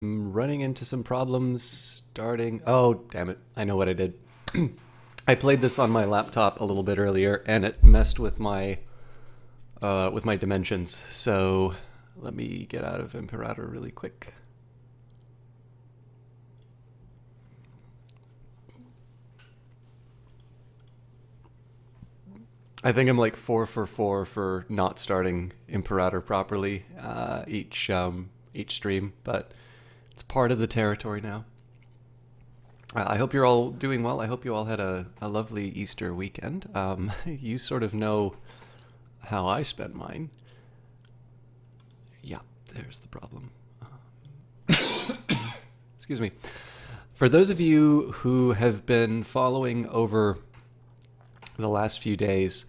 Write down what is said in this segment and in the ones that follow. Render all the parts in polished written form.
I'm running into some problems starting. Oh, damn it. I know what I did. I played this on my laptop a little bit earlier and it messed with my dimensions. So let me get out of Imperator really quick. I think I'm like 4 for 4 for not starting Imperator properly each stream, but it's part of the territory now. I hope you're all doing well. I hope you all had a lovely Easter weekend. You sort of know how I spent mine. Yeah, there's the problem. Excuse me. For those of you who have been following over the last few days,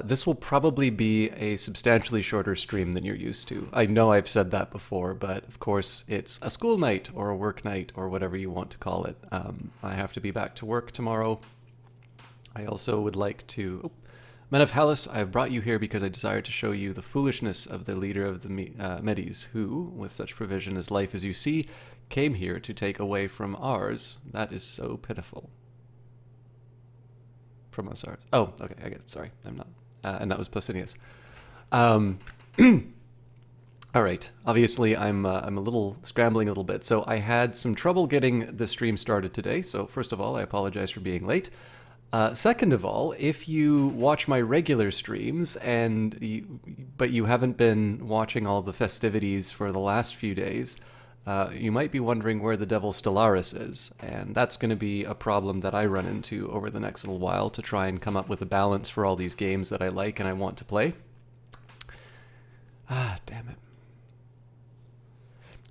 this will probably be a substantially shorter stream than you're used to. I know I've said that before, but of course it's a school night or a work night or whatever you want to call it. I have to be back to work tomorrow. I also would like to... Oh, Men of Hellas, I have brought you here because I desire to show you the foolishness of the leader of the Medes, who, with such provision as life as you see, came here to take away from ours. That is so pitiful. From us ours. Oh, okay, I get it. Sorry, I'm not. And that was Placinius. All right. Obviously, I'm a little scrambling a little bit. So I had some trouble getting the stream started today. So first of all, I apologize for being late. Second of all, if you watch my regular streams but you haven't been watching all the festivities for the last few days, you might be wondering where the devil Stellaris is, and that's going to be a problem that I run into over the next little while to try and come up with a balance for all these games that I like and I want to play. Ah, damn it.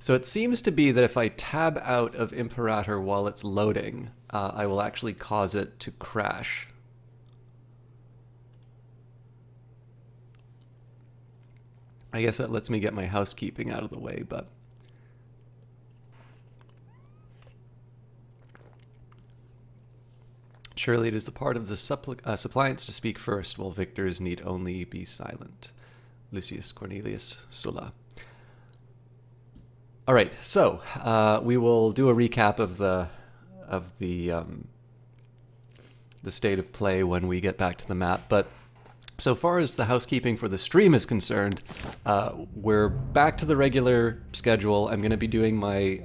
So it seems to be that if I tab out of Imperator while it's loading, I will actually cause it to crash. I guess that lets me get my housekeeping out of the way, but... Surely it is the part of the suppliants to speak first, while victors need only be silent. Lucius Cornelius Sulla. All right, so we will do a recap of the state of play when we get back to the map. But so far as the housekeeping for the stream is concerned, we're back to the regular schedule. I'm going to be doing my,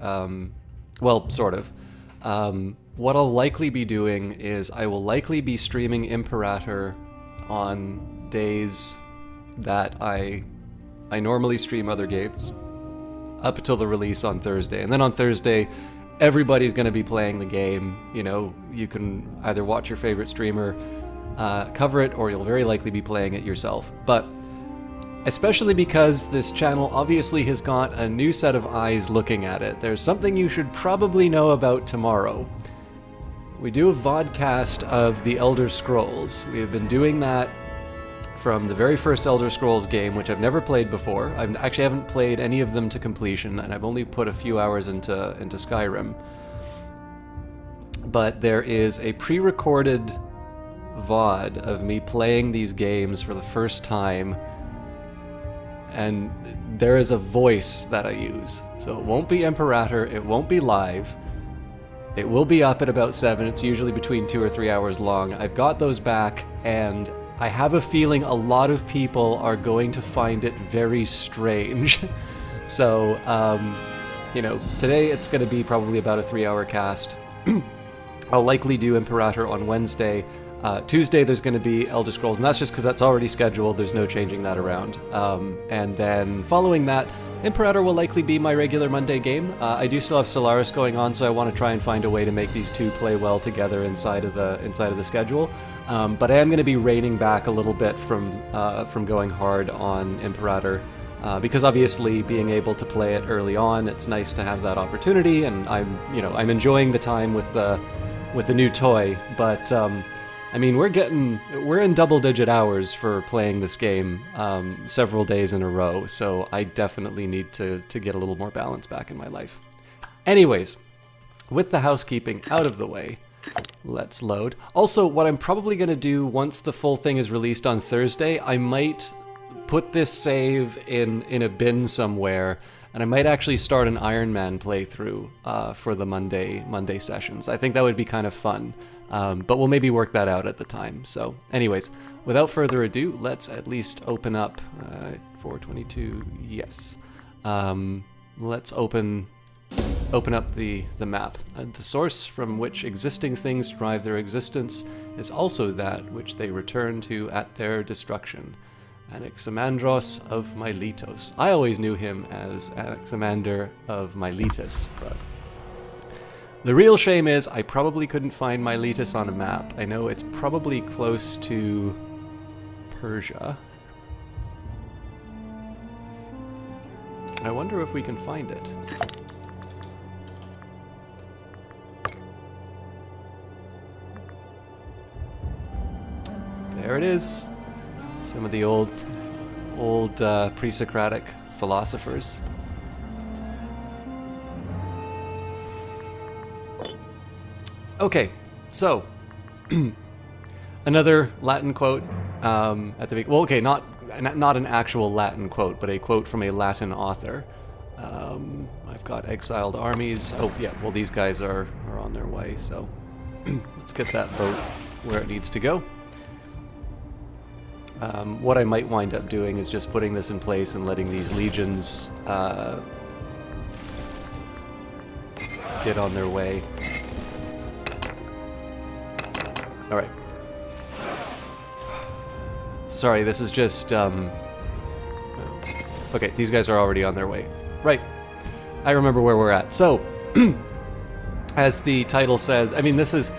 well, sort of. What I'll likely be doing is I will likely be streaming Imperator on days that I normally stream other games up until the release on Thursday. And then on Thursday, everybody's going to be playing the game. You know, you can either watch your favorite streamer cover it, or you'll very likely be playing it yourself. But especially because this channel obviously has got a new set of eyes looking at it, there's something you should probably know about tomorrow. We do a vodcast of the Elder Scrolls. We have been doing that from the very first Elder Scrolls game, which I've never played before. I actually haven't played any of them to completion, and I've only put a few hours into Skyrim. But there is a pre-recorded VOD of me playing these games for the first time, and there is a voice that I use. So it won't be Imperator, it won't be live. It will be up at about 7. It's usually between 2 or 3 hours long. I've got those back, and I have a feeling a lot of people are going to find it very strange. So, you know, today it's going to be probably about a 3-hour cast. I'll likely do Imperator on Wednesday. Tuesday there's going to be Elder Scrolls, and that's just because that's already scheduled. There's no changing that around. And then following that, Imperator will likely be my regular Monday game. I do still have Stellaris going on, so I want to try and find a way to make these two play well together inside of the schedule. But I am going to be reining back a little bit from going hard on Imperator, because obviously being able to play it early on, it's nice to have that opportunity, and I'm enjoying the time with the new toy. But I mean, we're in double-digit hours for playing this game several days in a row, so I definitely need to get a little more balance back in my life. Anyways, with the housekeeping out of the way, let's load. Also, what I'm probably going to do once the full thing is released on Thursday, I might put this save in a bin somewhere and I might actually start an Iron Man playthrough for the Monday sessions. I think that would be kind of fun, but we'll maybe work that out at the time. So anyways, without further ado, let's at least open up 422. Yes, let's open up the map. The source from which existing things derive their existence is also that which they return to at their destruction. Anaximandros of Miletus. I always knew him as Anaximander of Miletus, but the real shame is I probably couldn't find Miletus on a map. I know it's probably close to Persia. I wonder if we can find it. There it is. Some of the old pre-Socratic philosophers. Okay, so another Latin quote at the well, okay, not an actual Latin quote, but a quote from a Latin author. I've got exiled armies. Oh yeah, well these guys are on their way, so let's get that boat where it needs to go. What I might wind up doing is just putting this in place and letting these legions get on their way. Alright. Sorry, this is just, okay, these guys are already on their way. Right. I remember where we're at. So, as the title says, I mean, this is...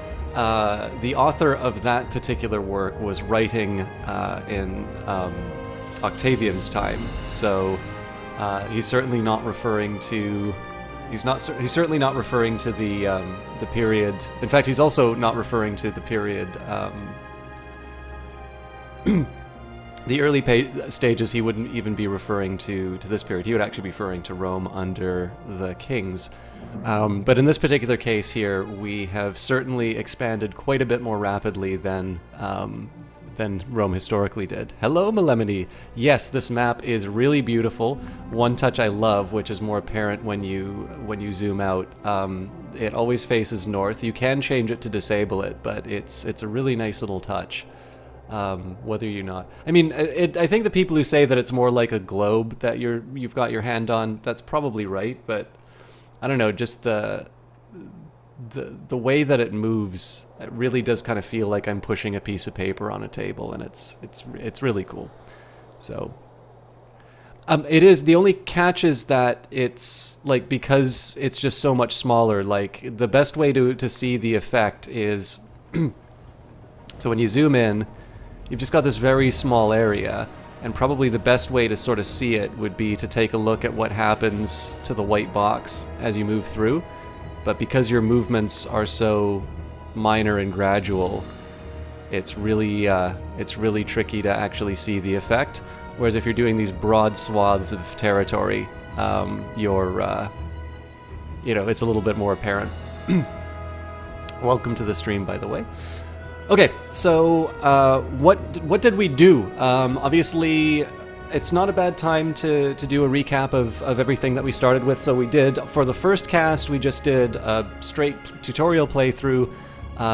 the author of that particular work was writing in Octavian's time, so he's certainly not referring to. He's certainly not referring to the period. In fact, he's also not referring to the period. The early stages, he wouldn't even be referring to this period. He would actually be referring to Rome under the kings. But in this particular case here, we have certainly expanded quite a bit more rapidly than Rome historically did. Hello, Melemony. Yes, this map is really beautiful. One touch I love, which is more apparent when you zoom out. It always faces north. You can change it to disable it, but it's a really nice little touch. Whether you're not, I mean, I think the people who say that it's more like a globe that you've got your hand on, that's probably right, but I don't know, just the way that it moves, it really does kind of feel like I'm pushing a piece of paper on a table, and it's really cool. So it is, the only catch is that it's like, because it's just so much smaller, like the best way to see the effect is so when you zoom in, you've just got this very small area, and probably the best way to sort of see it would be to take a look at what happens to the white box as you move through. But because your movements are so minor and gradual, it's really tricky to actually see the effect. Whereas if you're doing these broad swaths of territory, it's a little bit more apparent. Welcome to the stream, by the way. Okay, so what did we do? Obviously, it's not a bad time to do a recap of everything that we started with. So we did, for the first cast, we just did a straight tutorial playthrough,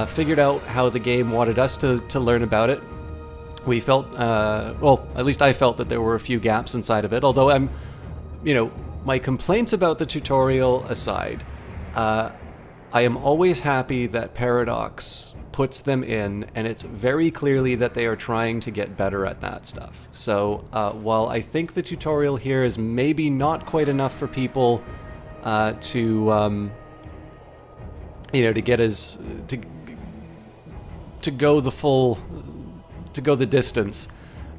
figured out how the game wanted us to learn about it. We felt, well, at least I felt that there were a few gaps inside of it, although my complaints about the tutorial aside, I am always happy that Paradox puts them in, and it's very clearly that they are trying to get better at that stuff. So while I think the tutorial here is maybe not quite enough for people to get to go the distance,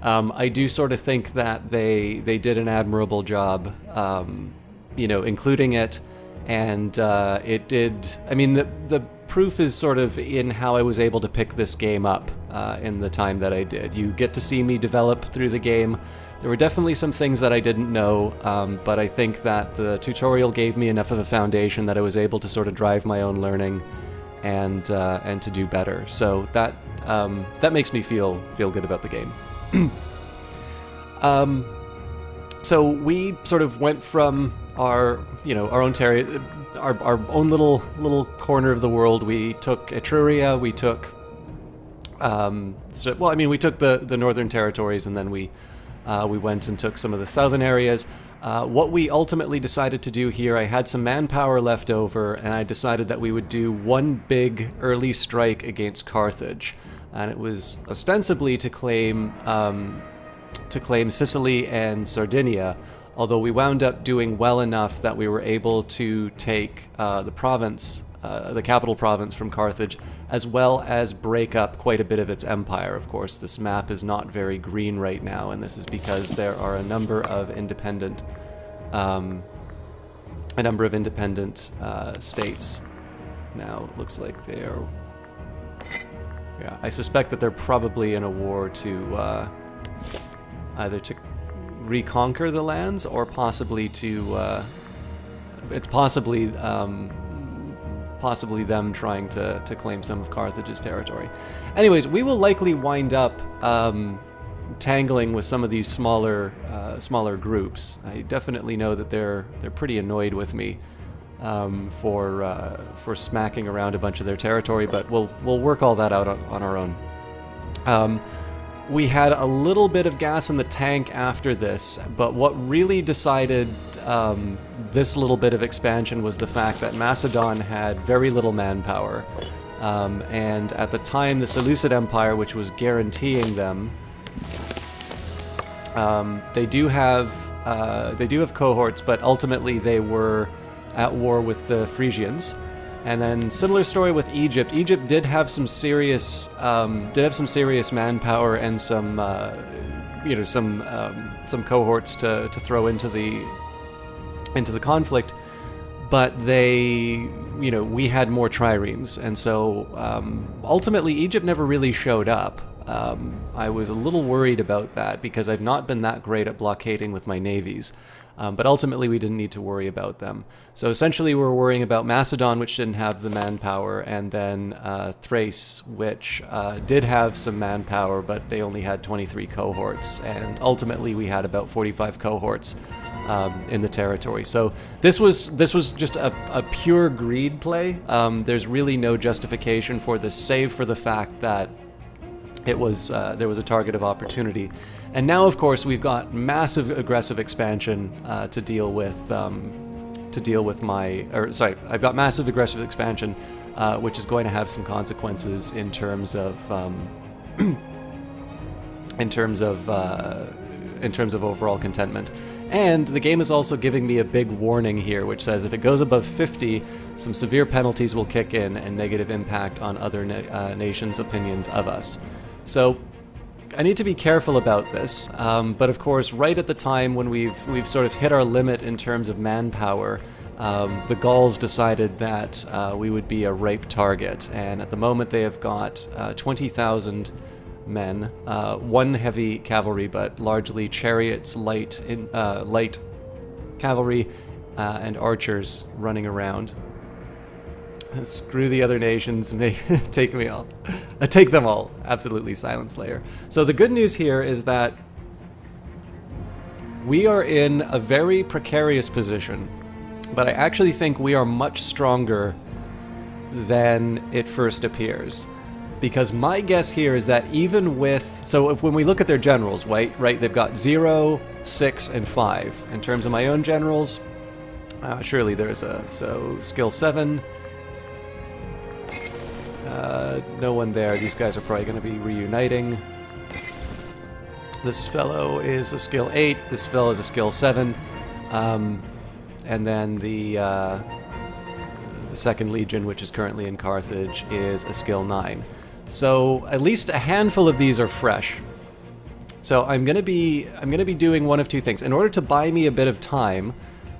I do sort of think that they did an admirable job, including it, and it did. I mean, the proof is sort of in how I was able to pick this game up in the time that I did. You get to see me develop through the game. There were definitely some things that I didn't know, but I think that the tutorial gave me enough of a foundation that I was able to sort of drive my own learning and to do better. So that makes me feel good about the game. So we sort of went from our own our own little corner of the world. We took Etruria. We took we took the northern territories, and then we went and took some of the southern areas. What we ultimately decided to do here, I had some manpower left over, and I decided that we would do one big early strike against Carthage, and it was ostensibly to claim Sicily and Sardinia. Although we wound up doing well enough that we were able to take the province, the capital province from Carthage, as well as break up quite a bit of its empire. Of course, this map is not very green right now, and this is because there are a number of independent states. Now, it looks like they are... Yeah, I suspect that they're probably in a war to either to reconquer the lands, or possibly to it's possibly them trying to claim some of Carthage's territory. Anyways, we will likely wind up tangling with some of these smaller groups. I definitely know that they're pretty annoyed with me for smacking around a bunch of their territory, but we'll work all that out on our own. We had a little bit of gas in the tank after this, but what really decided this little bit of expansion was the fact that Macedon had very little manpower. And at the time, the Seleucid Empire, which was guaranteeing them, they do have cohorts, but ultimately they were at war with the Frisians. And then similar story with Egypt. Egypt did have some serious manpower and some cohorts to throw into the conflict, but we had more triremes, and so ultimately Egypt never really showed up. I was a little worried about that because I've not been that great at blockading with my navies. But ultimately, we didn't need to worry about them. So essentially, we're worrying about Macedon, which didn't have the manpower, and then Thrace, which did have some manpower, but they only had 23 cohorts. And ultimately, we had about 45 cohorts in the territory. So this was just a pure greed play. There's really no justification for this, save for the fact that there was a target of opportunity. And now, of course, we've got massive aggressive expansion to deal with. I've got massive aggressive expansion, which is going to have some consequences in terms of overall contentment. And the game is also giving me a big warning here, which says if it goes above 50, some severe penalties will kick in and negative impact on other nations' opinions of us. So I need to be careful about this, but of course, right at the time when we've sort of hit our limit in terms of manpower, the Gauls decided that we would be a ripe target, and at the moment they have got 20,000 men, one heavy cavalry, but largely chariots, light cavalry, and archers running around. Screw the other nations and take me all. Take them all. Absolutely, Silent Slayer. So the good news here is that we are in a very precarious position, but I actually think we are much stronger than it first appears. Because my guess here is that even with... So when we look at their generals, right, they've got 0, 6, and 5. In terms of my own generals, surely there's so skill 7... no one there. These guys are probably going to be reuniting. This fellow is a skill 8. This fellow is a skill 7. And then the Second Legion, which is currently in Carthage, is a skill 9. So at least a handful of these are fresh. So I'm going to be doing one of two things. In order to buy me a bit of time,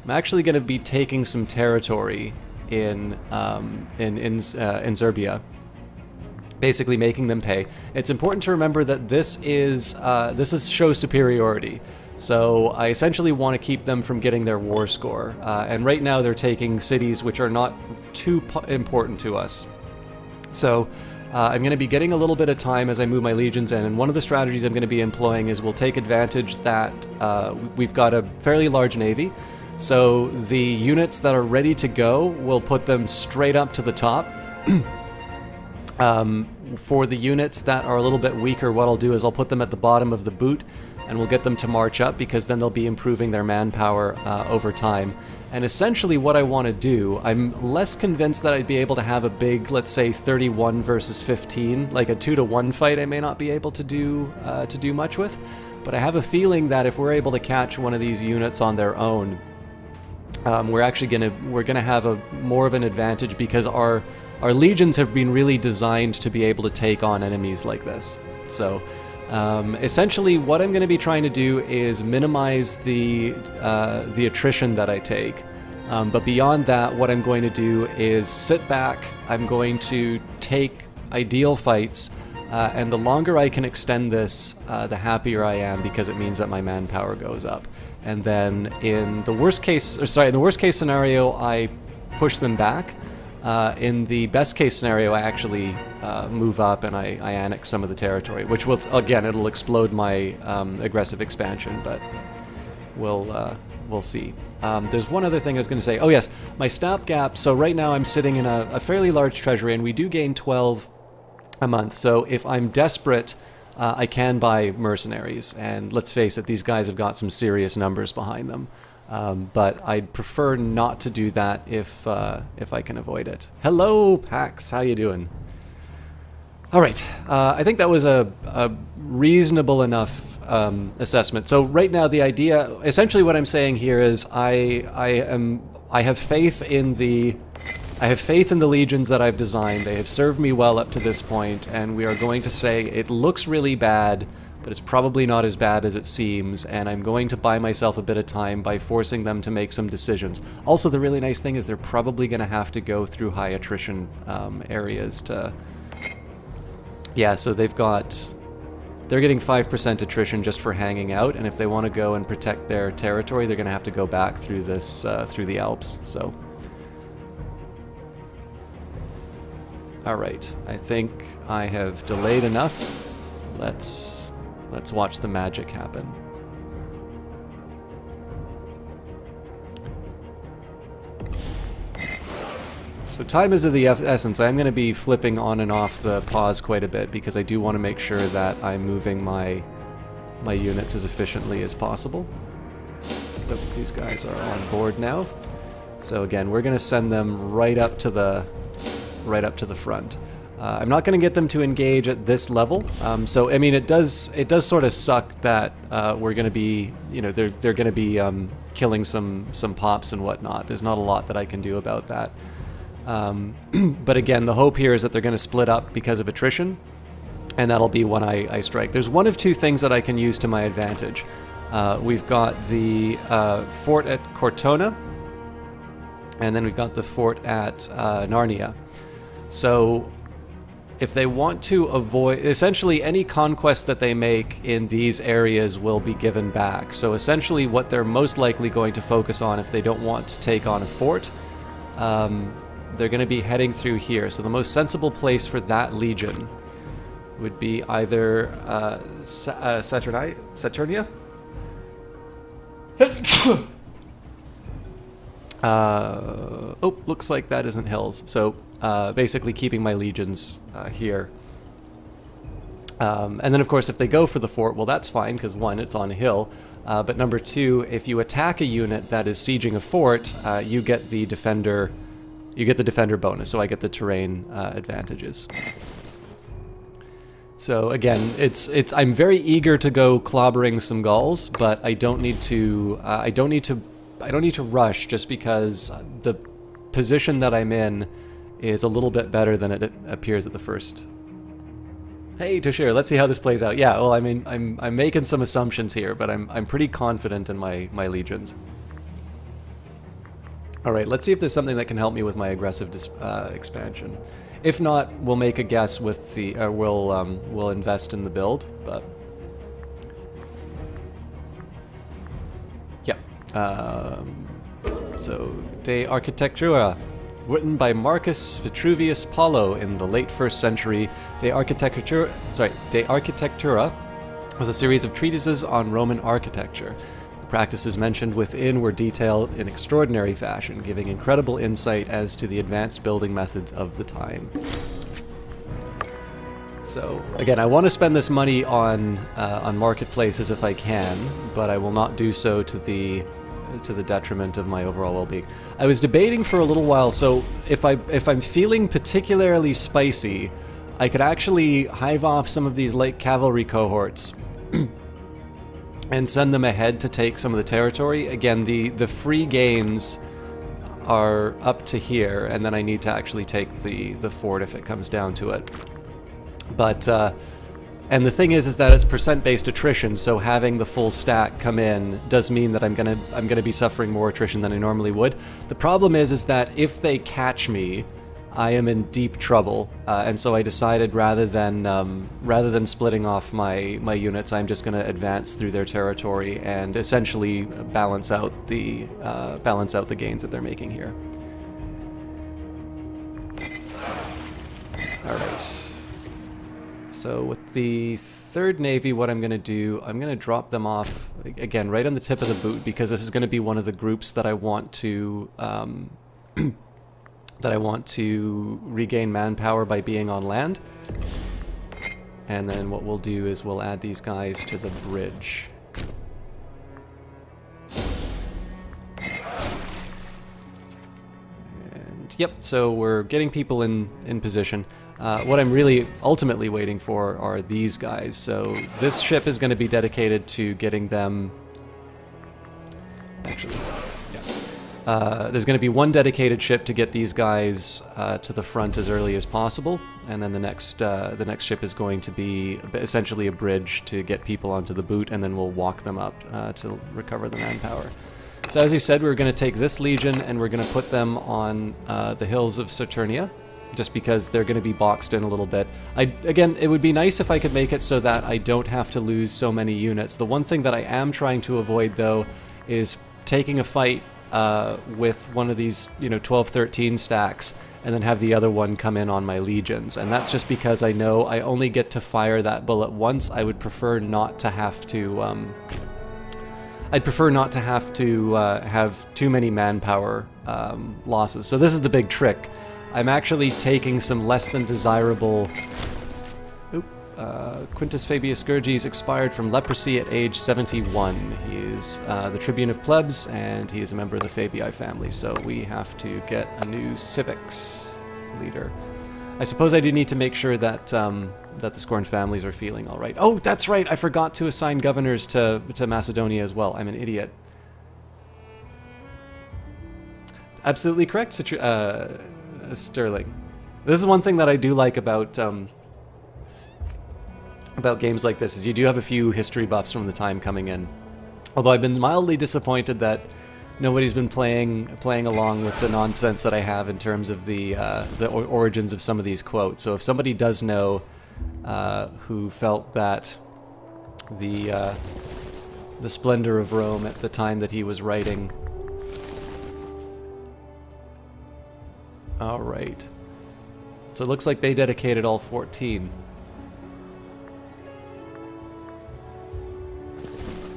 I'm actually going to be taking some territory in Serbia, basically making them pay. It's important to remember that this is show superiority. So I essentially want to keep them from getting their war score. And right now they're taking cities which are not too important to us. So I'm going to be getting a little bit of time as I move my legions in. And one of the strategies I'm going to be employing is we'll take advantage that we've got a fairly large navy. So the units that are ready to go, we'll put them straight up to the top. For the units that are a little bit weaker, what I'll do is I'll put them at the bottom of the boot, and we'll get them to march up, because then they'll be improving their manpower over time. And essentially what I want to do, I'm less convinced that I'd be able to have a big, let's say 31 versus 15, like a 2-to-1 fight I may not be able to do much with. But I have a feeling that if we're able to catch one of these units on their own, we're gonna have more of an advantage, because our legions have been really designed to be able to take on enemies like this. So essentially what I'm going to be trying to do is minimize the attrition that I take. But beyond that, what I'm going to do is sit back. I'm going to take ideal fights, and the longer I can extend this, the happier I am, because it means that my manpower goes up. And then in the worst case scenario, I push them back. In the best case scenario, I actually move up and I annex some of the territory, which will, again, it'll explode my aggressive expansion, but we'll see. There's one other thing I was going to say. Oh yes, my stopgap. So right now I'm sitting in a fairly large treasury, and we do gain 12 a month. So if I'm desperate, I can buy mercenaries, and let's face it, these guys have got some serious numbers behind them. But I'd prefer not to do that if I can avoid it. Hello, Pax. How you doing? All right. I think that was a reasonable enough assessment. So right now, the idea, essentially, what I'm saying here is, I have faith in the legions that I've designed. They have served me well up to this point, and we are going to say it looks really bad, but it's probably not as bad as it seems, and I'm going to buy myself a bit of time by forcing them to make some decisions. Also, the really nice thing is they're probably going to have to go through high attrition areas to... Yeah, so they're getting 5% attrition just for hanging out, and if they want to go and protect their territory, they're going to have to go back through this, through the Alps, so... Alright, I think I have delayed enough. Let's watch the magic happen. So time is of the essence. I'm going to be flipping on and off the pause quite a bit, because I do want to make sure that I'm moving my units as efficiently as possible. But these guys are on board now. So again, we're going to send them right up to the front. I'm not going to get them to engage at this level. So I mean, it does sort of suck that we're going to be, they're going to be killing some pops and whatnot. There's not a lot that I can do about that. But again, the hope here is that they're going to split up because of attrition, and that'll be when I strike. There's one of two things that I can use to my advantage. We've got the fort at Cortona, and then we've got the fort at Narnia. So if they want to avoid, essentially any conquest that they make in these areas will be given back. So essentially what they're most likely going to focus on, if they don't want to take on a fort, they're going to be heading through here. So the most sensible place for that legion would be either Saturnia? Oh, looks like that isn't hills. So basically keeping my legions here. And then of course if they go for the fort, well that's fine, because one, it's on a hill. But number two, if you attack a unit that is sieging a fort, you get the defender bonus, so I get the terrain advantages. So again, I'm very eager to go clobbering some Gauls, but I don't need to rush, just because the position that I'm in is a little bit better than it appears at the first. Hey Toshir, let's see how this plays out. Yeah, well, I mean, I'm making some assumptions here, but I'm pretty confident in my legions. All right, let's see if there's something that can help me with my aggressive expansion. If not, we'll make a guess with the, we'll invest in the build, but yeah. So De Architectura, written by Marcus Vitruvius Paulo in the late 1st century. De Architectura was a series of treatises on Roman architecture. The practices mentioned within were detailed in extraordinary fashion, giving incredible insight as to the advanced building methods of the time. So, again, I want to spend this money on marketplaces if I can, but I will not do so to the detriment of my overall well-being. I was debating for a little while, so if I'm feeling particularly spicy, I could actually hive off some of these light cavalry cohorts and send them ahead to take some of the territory. Again, the free gains are up to here, and then I need to actually take the fort if it comes down to it. But and the thing is that it's percent-based attrition, so having the full stack come in does mean that I'm gonna be suffering more attrition than I normally would. The problem is that if they catch me, I am in deep trouble, and so I decided rather than splitting off my units, I'm just gonna advance through their territory and essentially balance out the gains that they're making here. All right. So with the 3rd Navy, what I'm going to do, I'm going to drop them off, again, right on the tip of the boot, because this is going to be one of the groups that I want to regain manpower by being on land. And then what we'll do is we'll add these guys to the bridge. And yep, so we're getting people in position. What I'm really ultimately waiting for are these guys. So this ship is going to be dedicated to getting them... Actually, yeah. There's going to be one dedicated ship to get these guys to the front as early as possible, and then the next ship is going to be essentially a bridge to get people onto the boot, and then we'll walk them up to recover the manpower. So as you said, we're going to take this legion and we're going to put them on the hills of Saturnia, just because they're going to be boxed in a little bit. Again, it would be nice if I could make it so that I don't have to lose so many units. The one thing that I am trying to avoid, though, is taking a fight with one of these, 12-13 stacks, and then have the other one come in on my legions. And that's just because I know I only get to fire that bullet once. I would prefer not to have to... I'd prefer not to have to have too many manpower losses. So this is the big trick. I'm actually taking some less than desirable... Quintus Fabius Gurges expired from leprosy at age 71. He is the Tribune of Plebs, and he is a member of the Fabii family, so we have to get a new civics leader. I suppose I do need to make sure that that the Scorned families are feeling all right. Oh, that's right! I forgot to assign governors to Macedonia as well. I'm an idiot. Absolutely correct, Sterling. This is one thing that I do like about games like this, is you do have a few history buffs from the time coming in. Although I've been mildly disappointed that nobody's been playing along with the nonsense that I have in terms of the origins of some of these quotes. So if somebody does know who felt that the splendor of Rome at the time that he was writing. All right. So it looks like they dedicated all 14.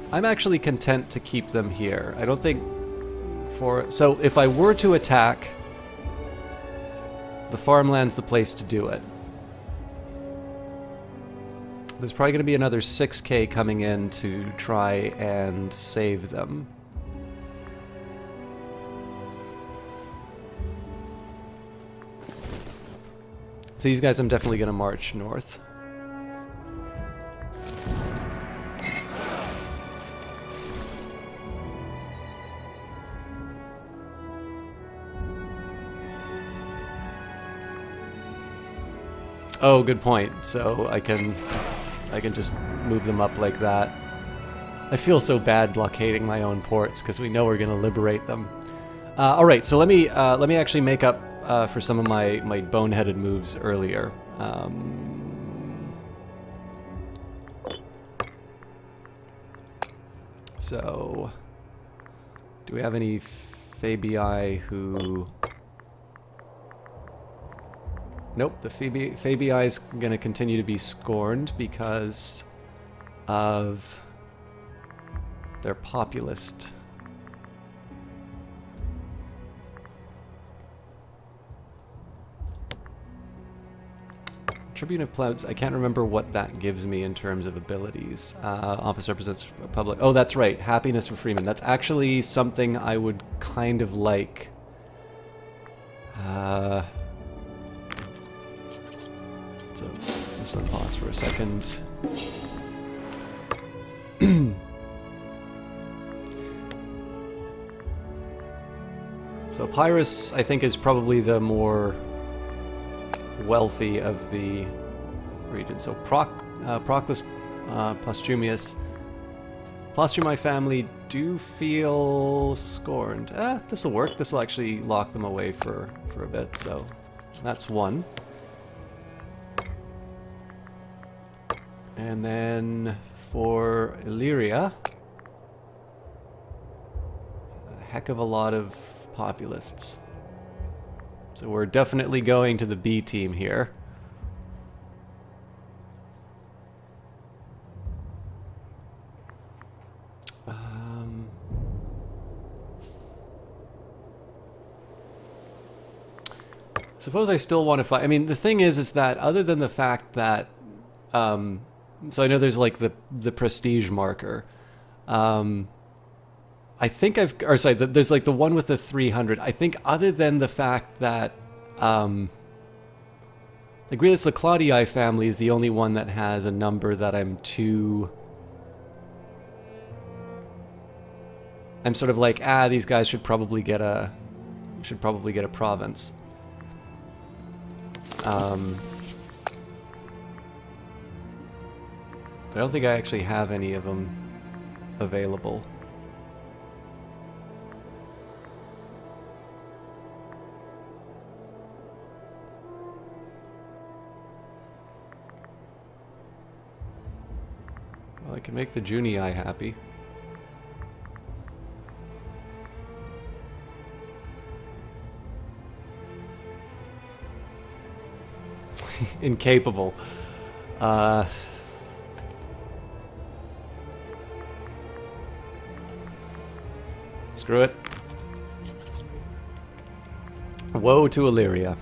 I'm actually content to keep them here. I don't think so if I were to attack, the farmland's the place to do it. There's probably going to be another 6k coming in to try and save them. So these guys I'm definitely going to march north. Oh, good point. So I can just move them up like that. I feel so bad blockading my own ports because we know we're going to liberate them. All right, so let me actually make up for some of my boneheaded moves earlier. So, do we have any Fabii who? Nope, the Fabii is going to continue to be scorned because of their populist. Tribune of Plebs, I can't remember what that gives me in terms of abilities. Office represents Republic. Oh, that's right. Happiness for Freeman. That's actually something I would kind of like. So, this one pause for a second. So Pyrrhus, I think, is probably the more wealthy of the region. So Proclus Postumius. Postumi family do feel scorned. This'll work. This'll actually lock them away for a bit, so that's one. And then for Illyria, a heck of a lot of populists. So we're definitely going to the B team here. Suppose I still want to fight. I mean, the thing is that other than the fact that, so I know there's like the prestige marker. I think there's like the one with the 300. I think other than the fact that, like really it's the Claudii family is the only one that has a number that I'm sort of like, these guys should probably get a province. I don't think I actually have any of them available. Well, I can make the Junii happy. Incapable. Screw it. Woe to Illyria.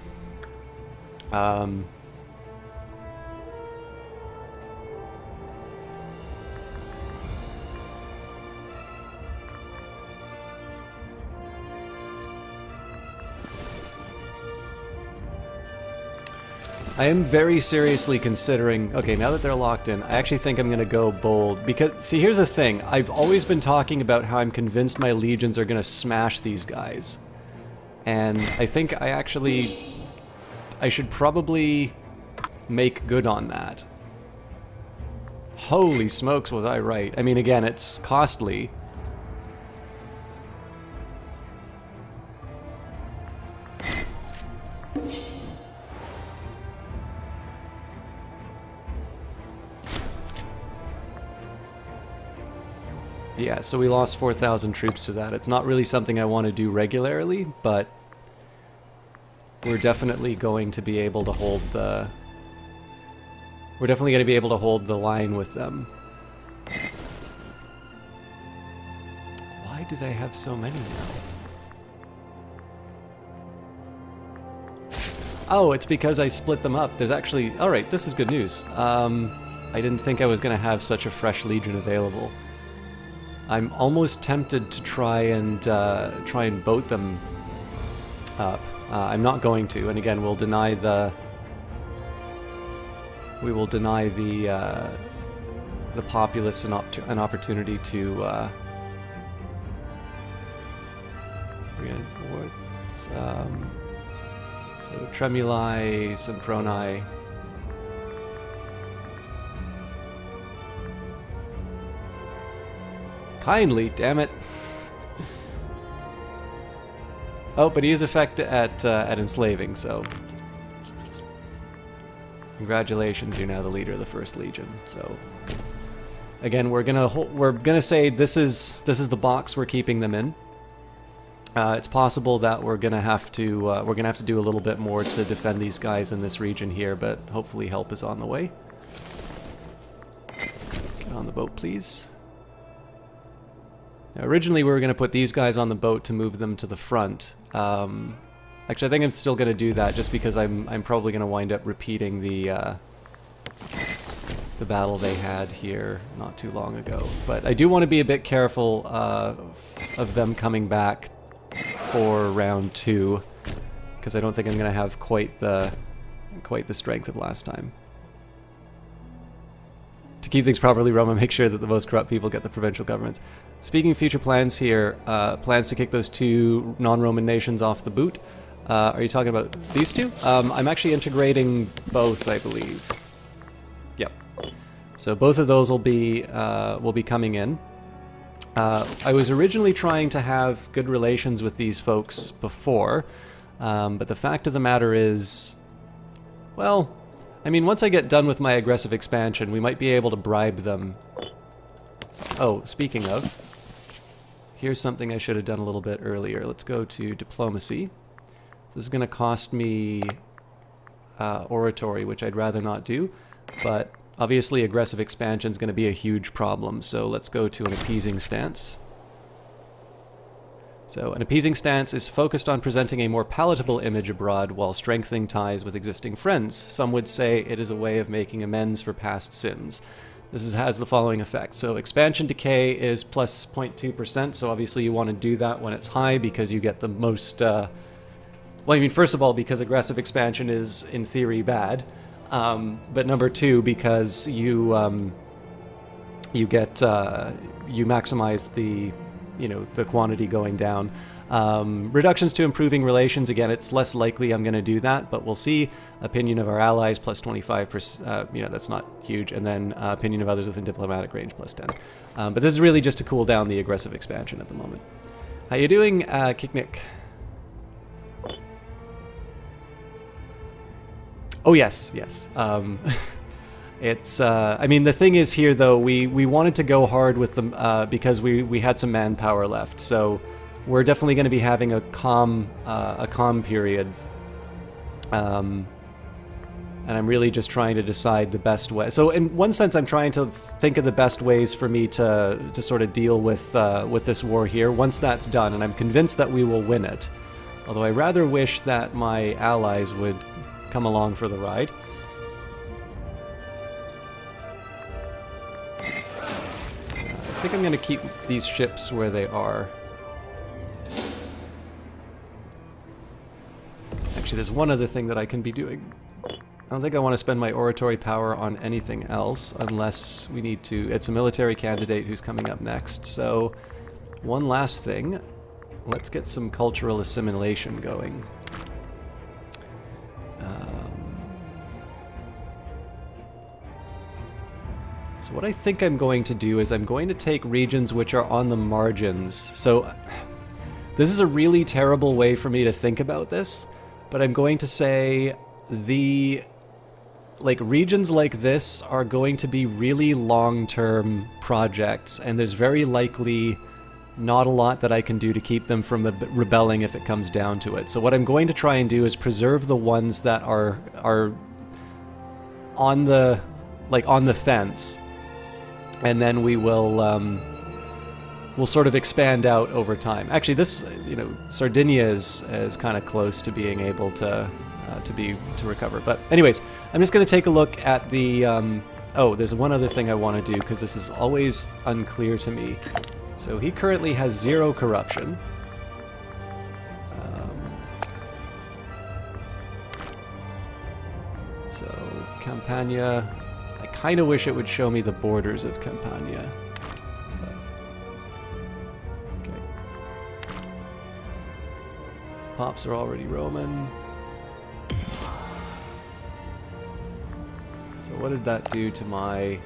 I am very seriously considering, okay, now that they're locked in, I actually think I'm going to go bold, because, see, here's the thing, I've always been talking about how I'm convinced my legions are going to smash these guys, and I think I should probably make good on that. Holy smokes, was I right. I mean, again, it's costly. Yeah, so we lost 4,000 troops to that. It's not really something I want to do regularly, but we're definitely going to be able to hold the... We're definitely going to be able to hold the line with them. Why do they have so many now? Oh, it's because I split them up. There's actually... Alright, this is good news. I didn't think I was going to have such a fresh legion available. I'm almost tempted to try and boat them up. I'm not going to, and again, we'll deny the populace an opportunity to so Tremuli, Semproni. Kindly, damn it. Oh, but he is effective at enslaving, so congratulations, you're now the leader of the First Legion. So again, we're gonna say this is the box we're keeping them in. It's possible that we're gonna have to do a little bit more to defend these guys in this region here, but hopefully help is on the way. Get on the boat, please. Now, originally we were going to put these guys on the boat to move them to the front. Actually, I think I'm still going to do that just because I'm probably going to wind up repeating the battle they had here not too long ago. But I do want to be a bit careful of them coming back for round 2, because I don't think I'm going to have quite the strength of last time. To keep things properly, Roma, make sure that the most corrupt people get the provincial governments. Speaking of future plans here, plans to kick those 2 non-Roman nations off the boot. Are you talking about these 2? I'm actually integrating both, I believe. Yep. So both of those will be coming in. I was originally trying to have good relations with these folks before, but the fact of the matter is, well, I mean, once I get done with my aggressive expansion, we might be able to bribe them. Oh, speaking of, here's something I should have done a little bit earlier. Let's go to diplomacy. This is going to cost me oratory, which I'd rather not do, but obviously aggressive expansion is going to be a huge problem, so let's go to an appeasing stance. So an appeasing stance is focused on presenting a more palatable image abroad while strengthening ties with existing friends. Some would say it is a way of making amends for past sins. This has the following effect. So expansion decay is plus 0.2%, so obviously you want to do that when it's high because you get the most... well, I mean, first of all, because aggressive expansion is, in theory, bad. But number 2, because you get... you maximize the... the quantity going down. Reductions to improving relations, again, it's less likely I'm going to do that, but we'll see. Opinion of our allies, plus 25%, that's not huge, and then opinion of others within diplomatic range, plus 10. But this is really just to cool down the aggressive expansion at the moment. How you doing, Kiknik? Oh, yes. It's, I mean, the thing is here, though, we wanted to go hard with them because we had some manpower left, so we're definitely going to be having a calm period. And I'm really just trying to decide the best way. So in one sense, I'm trying to think of the best ways for me to sort of deal with this war here once that's done, and I'm convinced that we will win it. Although I rather wish that my allies would come along for the ride. I think I'm going to keep these ships where they are. Actually, there's one other thing that I can be doing. I don't think I want to spend my oratory power on anything else unless we need to. It's a military candidate who's coming up next. So, one last thing. Let's get some cultural assimilation going. So what I think I'm going to do is I'm going to take regions which are on the margins. So this is a really terrible way for me to think about this, but I'm going to say regions like this are going to be really long-term projects, and there's very likely not a lot that I can do to keep them from rebelling if it comes down to it. So what I'm going to try and do is preserve the ones that are on the fence. And then we will we'll sort of expand out over time. Actually, this Sardinia is kind of close to being able to recover. But anyways, I'm just going to take a look at the. Oh, there's one other thing I want to do because this is always unclear to me. So he currently has 0 corruption. So Campania. I kind of wish it would show me the borders of Campania. Okay. Pops are already Roman. So what did that do to my...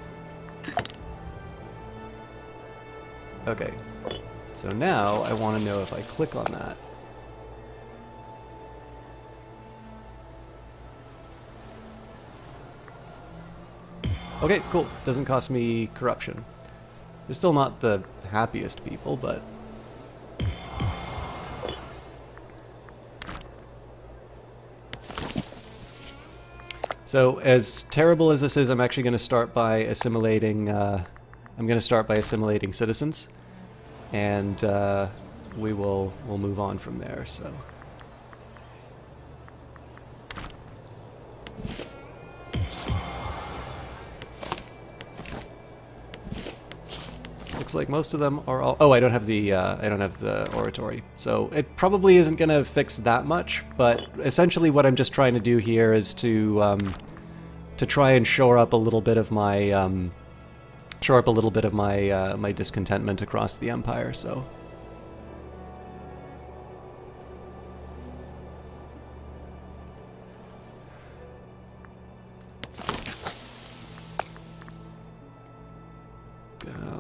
Okay. So now I want to know if I click on that. Okay, cool. Doesn't cost me corruption. They're still not the happiest people, but... So, as terrible as this is, I'm actually going to start by assimilating... I'm going to start by assimilating citizens. and we'll move on from there. So. Looks like most of them are all. Oh, I don't have the oratory, so it probably isn't going to fix that much. But essentially, what I'm just trying to do here is to try and shore up a little bit of my my discontentment across the empire. So.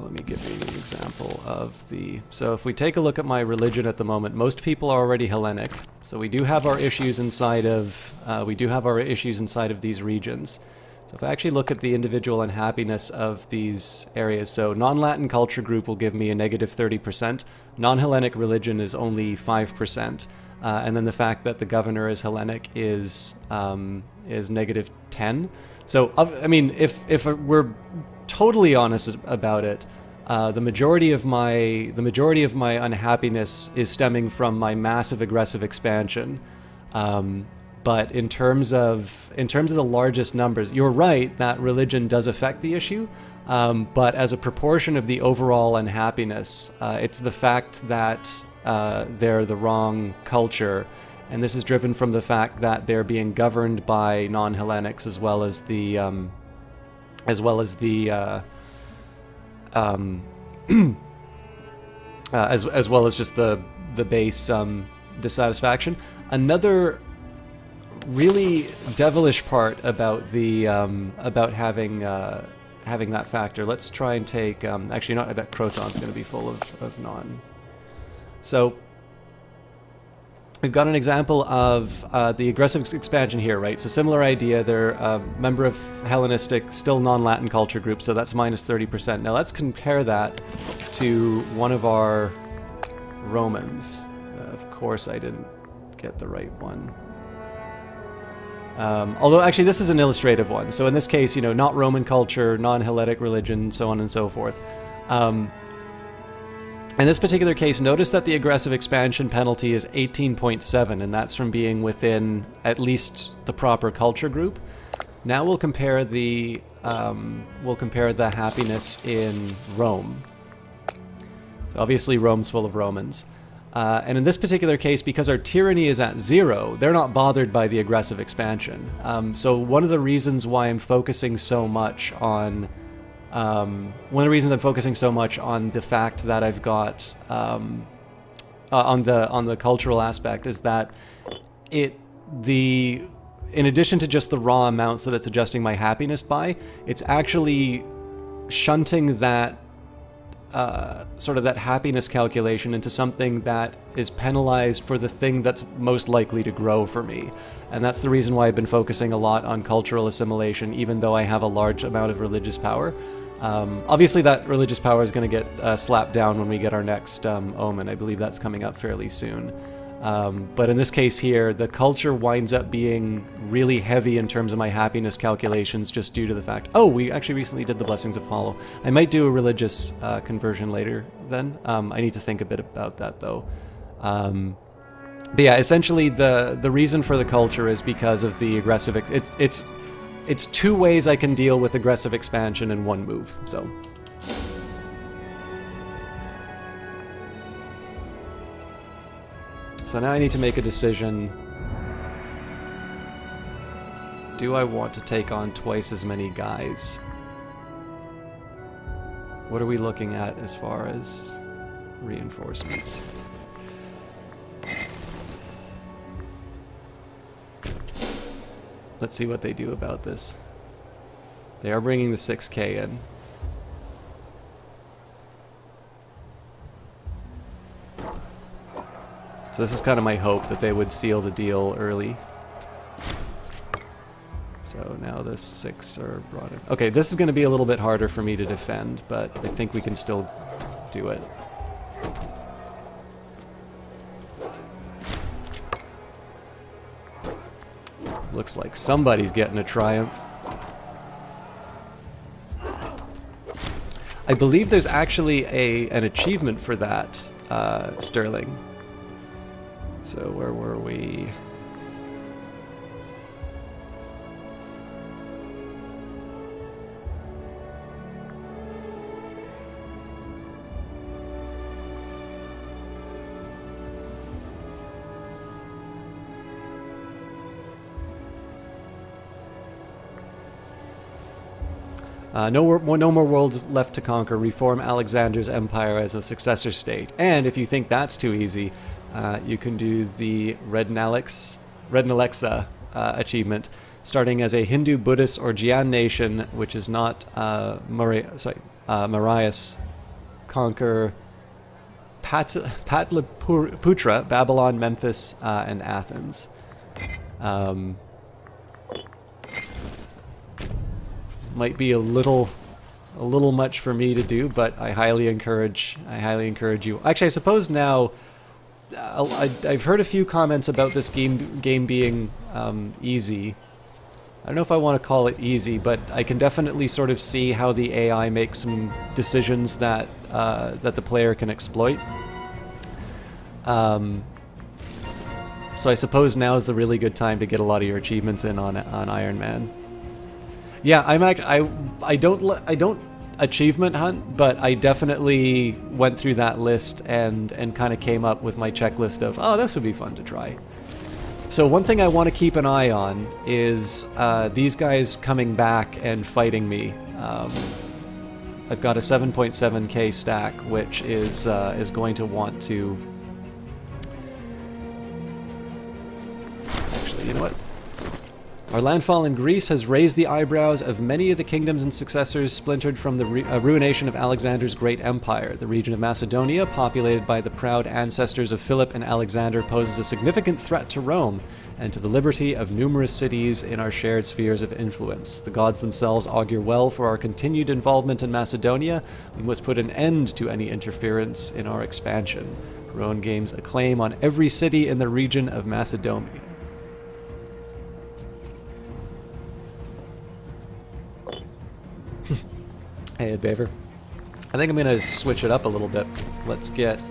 Let me give you an example of the... So if we take a look at my religion at the moment, most people are already Hellenic. So we do have our issues inside of these regions. So if I actually look at the individual unhappiness of these areas, so non-Latin culture group will give me a negative 30%. Non-Hellenic religion is only 5%. And then the fact that the governor is Hellenic is negative 10. So I mean, if we're totally honest about it, the majority of my unhappiness is stemming from my massive aggressive expansion. But in terms of the largest numbers, you're right that religion does affect the issue. But as a proportion of the overall unhappiness, it's the fact that they're the wrong culture, and this is driven from the fact that they're being governed by non-Hellenics as well as just the base dissatisfaction. Another really devilish part about the about having that factor. Let's try and take actually not. I bet Croton's going to be full of non. So we've got an example of the aggressive expansion here, right? So similar idea. They're a member of Hellenistic, still non-Latin culture group, so that's minus 30%. Now let's compare that to one of our Romans. Of course I didn't get the right one. Although actually this is an illustrative one. So in this case, you know, not Roman culture, non-Hellenic religion, so on and so forth. In this particular case, notice that the aggressive expansion penalty is 18.7, and that's from being within at least the proper culture group. Now we'll compare the happiness in Rome. So obviously Rome's full of Romans. And in this particular case, because our tyranny is at 0, they're not bothered by the aggressive expansion. So one of the reasons why I'm focusing so much on one of the reasons I'm focusing so much on the fact that I've got on the cultural aspect is that in addition to just the raw amounts that it's adjusting my happiness by, it's actually shunting that sort of that happiness calculation into something that is penalized for the thing that's most likely to grow for me. And that's the reason why I've been focusing a lot on cultural assimilation, even though I have a large amount of religious power. Obviously that religious power is going to get slapped down when we get our next omen. I believe that's coming up fairly soon. But in this case here, the culture winds up being really heavy in terms of my happiness calculations just due to the fact... Oh, we actually recently did the Blessings of Follow. I might do a religious conversion later then. I need to think a bit about that though. But yeah, essentially the reason for the culture is because of the aggressive... It's two ways I can deal with aggressive expansion in one move, so... So now I need to make a decision. Do I want to take on twice as many guys? What are we looking at as far as reinforcements? Let's see what they do about this. They are bringing the 6K in. So this is kind of my hope that they would seal the deal early. So now the 6 are brought in. Okay, this is going to be a little bit harder for me to defend, but I think we can still do it. Looks like somebody's getting a triumph. I believe there's actually an achievement for that, Sterling. So where were we? No more worlds left to conquer. Reform Alexander's empire as a successor state. And if you think that's too easy, you can do the Red Alexa achievement, starting as a Hindu, Buddhist, or Jian nation, which is not Marius. Conquer Patliputra, Babylon, Memphis, and Athens. Might be a little much for me to do, but I highly encourage you. Actually, I suppose now I've heard a few comments about this game being easy. I don't know if I want to call it easy, but I can definitely sort of see how the AI makes some decisions that that the player can exploit. So I suppose now is the really good time to get a lot of your achievements in on Iron Man. Yeah, I don't achievement hunt, but I definitely went through that list and kind of came up with my checklist of, oh, this would be fun to try. So one thing I want to keep an eye on is these guys coming back and fighting me. I've got a 7.7k stack, which is going to want to. Actually, you know what? Our landfall in Greece has raised the eyebrows of many of the kingdoms and successors splintered from the ruination of Alexander's great empire. The region of Macedonia, populated by the proud ancestors of Philip and Alexander, poses a significant threat to Rome and to the liberty of numerous cities in our shared spheres of influence. The gods themselves augur well for our continued involvement in Macedonia. We must put an end to any interference in our expansion. Rome gains a claim on every city in the region of Macedonia. Hey, Ed Baver. I think I'm going to switch it up a little bit. Let's get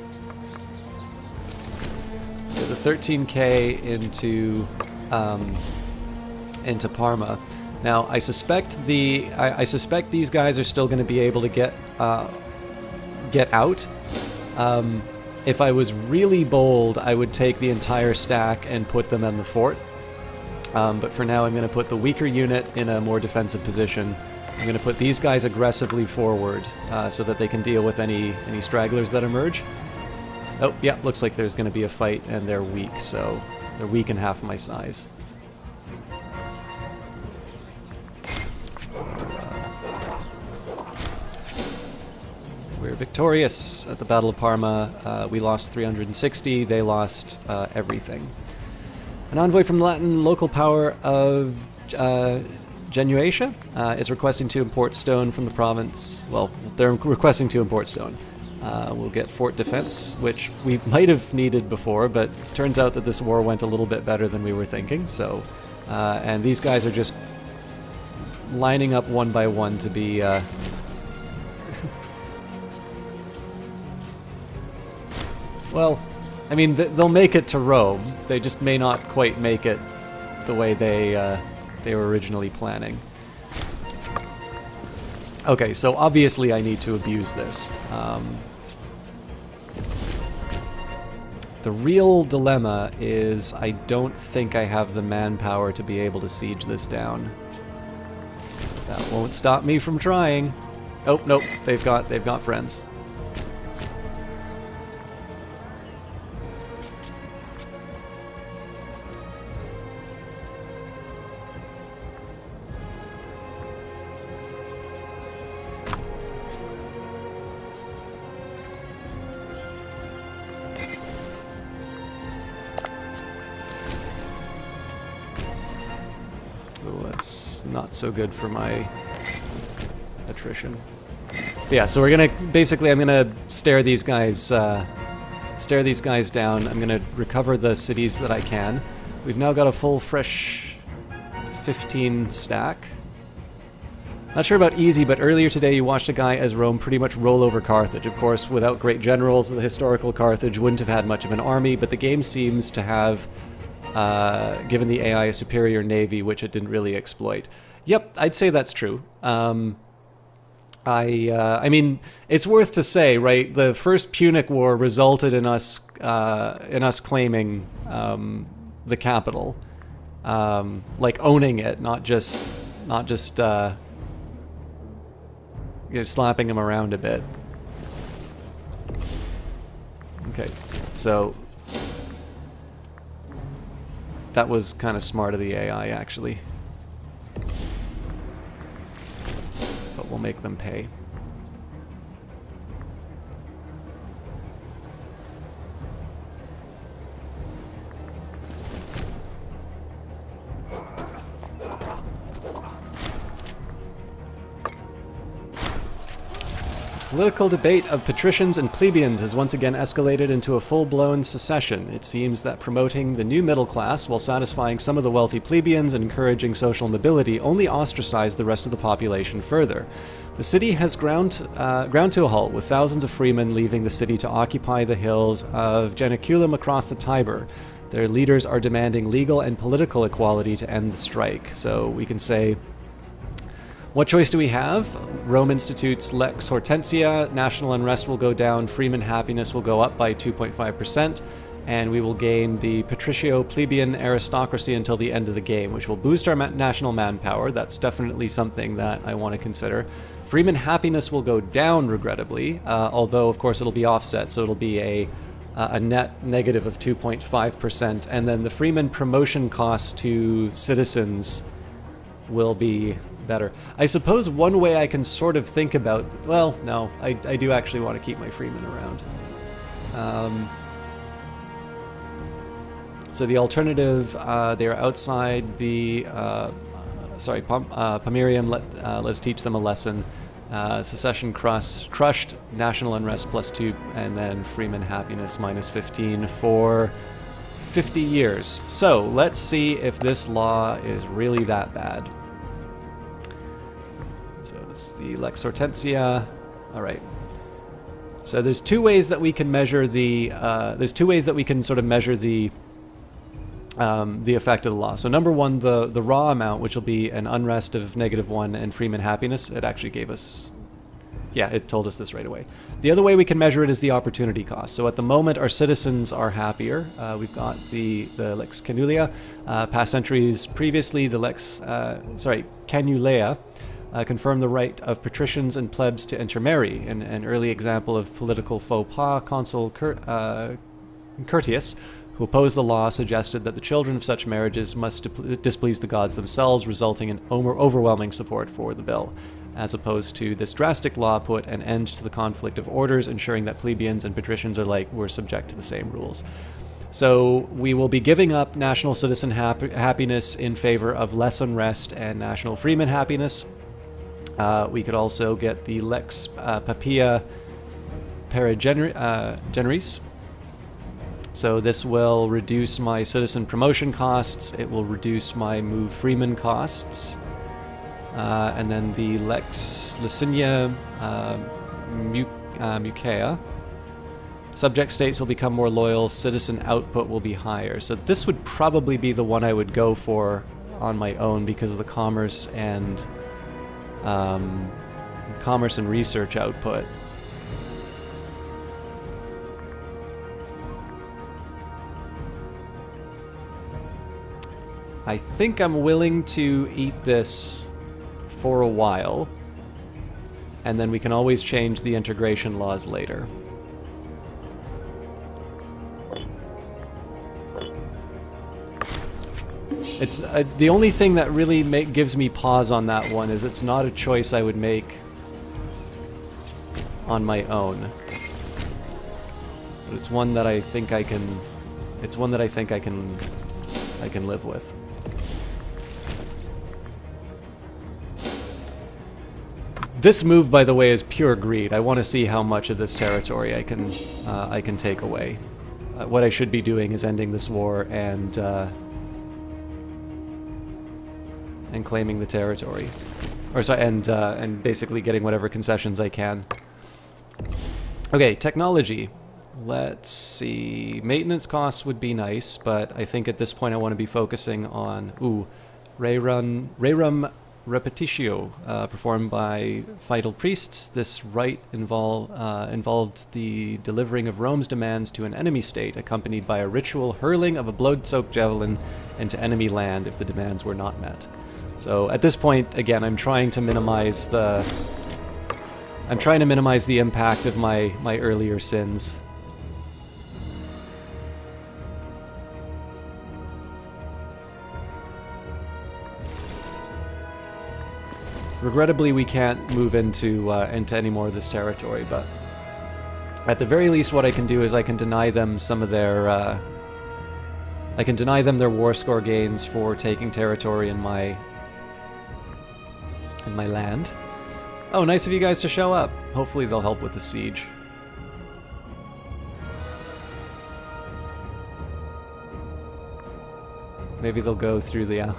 the 13k into Parma. Now, I suspect these guys are still going to be able to get out. If I was really bold, I would take the entire stack and put them in the fort. But for now, I'm going to put the weaker unit in a more defensive position. I'm going to put these guys aggressively forward so that they can deal with any stragglers that emerge. Oh, yeah, looks like there's going to be a fight, and they're weak, so they're weak and half my size. We're victorious at the Battle of Parma. We lost 360, they lost everything. An envoy from the Latin local power of Genuatia is requesting to import stone from the province. Well, they're requesting to import stone. We'll get fort defense, which we might have needed before, but turns out that this war went a little bit better than we were thinking. So, and these guys are just lining up one by one to be. Well, I mean, they'll make it to Rome. They just may not quite make it the way they were originally planning. Okay, so obviously I need to abuse this. The real dilemma is I don't think I have the manpower to be able to siege this down. That won't stop me from trying. Oh, nope, they've got friends. Not so good for my attrition. But yeah, so we're gonna basically I'm gonna stare these guys down. I'm gonna recover the cities that I can. We've now got a full fresh 15 stack. Not sure about easy, but earlier today you watched a guy as Rome pretty much roll over Carthage. Of course, without great generals, the historical Carthage wouldn't have had much of an army, but the game seems to have given the AI a superior navy, which it didn't really exploit. Yep, I'd say that's true. I mean, it's worth to say, right? The First Punic War resulted in us claiming the capital, like owning it, not just slapping them around a bit. Okay, so that was kind of smart of the AI, actually. But we'll make them pay. Political debate of patricians and plebeians has once again escalated into a full-blown secession. It seems that promoting the new middle class while satisfying some of the wealthy plebeians and encouraging social mobility only ostracized the rest of the population further. The city has ground to a halt, with thousands of freemen leaving the city to occupy the hills of Janiculum across the Tiber. Their leaders are demanding legal and political equality to end the strike. So we can say, what choice do we have? Rome institutes Lex Hortensia, national unrest will go down, freeman happiness will go up by 2.5%, and we will gain the patricio-plebeian aristocracy until the end of the game, which will boost our national manpower. That's definitely something that I want to consider. Freeman happiness will go down, regrettably, although, of course, it'll be offset, so it'll be a net negative of 2.5%, and then the freeman promotion costs to citizens will be better. I suppose one way I can sort of think about... Well, no, I do actually want to keep my freemen around. So the alternative, they're outside the... Pomerium, let's teach them a lesson. Secession crushed, national unrest +2, and then freeman happiness -15 for 50 years. So let's see if this law is really that bad. So it's the Lex Hortensia. All right. So there's two ways that we can measure the. There's two ways that we can sort of measure the effect of the law. So number one, the raw amount, which will be an unrest of -1 and freeman happiness. It actually gave us. Yeah, it told us this right away. The other way we can measure it is the opportunity cost. So at the moment, our citizens are happier. We've got the Lex Canulia. Past centuries previously, the Lex Canulea. Confirmed the right of patricians and plebs to intermarry. An early example of political faux pas, Consul Curtius, who opposed the law, suggested that the children of such marriages must displease the gods themselves, resulting in overwhelming support for the bill. As opposed to this drastic law put an end to the conflict of orders, ensuring that plebeians and patricians alike were subject to the same rules. So we will be giving up national citizen happiness in favor of less unrest and national freeman happiness. We could also get the Lex Papia Parageneris. So this will reduce my citizen promotion costs. It will reduce my move freeman costs. And then the Lex Licinia Mucaea. Subject states will become more loyal. Citizen output will be higher. So this would probably be the one I would go for on my own because of the commerce and research output. I think I'm willing to eat this for a while, and then we can always change the integration laws later. It's the only thing that really gives me pause on that one is it's not a choice I would make on my own, but it's one that I think I can. It's one that I think I can live with. This move, by the way, is pure greed. I want to see how much of this territory I can take away. What I should be doing is ending this war and claiming the territory. or sorry, and basically getting whatever concessions I can. Okay, technology. Let's see. Maintenance costs would be nice, but I think at this point I want to be focusing on Rerum Repetitio, performed by Vital Priests. This rite involved the delivering of Rome's demands to an enemy state, accompanied by a ritual hurling of a blood-soaked javelin into enemy land if the demands were not met. So at this point, again, I'm trying to minimize the impact of my earlier sins. Regrettably, we can't move into any more of this territory, but at the very least, what I can do is I can deny them some of their their war score gains for taking territory in my land. Oh, nice of you guys to show up. Hopefully, they'll help with the siege. Maybe they'll go through the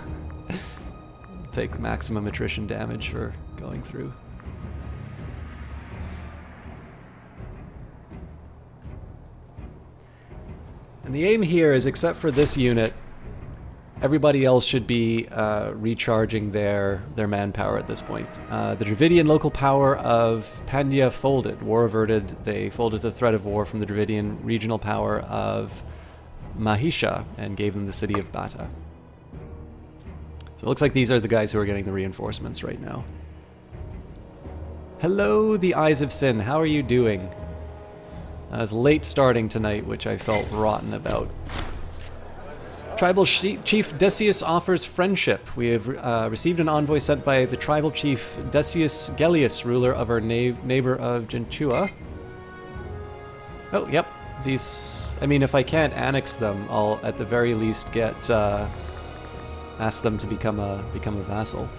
take maximum attrition damage for going through. And the aim here is, except for this unit, everybody else should be recharging their manpower at this point. The Dravidian local power of Pandya folded. War averted. They folded the threat of war from the Dravidian regional power of Mahisha and gave them the city of Bata. So it looks like these are the guys who are getting the reinforcements right now. Hello, the Eyes of Sin. How are you doing? I was late starting tonight, which I felt rotten about. Tribal Chief Decius offers friendship. We have received an envoy sent by the Tribal Chief Decius Gellius, ruler of our neighbor of Gentua. Oh, yep. These... I mean, if I can't annex them, I'll at the very least get... ask them to become a vassal.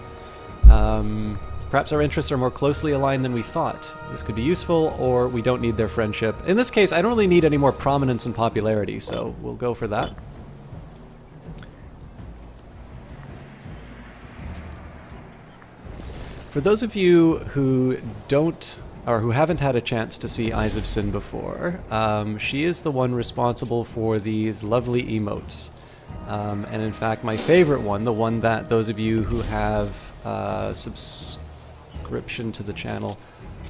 Perhaps our interests are more closely aligned than we thought. This could be useful, or we don't need their friendship. In this case, I don't really need any more prominence and popularity, so we'll go for that. For those of you who don't, or who haven't had a chance to see Eyes of Sin before, she is the one responsible for these lovely emotes. And in fact, my favorite one, the one that those of you who have subscription to the channel,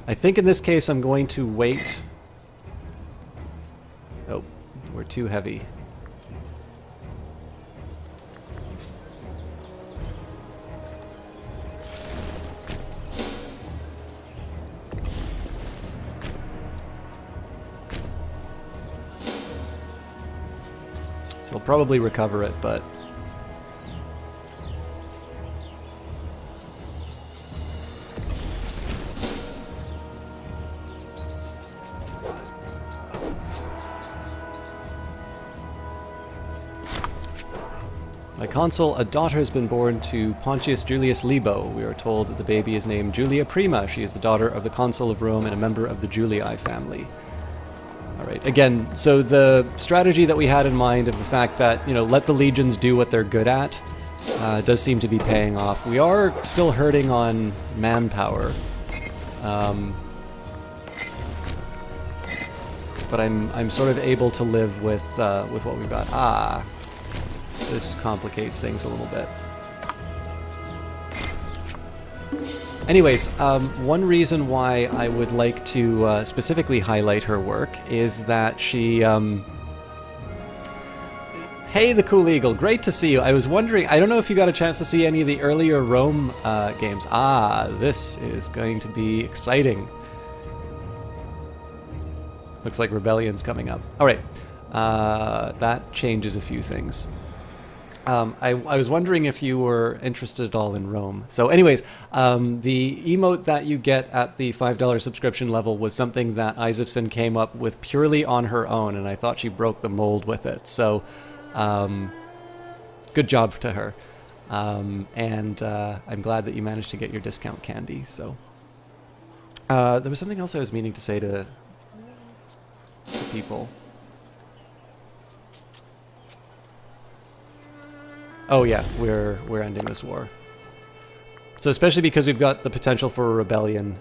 I think in this case I'm going to wait. Oh, we're too heavy. So I'll probably recover it, but... My consul, a daughter has been born to Pontius Julius Libo. We are told that the baby is named Julia Prima. She is the daughter of the consul of Rome and a member of the Julii family. Alright, again, so the strategy that we had in mind of the fact that, you know, let the legions do what they're good at, does seem to be paying off. We are still hurting on manpower. But I'm sort of able to live with what we've got. Ah, this complicates things a little bit. Anyways, one reason why I would like to specifically highlight her work is that she... Hey, the Cool Eagle, great to see you. I was wondering, I don't know if you got a chance to see any of the earlier Rome games. Ah, this is going to be exciting. Looks like Rebellion's coming up. Alright, that changes a few things. I was wondering if you were interested at all in Rome. So anyways, the emote that you get at the $5 subscription level was something that Eyes of Sin came up with purely on her own, and I thought she broke the mold with it. So, good job to her. And I'm glad that you managed to get your discount candy. So, there was something else I was meaning to say to people. Oh yeah, we're ending this war. So especially because we've got the potential for a rebellion,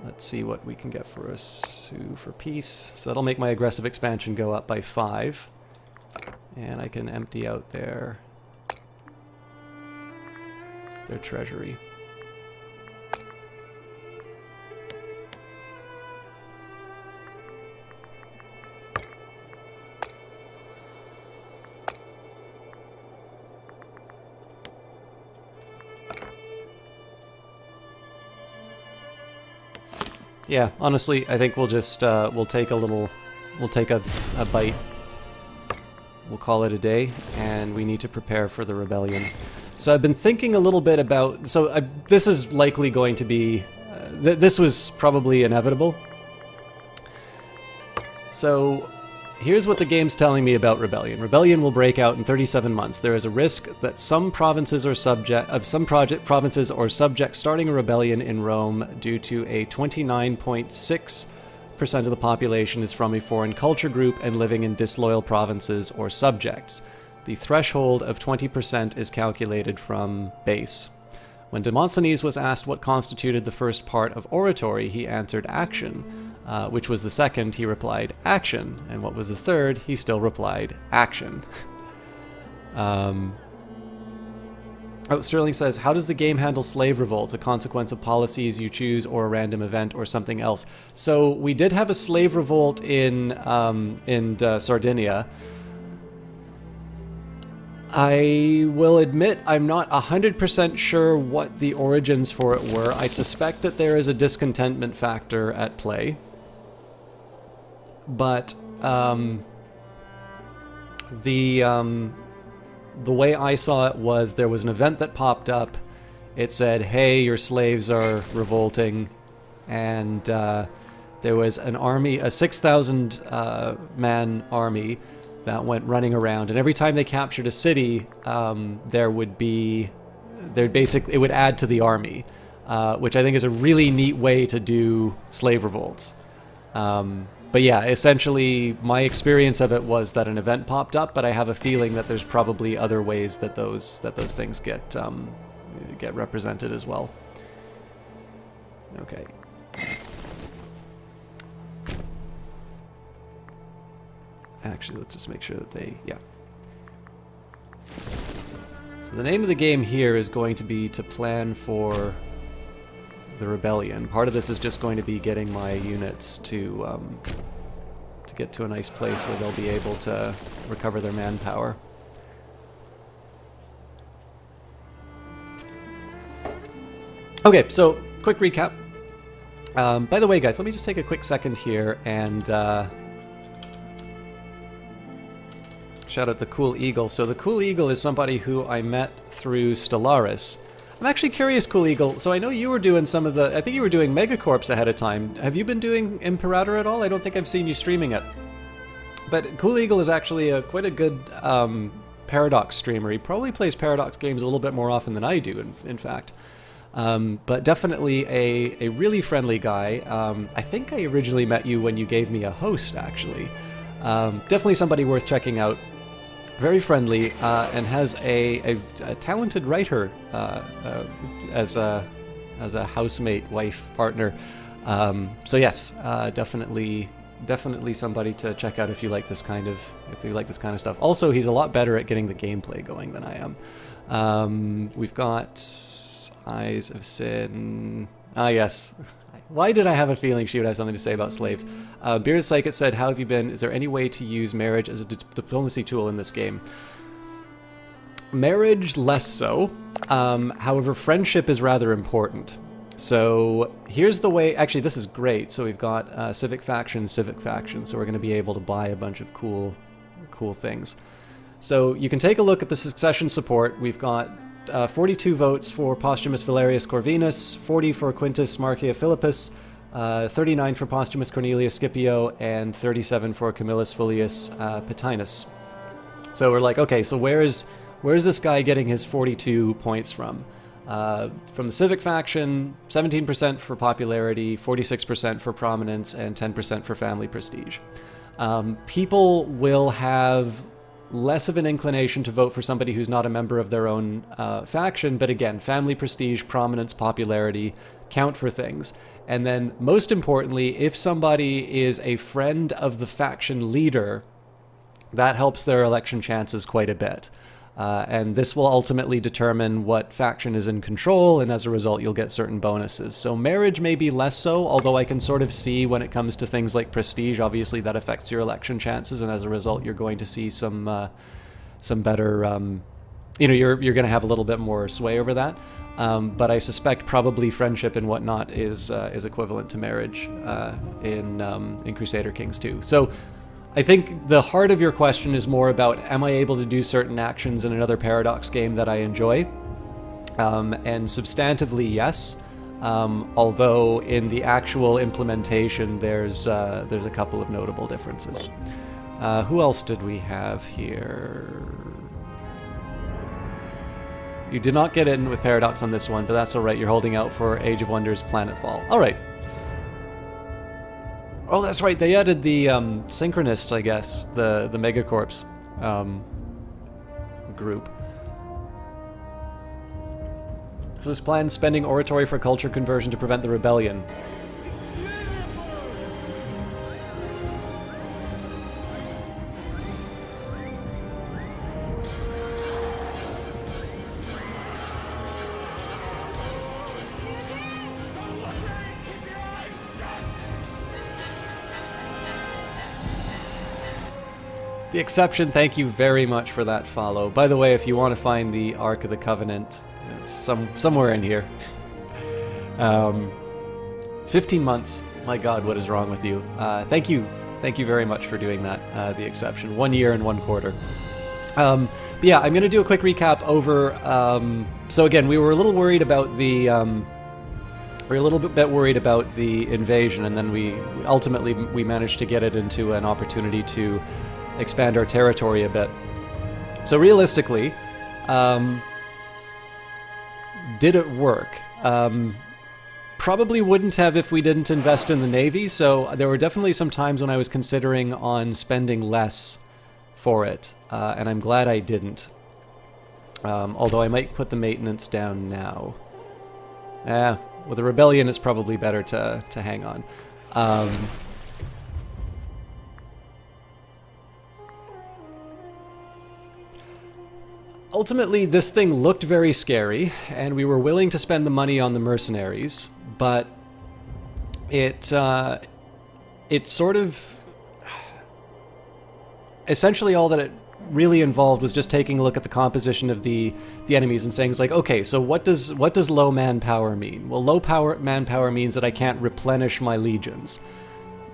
let's see what we can get for us for peace. So that'll make my aggressive expansion go up by 5. And I can empty out their treasury. Yeah, honestly, I think we'll just we'll take a bite. We'll call it a day, and we need to prepare for the rebellion. So I've been thinking a little bit about. So this is likely going to be. This was probably inevitable. So here's what the game's telling me about rebellion. Rebellion will break out in 37 months. There is a risk that some provinces or provinces or subjects starting a rebellion in Rome due to a 29.6% of the population is from a foreign culture group and living in disloyal provinces or subjects. The threshold of 20% is calculated from base. When Demosthenes was asked what constituted the first part of oratory, he answered action. Which was the second, he replied, action. And what was the third, he still replied, action. Sterling says, how does the game handle slave revolts, a consequence of policies you choose or a random event or something else? So we did have a slave revolt in Sardinia. I will admit I'm not 100% sure what the origins for it were. I suspect that there is a discontentment factor at play. But the way I saw it was there was an event that popped up. It said, hey, your slaves are revolting. And there was an army, a 6,000 man army that went running around. And every time they captured a city, it would add to the army, which I think is a really neat way to do slave revolts. But yeah, essentially, my experience of it was that an event popped up, but I have a feeling that there's probably other ways that those things get represented as well. Okay. Actually, let's just make sure that So the name of the game here is going to be to plan for the rebellion. Part of this is just going to be getting my units to get to a nice place where they'll be able to recover their manpower. Okay, so quick recap. By the way, guys, let me just take a quick second here and shout out the Cool Eagle. So the Cool Eagle is somebody who I met through Stellaris. I'm actually curious, Cool Eagle, so I know you were doing I think you were doing Megacorps ahead of time. Have you been doing Imperator at all? I don't think I've seen you streaming it. But Cool Eagle is actually quite a good Paradox streamer. He probably plays Paradox games a little bit more often than I do, in fact. But definitely a really friendly guy. I think I originally met you when you gave me a host, actually. Definitely somebody worth checking out. Very friendly, and has a talented writer as a housemate, wife, partner. So yes, definitely somebody to check out if you like this kind of stuff. Also, he's a lot better at getting the gameplay going than I am. We've got Eyes of Sin. Ah, yes. Why did I have a feeling she would have something to say about slaves? Bearded Psychic said, how have you been? Is there any way to use marriage as a diplomacy tool in this game? Marriage, less so. However, friendship is rather important. So here's the way... Actually, this is great. So we've got civic faction. So we're going to be able to buy a bunch of cool things. So you can take a look at the succession support. We've got 42 votes for Posthumus Valerius Corvinus, 40 for Quintus Marcia Philippus, 39 for Posthumus Cornelius Scipio, and 37 for Camillus Fullius Paetinus. So we're like, okay, so where's this guy getting his 42 points from? From the civic faction, 17% for popularity, 46% for prominence, and 10% for family prestige. People will have less of an inclination to vote for somebody who's not a member of their own faction. But again, family prestige, prominence, popularity count for things. And then most importantly, if somebody is a friend of the faction leader, that helps their election chances quite a bit. And this will ultimately determine what faction is in control, and as a result, you'll get certain bonuses. So marriage may be less so, although I can sort of see when it comes to things like prestige, obviously that affects your election chances, and as a result, you're going to see some better, you're going to have a little bit more sway over that. But I suspect probably friendship and whatnot is equivalent to marriage in Crusader Kings 2. So I think the heart of your question is more about, am I able to do certain actions in another Paradox game that I enjoy? And substantively, yes. Although in the actual implementation, there's a couple of notable differences. Who else did we have here? You did not get in with Paradox on this one, but that's all right. You're holding out for Age of Wonders Planetfall. All right. Oh, that's right. They added the Synchronists, I guess, the Megacorps group. So this plan, spending oratory for culture conversion to prevent the rebellion. The Exception, thank you very much for that follow. By the way, if you want to find the Ark of the Covenant, it's somewhere in here. 15 months. My God, what is wrong with you? Thank you very much for doing that, The Exception. 1 year and 1 quarter. But yeah, I'm going to do a quick recap over... so again, we were a little worried about the... we were a little bit worried about the invasion, and then we ultimately managed to get it into an opportunity to expand our territory a bit. So realistically, did it work? Probably wouldn't have if we didn't invest in the Navy, so there were definitely some times when I was considering on spending less for it, and I'm glad I didn't. Although I might put the maintenance down now. With a rebellion, it's probably better to hang on. Ultimately, this thing looked very scary, and we were willing to spend the money on the mercenaries, but it sort of... Essentially all that it really involved was just taking a look at the composition of the enemies and saying, it's like, okay, so what does low manpower mean? Well, low manpower means that I can't replenish my legions.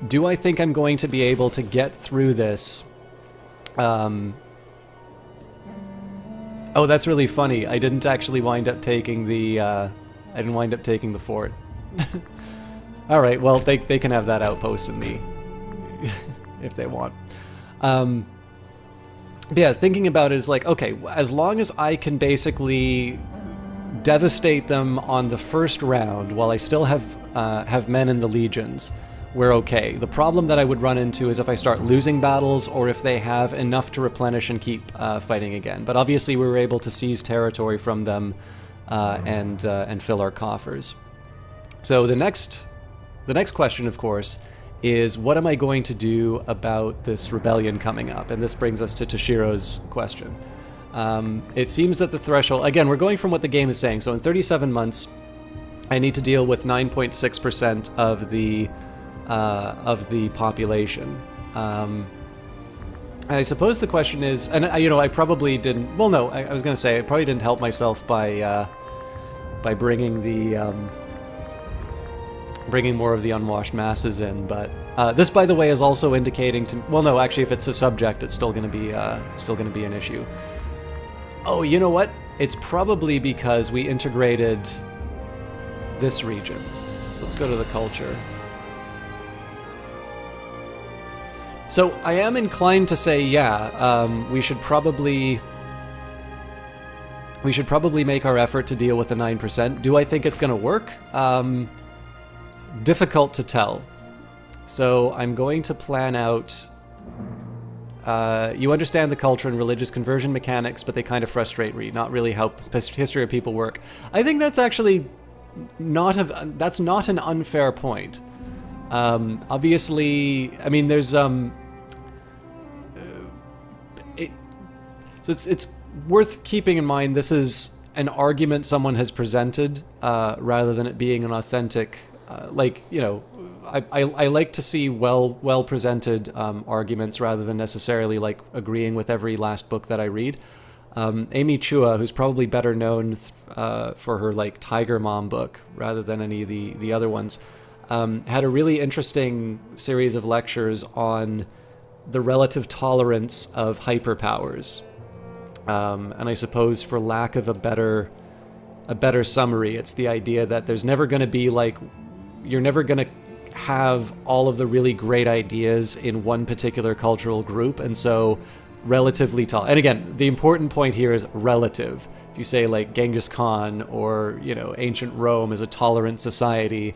Do I think I'm going to be able to get through this... Oh, that's really funny. I didn't actually wind up taking the, I didn't wind up taking the fort. Alright, well, they can have that outpost in the... if they want. But yeah, thinking about it is like, okay, as long as I can basically devastate them on the first round while I still have men in the legions, we're okay. The problem that I would run into is if I start losing battles or if they have enough to replenish and keep fighting again. But obviously we were able to seize territory from them and fill our coffers. So the next question, of course, is what am I going to do about this rebellion coming up? And this brings us to Toshiro's question. It seems that the threshold... Again, we're going from what the game is saying. So in 37 months, I need to deal with 9.6% of the population. And I suppose the question is, and I probably didn't. Well, no, I was going to say I probably didn't help myself by bringing bringing more of the unwashed masses in. But this, by the way, is also indicating to. Well, no, actually, if it's a subject, it's still going to be an issue. Oh, you know what? It's probably because we integrated this region. So let's go to the culture. So I am inclined to say, yeah, we should probably make our effort to deal with the 9%. Do I think it's going to work? Difficult to tell. So I'm going to plan out... You understand the culture and religious conversion mechanics, but they kind of frustrate me. Not really how history of people work. I think that's actually that's not an unfair point. Obviously, I mean, there's so it's worth keeping in mind this is an argument someone has presented rather than it being an authentic, like, you know, I like to see well presented arguments rather than necessarily like agreeing with every last book that I read. Amy Chua, who's probably better known for her like Tiger Mom book rather than any of the other ones, had a really interesting series of lectures on the relative tolerance of hyperpowers. And I suppose for lack of a better summary, it's the idea that there's never going to be like, you're never going to have all of the really great ideas in one particular cultural group, and so relatively tall. And again, the important point here is relative. If you say like Genghis Khan or, you know, ancient Rome is a tolerant society,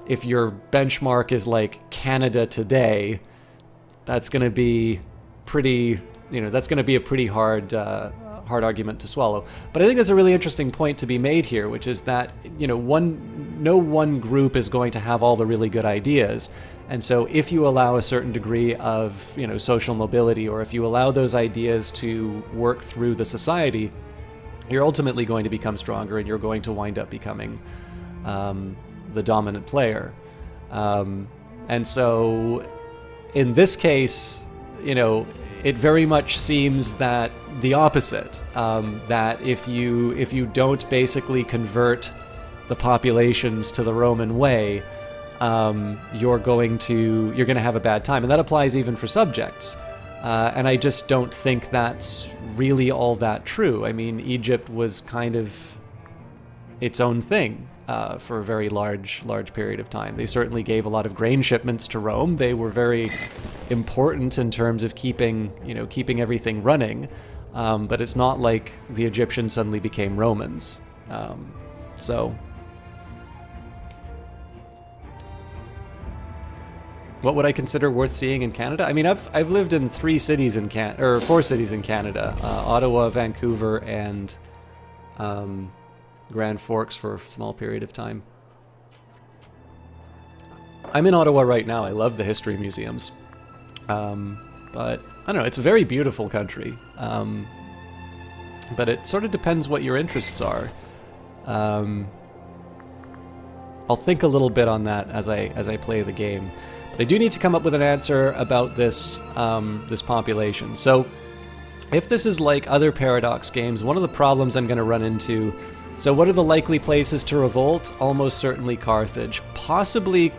if your benchmark is like Canada today, that's going to be pretty, you know, that's going to be a pretty hard argument to swallow. But I think there's a really interesting point to be made here, which is that, you know, no one group is going to have all the really good ideas. And so if you allow a certain degree of, you know, social mobility, or if you allow those ideas to work through the society, you're ultimately going to become stronger and you're going to wind up becoming the dominant player. And so in this case, you know, it very much seems that the opposite, that if you don't basically convert the populations to the Roman way, you're going to have a bad time. And that applies even for subjects. And I just don't think that's really all that true. I mean, Egypt was kind of its own thing for a very large period of time. They certainly gave a lot of grain shipments to Rome. They were very important in terms of keeping everything running. But it's not like the Egyptians suddenly became Romans. So what would I consider worth seeing in Canada? I mean, I've lived in 4 cities in Canada: Ottawa, Vancouver, and Grand Forks for a small period of time. I'm in Ottawa right now. I love the history museums, but I don't know. It's a very beautiful country, but it sort of depends what your interests are. I'll think a little bit on that as I play the game. But I do need to come up with an answer about this this population. So if this is like other Paradox games, one of the problems I'm going to run into. So what are the likely places to revolt? Almost certainly Carthage, possibly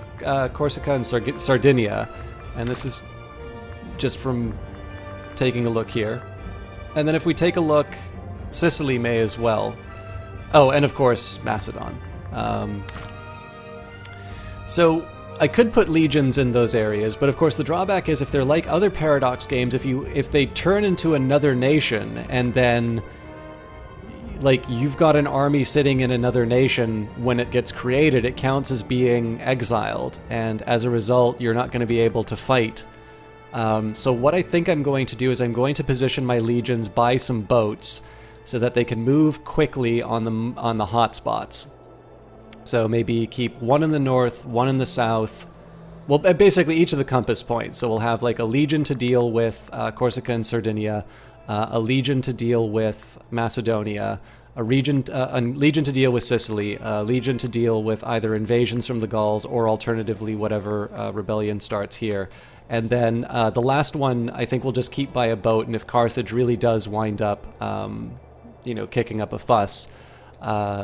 Corsica and Sardinia, and this is just from taking a look here. And then if we take a look, Sicily may as well. Oh, and of course Macedon. So I could put legions in those areas, but of course the drawback is if they're like other Paradox games, if they turn into another nation and then like you've got an army sitting in another nation when it gets created, it counts as being exiled, and as a result you're not going to be able to fight. So what I think I'm going to do is I'm going to position my legions by some boats so that they can move quickly on the hot spots. So maybe keep one in the north, one in the south. Well, basically each of the compass points. So we'll have like a legion to deal with Corsica and Sardinia, a legion to deal with Macedonia, a legion to deal with Sicily, a legion to deal with either invasions from the Gauls or alternatively whatever rebellion starts here. And then the last one I think we'll just keep by a boat, and if Carthage really does wind up kicking up a fuss,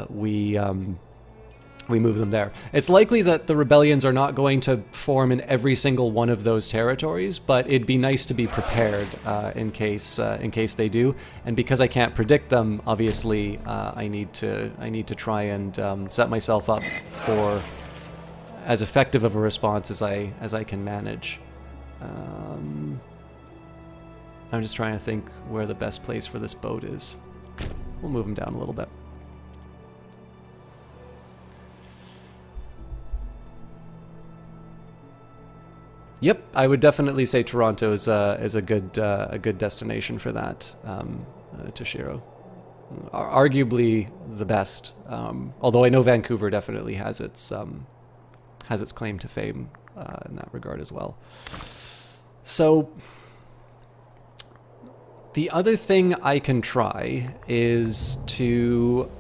we move them there. It's likely that the rebellions are not going to form in every single one of those territories, but it'd be nice to be prepared in case they do. And because I can't predict them, obviously, I need to try and set myself up for as effective of a response as I can manage. I'm just trying to think where the best place for this boat is. We'll move them down a little bit. Yep, I would definitely say Toronto is a good destination for that. Toshiro, arguably the best. Although I know Vancouver definitely has its claim to fame in that regard as well. So the other thing I can try is to...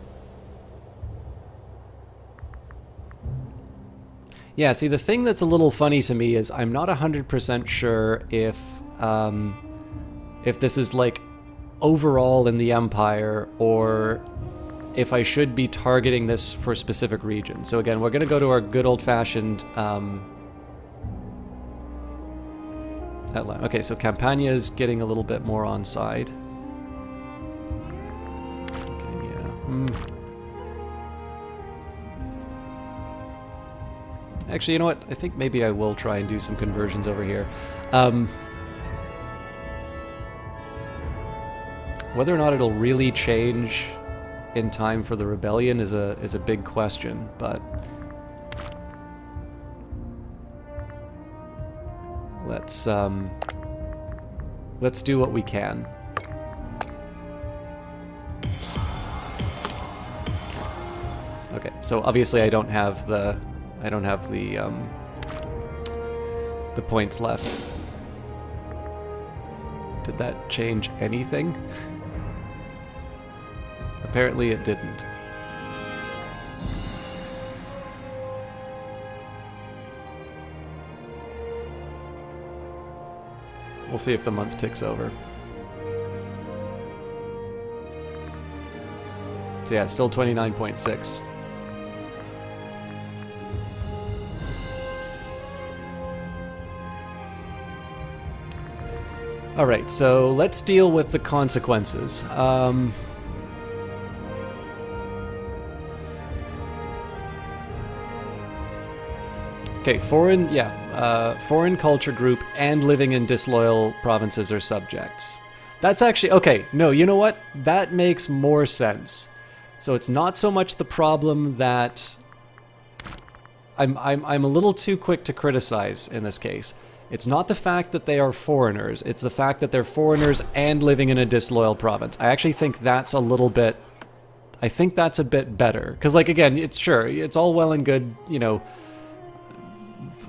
Yeah, see, the thing that's a little funny to me is I'm not 100% sure if this is like overall in the Empire or if I should be targeting this for specific regions. So again, we're going to go to our good old-fashioned... okay, so Campania is getting a little bit more on side. Okay, yeah. Actually, you know what? I think maybe I will try and do some conversions over here. Whether or not it'll really change in time for the rebellion is a big question, but let's do what we can. Okay, so obviously I don't have the points left. Did that change anything? Apparently it didn't. We'll see if the month ticks over. So yeah, still 29.6. Alright, so let's deal with the consequences. Okay, foreign culture group and living in disloyal provinces or subjects. That's actually, okay, no, you know what? That makes more sense. So it's not so much the problem that I'm a little too quick to criticize in this case. It's not the fact that they are foreigners, it's the fact that they're foreigners and living in a disloyal province. I actually think that's a little bit, I think that's a bit better. Because, like, again, it's all well and good, you know,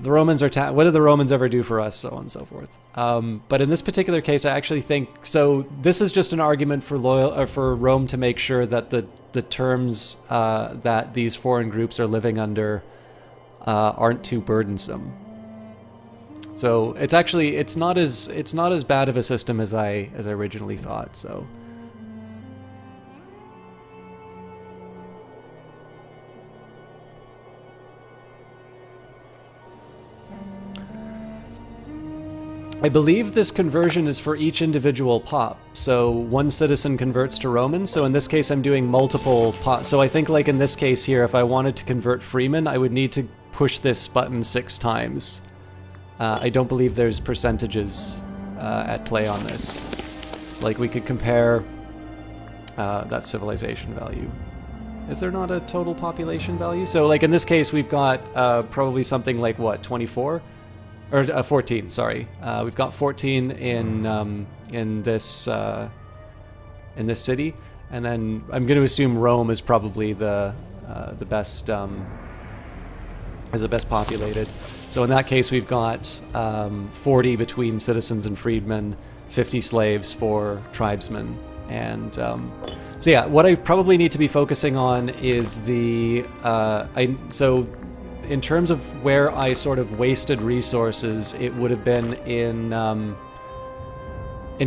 the Romans are, what did the Romans ever do for us, so on and so forth. But in this particular case, I actually think, so this is just an argument for Rome to make sure that the terms that these foreign groups are living under aren't too burdensome. So it's actually, it's not as bad of a system as I originally thought, so. I believe this conversion is for each individual pop. So one citizen converts to Roman. So in this case, I'm doing multiple pop. So I think, like in this case here, if I wanted to convert Freeman, I would need to push this button 6 times. I don't believe there's percentages at play on this. It's like we could compare that civilization value. Is there not a total population value? So like in this case, we've got probably something like what, 24? Or 14, sorry. We've got 14 in this city, and then I'm going to assume Rome is probably the best populated. So in that case, we've got 40 between citizens and freedmen, 50 slaves for tribesmen, and so yeah, what I probably need to be focusing on is so in terms of where I sort of wasted resources, it would have been in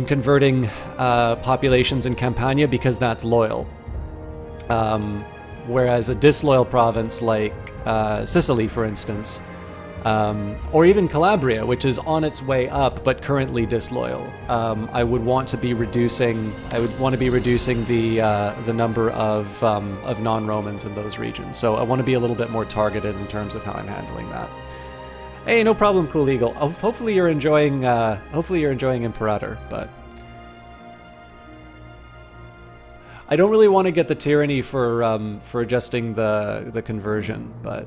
converting populations in Campania, because that's loyal. Whereas a disloyal province like Sicily, for instance, or even Calabria, which is on its way up but currently disloyal, I would want to be reducing. I would want to be reducing the number of non-Romans in those regions. So I want to be a little bit more targeted in terms of how I'm handling that. Hey, no problem, Cool Eagle. Hopefully you're enjoying. Hopefully you're enjoying Imperator, but I don't really want to get the tyranny for adjusting the conversion, but.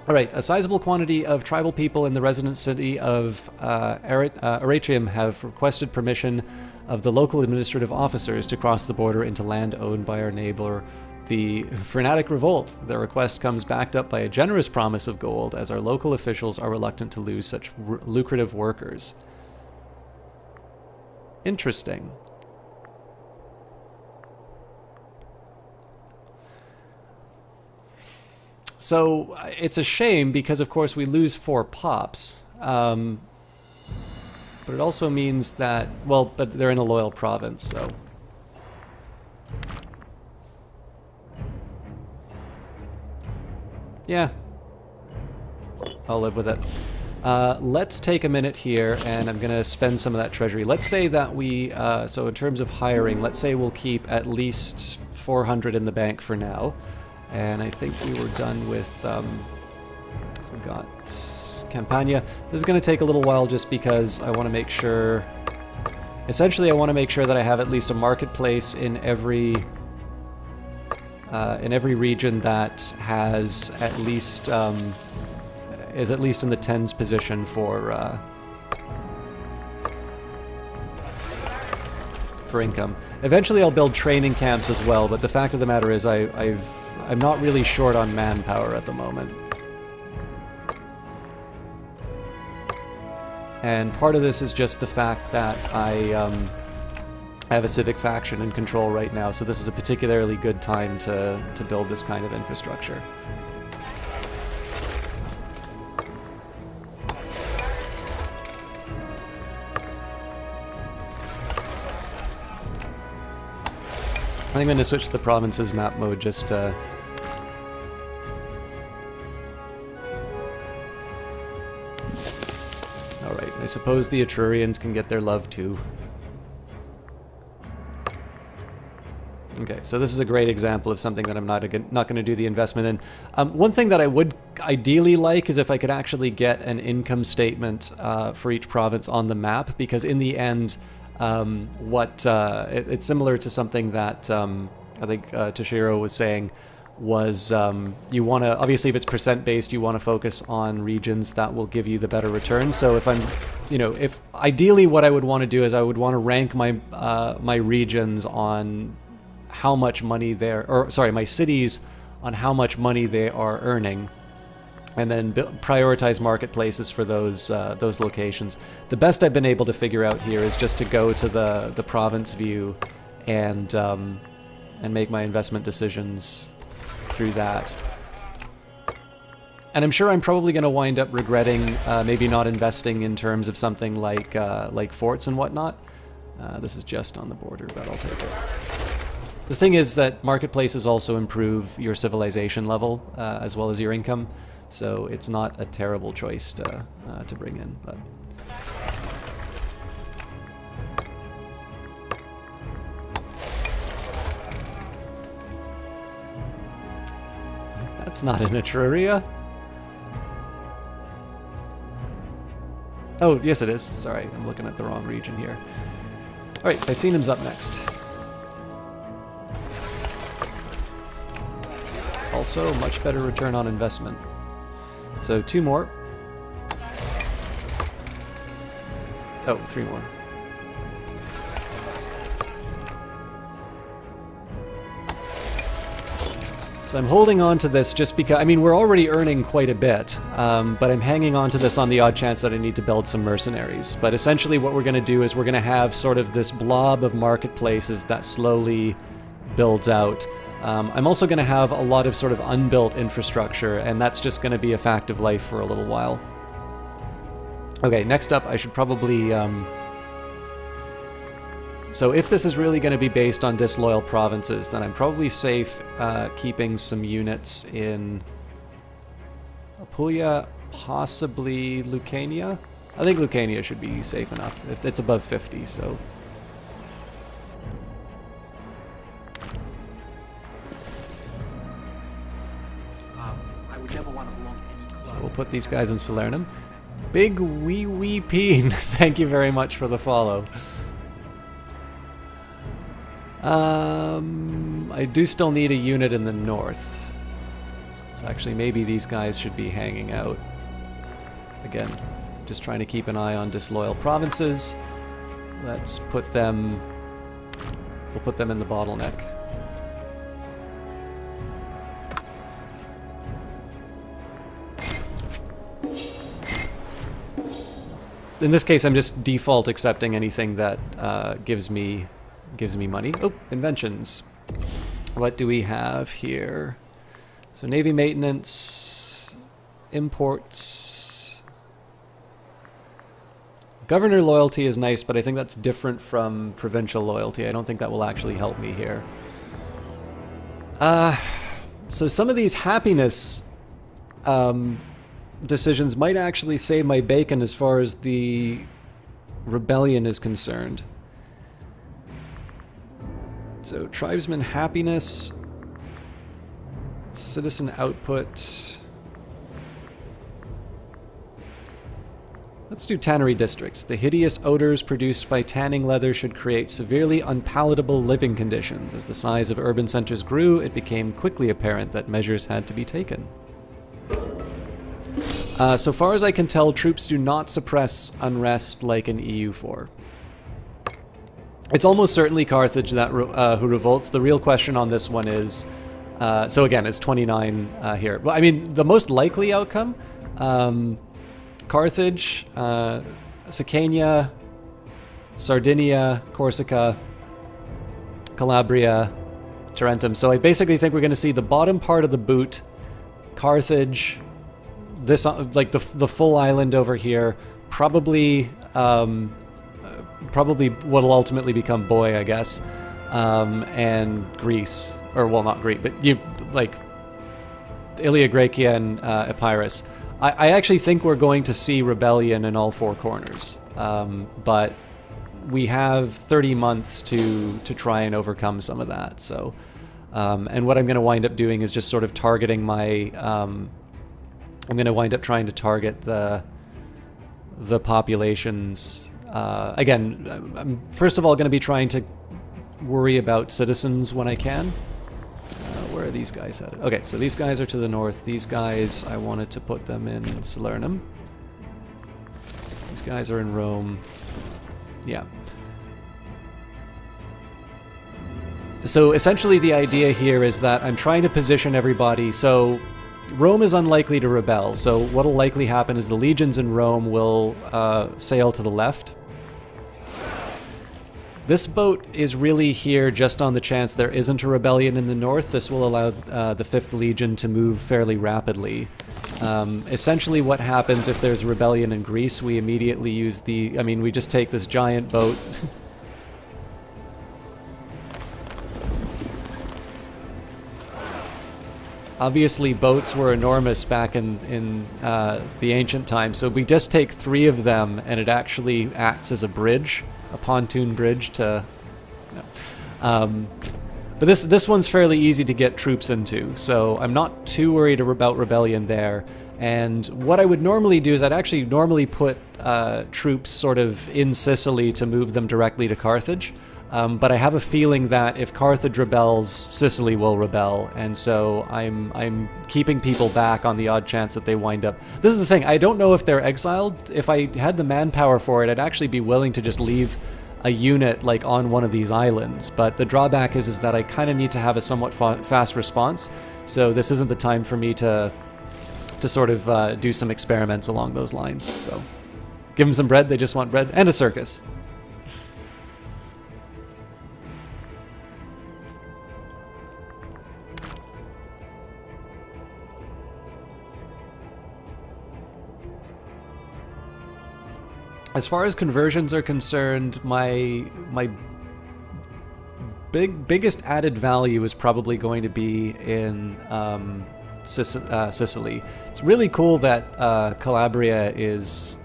Alright, a sizable quantity of tribal people in the resident city of Eretrium have requested permission of the local administrative officers to cross the border into land owned by our neighbor, the Frenetic Revolt. The request comes backed up by a generous promise of gold, as our local officials are reluctant to lose such lucrative workers. Interesting. So it's a shame because, of course, we lose 4 pops. But it also means that, well, but they're in a loyal province, so. Yeah. I'll live with it. Let's take a minute here, and I'm going to spend some of that treasury. Let's say that we, so in terms of hiring, let's say we'll keep at least 400 in the bank for now. And I think we were done with, so we've got Campania. This is going to take a little while just because I want to make sure, essentially I want to make sure that I have at least a marketplace in every region that has at least, is at least in the 10s position for income. Eventually I'll build training camps as well, but the fact of the matter is I'm not really short on manpower at the moment. And part of this is just the fact that I have a civic faction in control right now, so this is a particularly good time to build this kind of infrastructure. I think I'm going to switch to the provinces map mode just to... Alright, I suppose the Etrurians can get their love too. Okay, so this is a great example of something that I'm not going to do the investment in. One thing that I would ideally like is if I could actually get an income statement for each province on the map, because in the end, it's similar to something that I think Toshiro was saying, was you want to, obviously if it's percent based, you want to focus on regions that will give you the better return. So if I'm, if ideally what I would want to do is I would want to rank my my regions on how much money my cities on how much money they are earning, and then prioritize marketplaces for those locations. The best I've been able to figure out here is just to go to the province view and make my investment decisions through that. And I'm sure I'm probably going to wind up regretting maybe not investing in terms of something like forts and whatnot. This is just on the border, but I'll take it. The thing is that marketplaces also improve your civilization level as well as your income, so it's not a terrible choice to bring in. But that's not in Etruria. Oh, yes it is. Sorry, I'm looking at the wrong region here. Alright, Picenum's up next. Also, much better return on investment. So 2 more. Oh, 3 more. So I'm holding on to this just because, I mean, we're already earning quite a bit, but I'm hanging on to this on the odd chance that I need to build some mercenaries. But essentially what we're going to do is we're going to have sort of this blob of marketplaces that slowly builds out. I'm also going to have a lot of sort of unbuilt infrastructure, and that's just going to be a fact of life for a little while. Okay, next up, I should probably... So if this is really going to be based on disloyal provinces, then I'm probably safe keeping some units in Apulia, possibly Lucania. I think Lucania should be safe enough. It's above 50, so... So we'll put these guys in Salernum. Big Wee Wee Peen, thank you very much for the follow. I do still need a unit in the north. So So actually maybe these guys should be hanging out. Again, just trying to keep an eye on disloyal provinces. Let's put them... We'll put them in the bottleneck. In this case, I'm just default accepting anything that gives me money. Oh, inventions. What do we have here? So Navy maintenance, imports. Governor loyalty is nice, but I think that's different from provincial loyalty. I don't think that will actually help me here. So some of these happiness decisions might actually save my bacon as far as the rebellion is concerned. So tribesman happiness, citizen output. Let's do tannery districts. The hideous odors produced by tanning leather should create severely unpalatable living conditions. As the size of urban centers grew, it became quickly apparent that measures had to be taken. So far as I can tell, troops do not suppress unrest like in EU4. It's almost certainly Carthage that who revolts. The real question on this one is... so again, it's 29 here. Well, I mean, the most likely outcome... Carthage, Sicania, Sardinia, Corsica, Calabria, Tarentum. So I basically think we're going to see the bottom part of the boot, Carthage, this like the full island over here, probably what'll ultimately become Boy, I guess, and Greece, or well, not Greece, but you like Ilia Graecia and Epirus. I actually think we're going to see rebellion in all four corners, but we have 30 months to try and overcome some of that. So, and what I'm going to wind up doing is just sort of targeting my. I'm going to wind up trying to target the populations. Again, I'm first of all going to be trying to worry about citizens when I can. Where are these guys headed? Okay, so these guys are to the north. These guys, I wanted to put them in Salernum. These guys are in Rome. Yeah. So essentially the idea here is that I'm trying to position everybody. So Rome is unlikely to rebel. So what'll likely happen is the legions in Rome will sail to the left. This boat is really here just on the chance there isn't a rebellion in the north. This will allow the 5th Legion to move fairly rapidly. Essentially what happens if there's a rebellion in Greece, we immediately use the... I mean, we just take this giant boat. Obviously, boats were enormous back in the ancient times, so we just take 3 of them and it actually acts as a bridge. A pontoon bridge to... No. But this one's fairly easy to get troops into, so I'm not too worried about rebellion there. And what I would normally do is I'd actually normally put troops sort of in Sicily to move them directly to Carthage. But I have a feeling that if Carthage rebels, Sicily will rebel, and so I'm keeping people back on the odd chance that they wind up... This is the thing, I don't know if they're exiled. If I had the manpower for it, I'd actually be willing to just leave a unit like on one of these islands, but the drawback is that I kind of need to have a somewhat fast response, so this isn't the time for me to sort of do some experiments along those lines. So give them some bread, they just want bread, and a circus. As far as conversions are concerned, my biggest added value is probably going to be in Sicily. It's really cool that Calabria is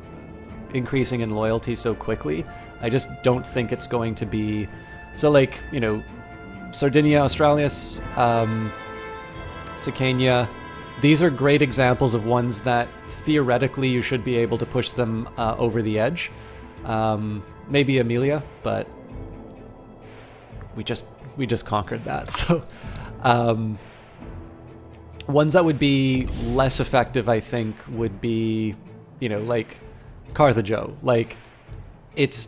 increasing in loyalty so quickly. I just don't think it's going to be... So, like, you know, Sardinia, Australis, Sicania... These are great examples of ones that theoretically you should be able to push them over the edge. Maybe Aemilia, but we just conquered that. So Ones that would be less effective, I think, would be, you know, like Carthago. Like, it's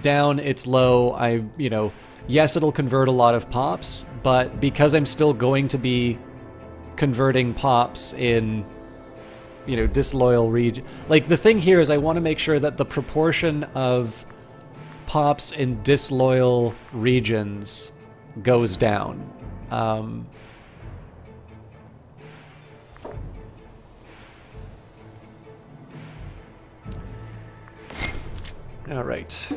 down, it's low. You know, yes, it'll convert a lot of pops, but because I'm still going to be converting pops in, you know, disloyal region. Like, the thing here is I want to make sure that the proportion of pops in disloyal regions goes down. All right.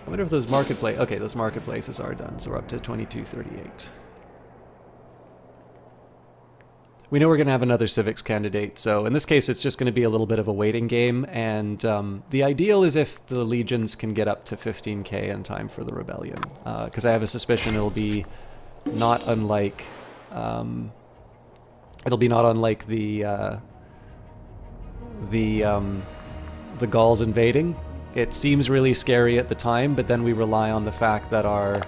I wonder if those marketplace. Okay, those marketplaces are done, so we're up to 2238. We know we're going to have another civics candidate, so in this case it's just going to be a little bit of a waiting game, and the ideal is if the legions can get up to 15k in time for the rebellion, because I have a suspicion it'll be not unlike the Gauls invading. It seems really scary at the time, but then we rely on the fact that our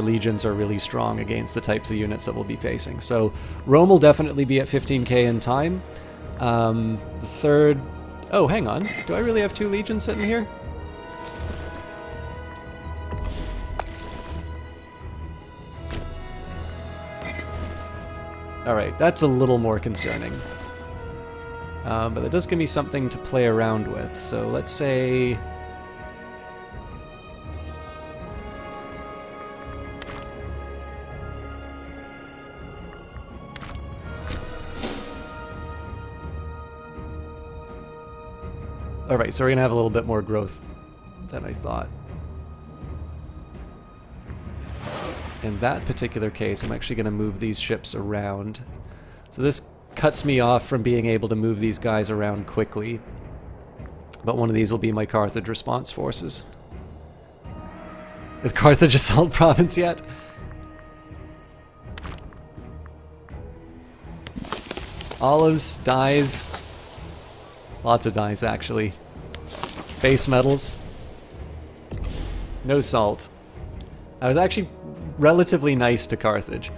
legions are really strong against the types of units that we'll be facing. So Rome will definitely be at 15k in time. The third... Oh, hang on. Do I really have 2 legions sitting here? Alright, that's a little more concerning. But that does give me something to play around with. So let's say... Alright, so we're going to have a little bit more growth than I thought. In that particular case, I'm actually going to move these ships around. So this cuts me off from being able to move these guys around quickly. But one of these will be my Carthage response forces. Is Carthage a salt province yet? Olives, dyes. Lots of dyes, actually. Base metals. No salt. I was actually relatively nice to Carthage.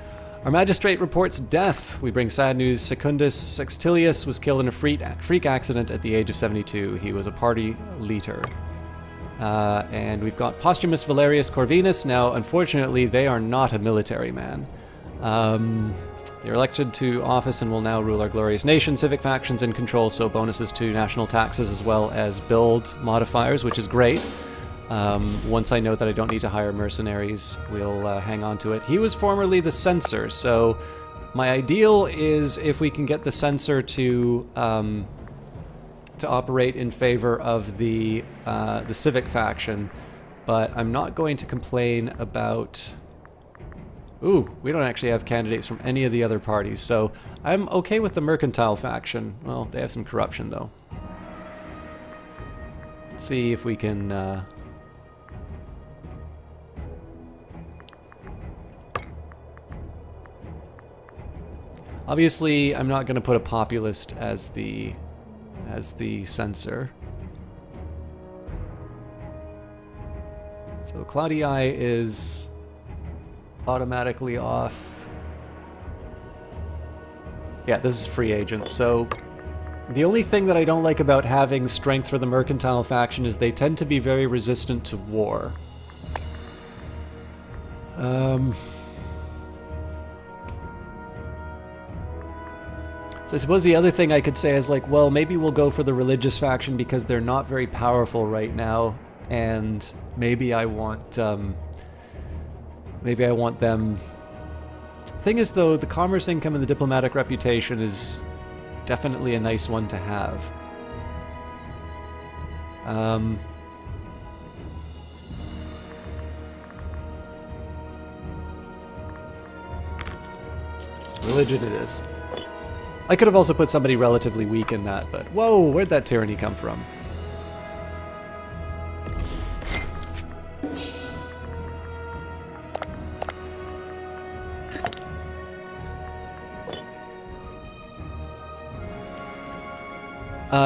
Our magistrate reports death. We bring sad news. Secundus Sextilius was killed in a freak accident at the age of 72. He was a party leader. And we've got Posthumus Valerius Corvinus. Now, unfortunately, they are not a military man. They're elected to office and will now rule our glorious nation. Civic factions in control, so bonuses to national taxes as well as build modifiers, which is great. Once I know that I don't need to hire mercenaries, we'll hang on to it. He was formerly the censor, so my ideal is if we can get the censor to operate in favor of the civic faction, but I'm not going to complain about... Ooh, we don't actually have candidates from any of the other parties, so I'm okay with the mercantile faction. Well, they have some corruption, though. Let's see if we can... Obviously, I'm not going to put a populist as the censor. So Claudii is automatically off. Yeah, this is free agent. So the only thing that I don't like about having strength for the mercantile faction is they tend to be very resistant to war. So I suppose the other thing I could say is like, well, maybe we'll go for the religious faction because they're not very powerful right now, and maybe I want them... Thing is, though, the commerce income and the diplomatic reputation is definitely a nice one to have. Religion it is. I could have also put somebody relatively weak in that, but whoa, where'd that tyranny come from?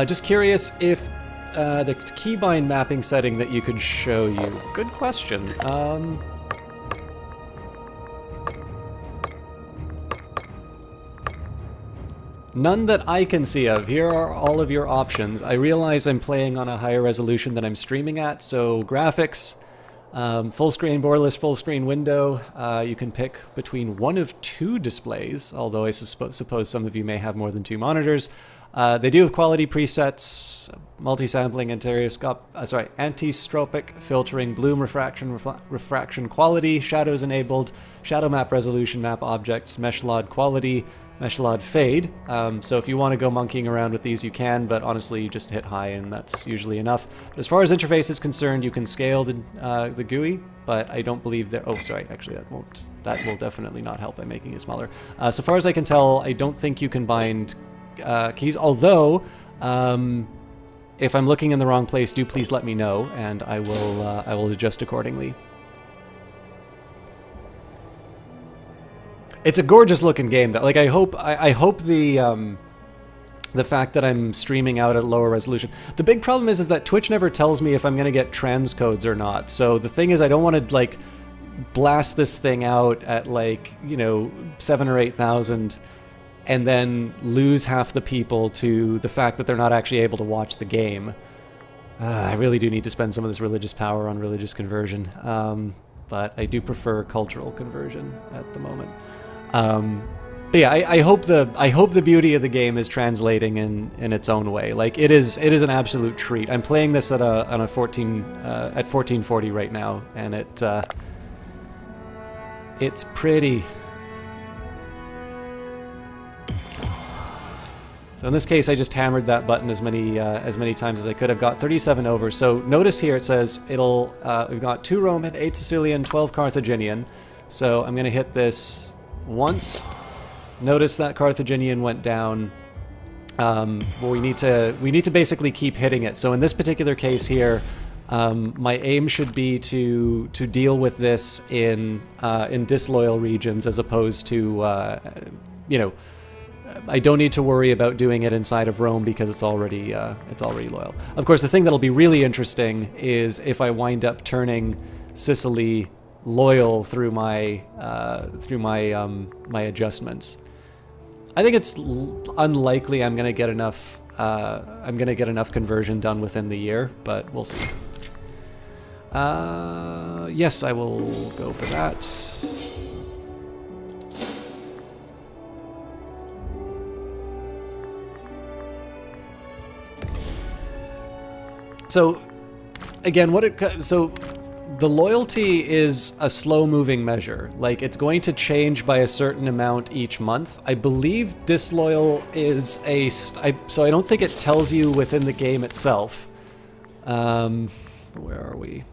Just curious if the keybind mapping setting that you could show you. Good question. None that I can see of. Here are all of your options. I realize I'm playing on a higher resolution than I'm streaming at, so graphics, full screen, borderless full screen window. You can pick between one of two displays, although I suppose some of you may have more than two monitors. They do have quality presets, multi-sampling, anti-stropic filtering, bloom refraction quality, shadows enabled, shadow map resolution, map objects, mesh LOD quality, mesh LOD fade. So if you want to go monkeying around with these, you can, but honestly, you just hit high and that's usually enough. But as far as interface is concerned, you can scale the GUI, but I don't believe that. Oh, sorry, actually that will definitely not help by making it smaller. So far as I can tell, I don't think you can bind keys, although if I'm looking in the wrong place, do please let me know, and I will adjust accordingly. It's a gorgeous looking game. That, like, I hope the fact that I'm streaming out at lower resolution. The big problem is that Twitch never tells me if I'm gonna get transcodes or not. So the thing is, I don't want to like blast this thing out at like 7,000 or 8,000. And then lose half the people to the fact that they're not actually able to watch the game. I really do need to spend some of this religious power on religious conversion, but I do prefer cultural conversion at the moment. But yeah, I hope the beauty of the game is translating in its own way. Like it is an absolute treat. I'm playing this at at 1440 right now, and it's pretty. So in this case, I just hammered that button as many times as I could. I've got 37 over. So notice here it says we've got 2 Roman, 8 Sicilian, 12 Carthaginian. So I'm going to hit this once. Notice that Carthaginian went down. Well, we need to basically keep hitting it. So in this particular case here, my aim should be to deal with this in disloyal regions as opposed to I don't need to worry about doing it inside of Rome because it's already loyal. Of course, the thing that'll be really interesting is if I wind up turning Sicily loyal through my my adjustments. I think it's unlikely I'm gonna get enough conversion done within the year, but we'll see. Yes, I will go for that. So, again, the loyalty is a slow-moving measure. Like, it's going to change by a certain amount each month. I believe disloyal is so I don't think it tells you within the game itself. Where are we?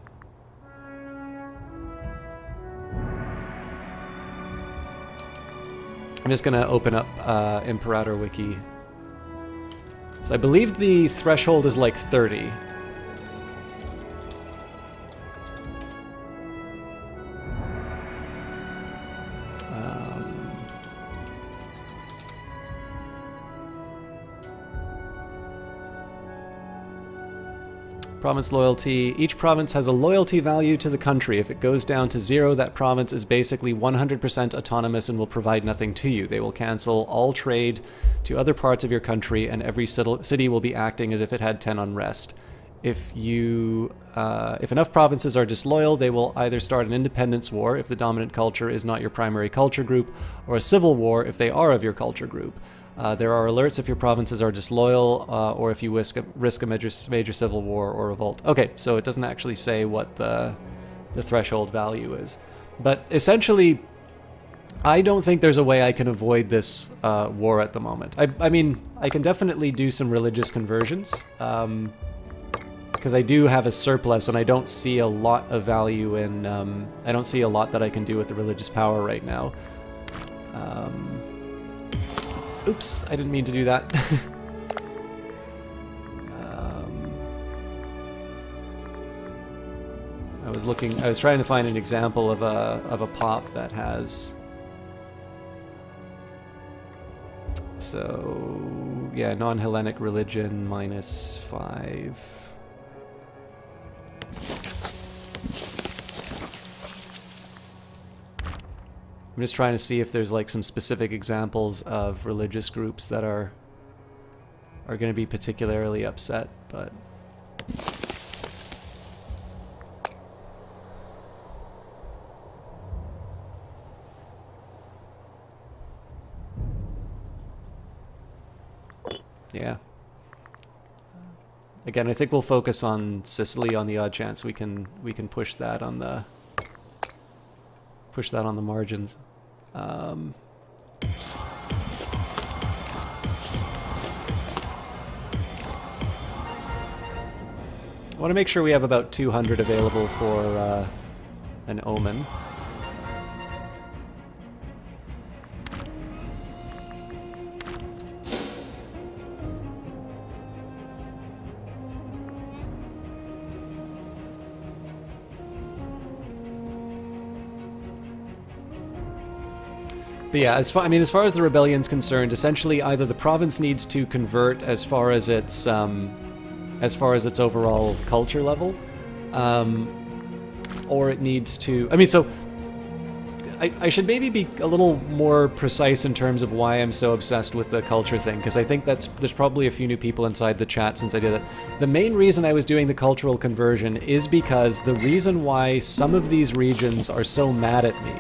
I'm just gonna open up Imperator Wiki. So I believe the threshold is like 30. Province loyalty. Each province has a loyalty value to the country. If it goes down to 0, that province is basically 100% autonomous and will provide nothing to you. They will cancel all trade to other parts of your country, and every city will be acting as if it had 10 unrest. If enough provinces are disloyal, they will either start an independence war if the dominant culture is not your primary culture group, or a civil war if they are of your culture group. There are alerts if your provinces are disloyal, or if you risk a major civil war or revolt. Okay, so it doesn't actually say what the threshold value is. But essentially, I don't think there's a way I can avoid this war at the moment. I mean, I can definitely do some religious conversions, because I do have a surplus, and I don't see a lot of value in... I don't see a lot that I can do with the religious power right now. Oops, I didn't mean to do that. I was trying to find an example of a pop that has... So, yeah, non-Hellenic religion, -5. I'm just trying to see if there's like some specific examples of religious groups that are going to be particularly upset, but yeah. Again, I think we'll focus on Sicily on the odd chance we can push that on the margins. I want to make sure we have about 200 available for an omen. But yeah, as far as the rebellion's concerned, essentially either the province needs to convert as far as its overall culture level, or it needs to. So I should maybe be a little more precise in terms of why I'm so obsessed with the culture thing, because I think there's probably a few new people inside the chat since I did it. The main reason I was doing the cultural conversion is because the reason why some of these regions are so mad at me.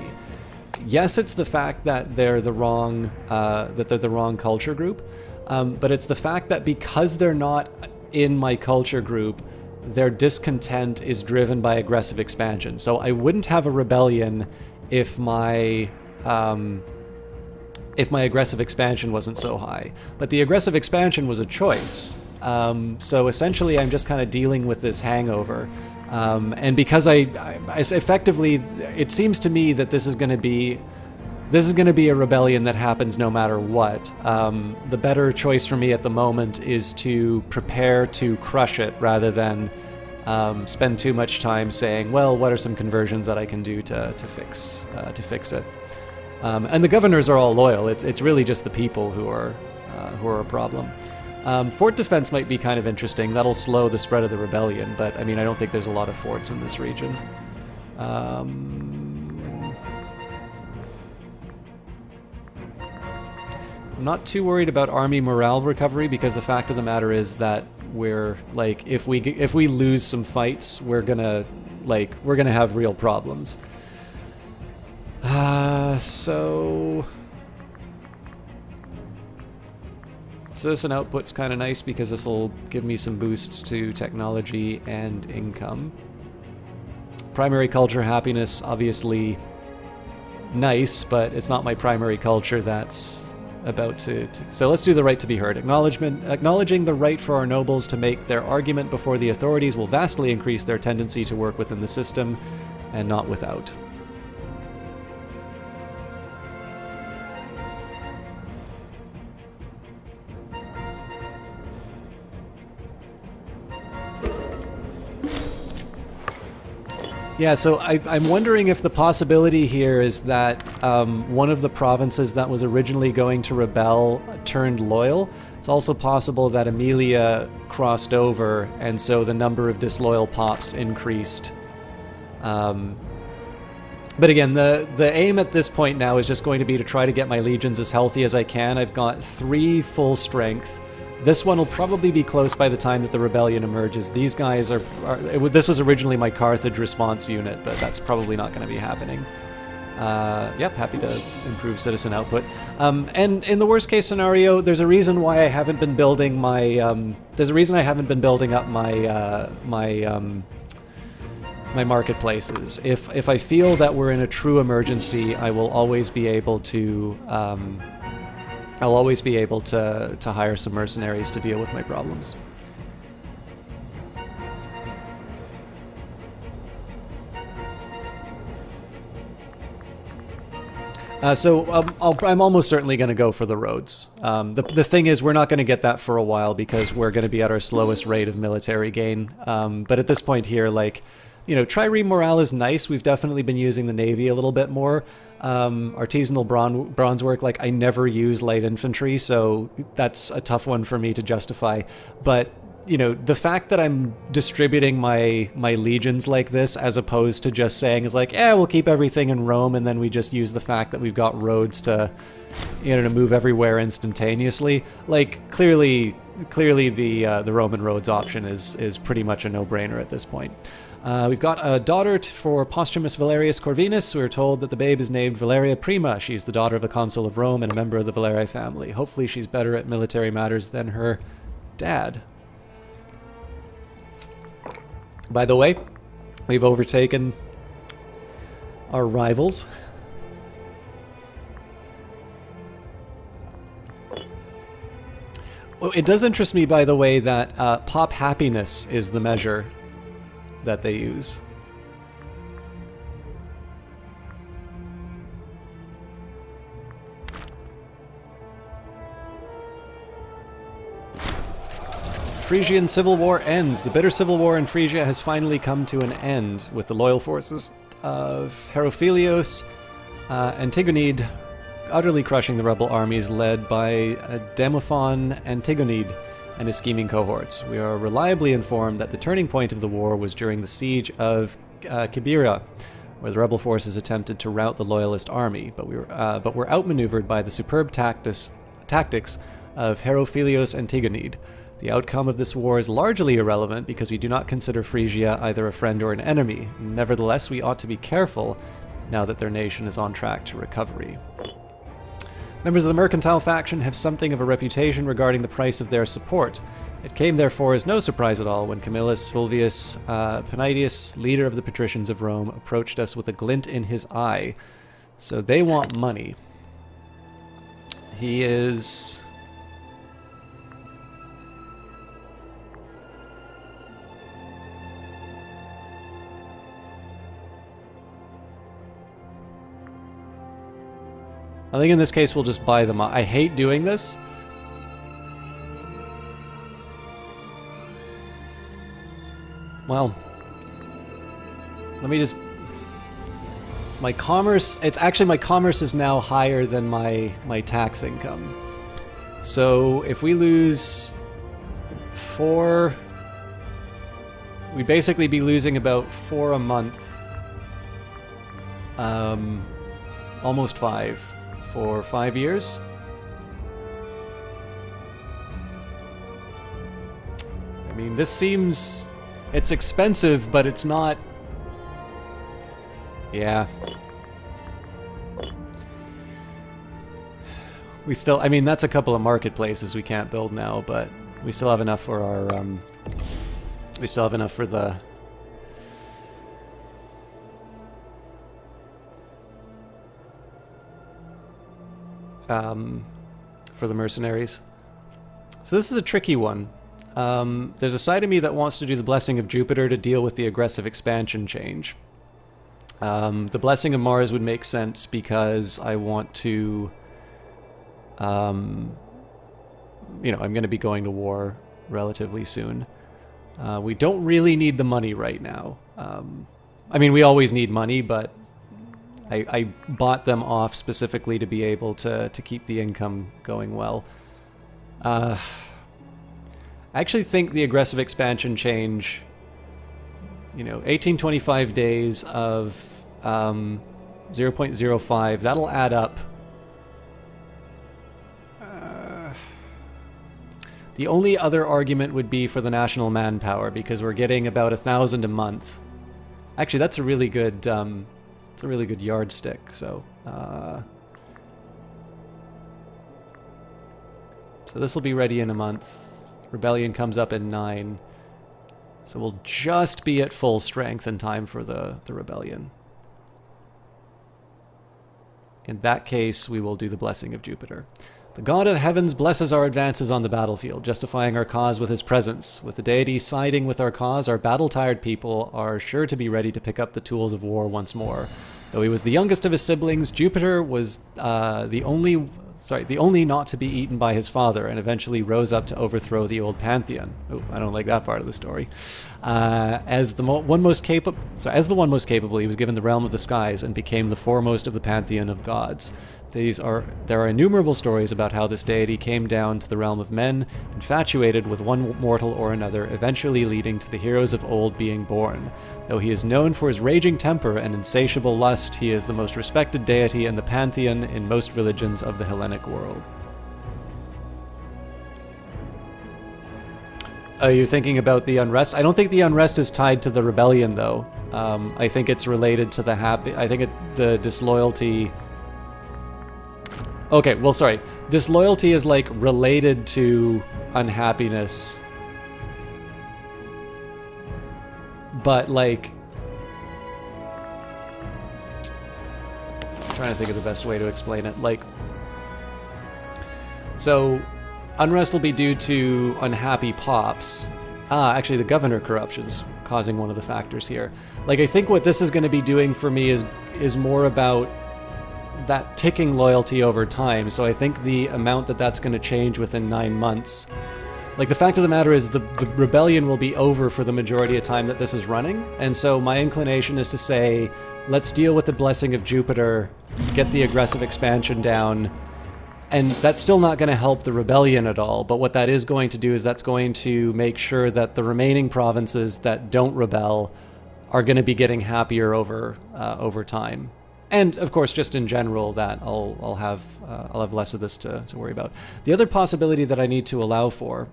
Yes, it's the fact that they're the wrong culture group, but it's the fact that because they're not in my culture group, their discontent is driven by aggressive expansion. So I wouldn't have a rebellion if my aggressive expansion wasn't so high. But the aggressive expansion was a choice. So essentially, I'm just kind of dealing with this hangover. And because I effectively, it seems to me that this is going to be a rebellion that happens no matter what. The better choice for me at the moment is to prepare to crush it rather than spend too much time saying, well, what are some conversions that I can do to fix it? And the governors are all loyal. It's really just the people who are a problem. Fort defense might be kind of interesting. That'll slow the spread of the rebellion, but I don't think there's a lot of forts in this region. I'm not too worried about army morale recovery, because the fact of the matter is that we're like, if we lose some fights, we're gonna have real problems. So citizen output's kind of nice because this will give me some boosts to technology and income. Primary culture happiness, obviously nice, but it's not my primary culture that's about to. So let's do the right to be heard. Acknowledging the right for our nobles to make their argument before the authorities will vastly increase their tendency to work within the system and not without. Yeah, so I'm wondering if the possibility here is that one of the provinces that was originally going to rebel turned loyal. It's also possible that Aemilia crossed over, and so the number of disloyal pops increased. But again, the aim at this point now is just going to be to try to get my legions as healthy as I can. I've got 3 full strength. This one will probably be close by the time that the rebellion emerges. These guys this was originally my Carthage response unit, but that's probably not going to be happening. Yep, happy to improve citizen output. And in the worst case scenario, there's a reason why I haven't been building my. There's a reason I haven't been building up my my marketplaces. If I feel that we're in a true emergency, I will always be able to. I'll always be able to hire some mercenaries to deal with my problems. I'm almost certainly going to go for the roads. The thing is, we're not going to get that for a while because we're going to be at our slowest rate of military gain. But at this point here, trireme morale is nice. We've definitely been using the Navy a little bit more. Artisanal bronze work, I never use light infantry, so that's a tough one for me to justify. But you know, the fact that I'm distributing my legions like this, as opposed to just saying is like, we'll keep everything in Rome, and then we just use the fact that we've got roads to, you know, to move everywhere instantaneously. Like, clearly the Roman roads option is pretty much a no-brainer at this point. We've got a daughter for posthumous Valerius Corvinus. We're told that the babe is named Valeria Prima. She's the daughter of a consul of Rome and a member of the Valerii family. Hopefully she's better at military matters than her dad. By the way, we've overtaken our rivals. Well, it does interest me, by the way, that pop happiness is the measure that they use. Frisian Civil War ends. The bitter civil war in Frisia has finally come to an end, with the loyal forces of Herophilios, Antigonid, utterly crushing the rebel armies led by Demophon Antigonid and his scheming cohorts. We are reliably informed that the turning point of the war was during the siege of Kibira, where the rebel forces attempted to rout the loyalist army, but were outmaneuvered by the superb tactics of Herophilios Antigonid. The outcome of this war is largely irrelevant because we do not consider Phrygia either a friend or an enemy. Nevertheless, we ought to be careful now that their nation is on track to recovery. Members of the mercantile faction have something of a reputation regarding the price of their support. It came therefore as no surprise at all when Camillus Fulvius Panaetius, leader of the patricians of Rome, approached us with a glint in his eye. So they want money. He is... I think in this case we'll just buy them up. I hate doing this. Well, let me just... So my commerce... It's actually, my commerce is now higher than my tax income. So if we lose 4... We'd basically be losing about 4 a month. Almost 5. For 5 years. I mean, this seems... It's expensive, but it's not... Yeah. We still... I mean, that's a couple of marketplaces we can't build now, but we still have enough for our... We still have enough for the... For the mercenaries. So this is a tricky one. There's a side of me that wants to do the Blessing of Jupiter to deal with the aggressive expansion change. The Blessing of Mars would make sense because I want to... you know, I'm going to be going to war relatively soon. We don't really need the money right now. I mean, we always need money, but I bought them off specifically to be able to keep the income going well. I actually think the aggressive expansion change, you know, 1825 days of 0.05, that'll add up. The only other argument would be for the national manpower, because we're getting about 1,000 a month. Actually, that's a really good... It's a really good yardstick, so... So this will be ready in a month. Rebellion comes up in 9. So we'll just be at full strength in time for the rebellion. In that case, we will do the Blessing of Jupiter. The god of heavens blesses our advances on the battlefield, justifying our cause with his presence. With the deity siding with our cause, our battle-tired people are sure to be ready to pick up the tools of war once more. Though he was the youngest of his siblings, Jupiter was the only not to be eaten by his father, and eventually rose up to overthrow the old pantheon. Oh, I don't like that part of the story. As the one most capable, he was given the realm of the skies and became the foremost of the pantheon of gods. There are innumerable stories about how this deity came down to the realm of men, infatuated with one mortal or another, eventually leading to the heroes of old being born. Though he is known for his raging temper and insatiable lust, he is the most respected deity in the pantheon in most religions of the Hellenic world. Oh, you're thinking about the unrest? I don't think the unrest is tied to the rebellion, though. I think it's related to the disloyalty. Okay, well, sorry. Disloyalty is, like, related to unhappiness. But, like... I'm trying to think of the best way to explain it. Like... So, unrest will be due to unhappy pops. Actually, the governor corruption's causing one of the factors here. Like, I think what this is going to be doing for me is more about that ticking loyalty over time. So I think the amount that's going to change within 9 months, like, the fact of the matter is the rebellion will be over for the majority of time that this is running, and so my inclination is to say, let's deal with the blessing of Jupiter, get the aggressive expansion down, and that's still not going to help the rebellion at all, but what that is going to do is that's going to make sure that the remaining provinces that don't rebel are going to be getting happier over time. And of course, just in general, that I'll have less of this to worry about. The other possibility that I need to allow for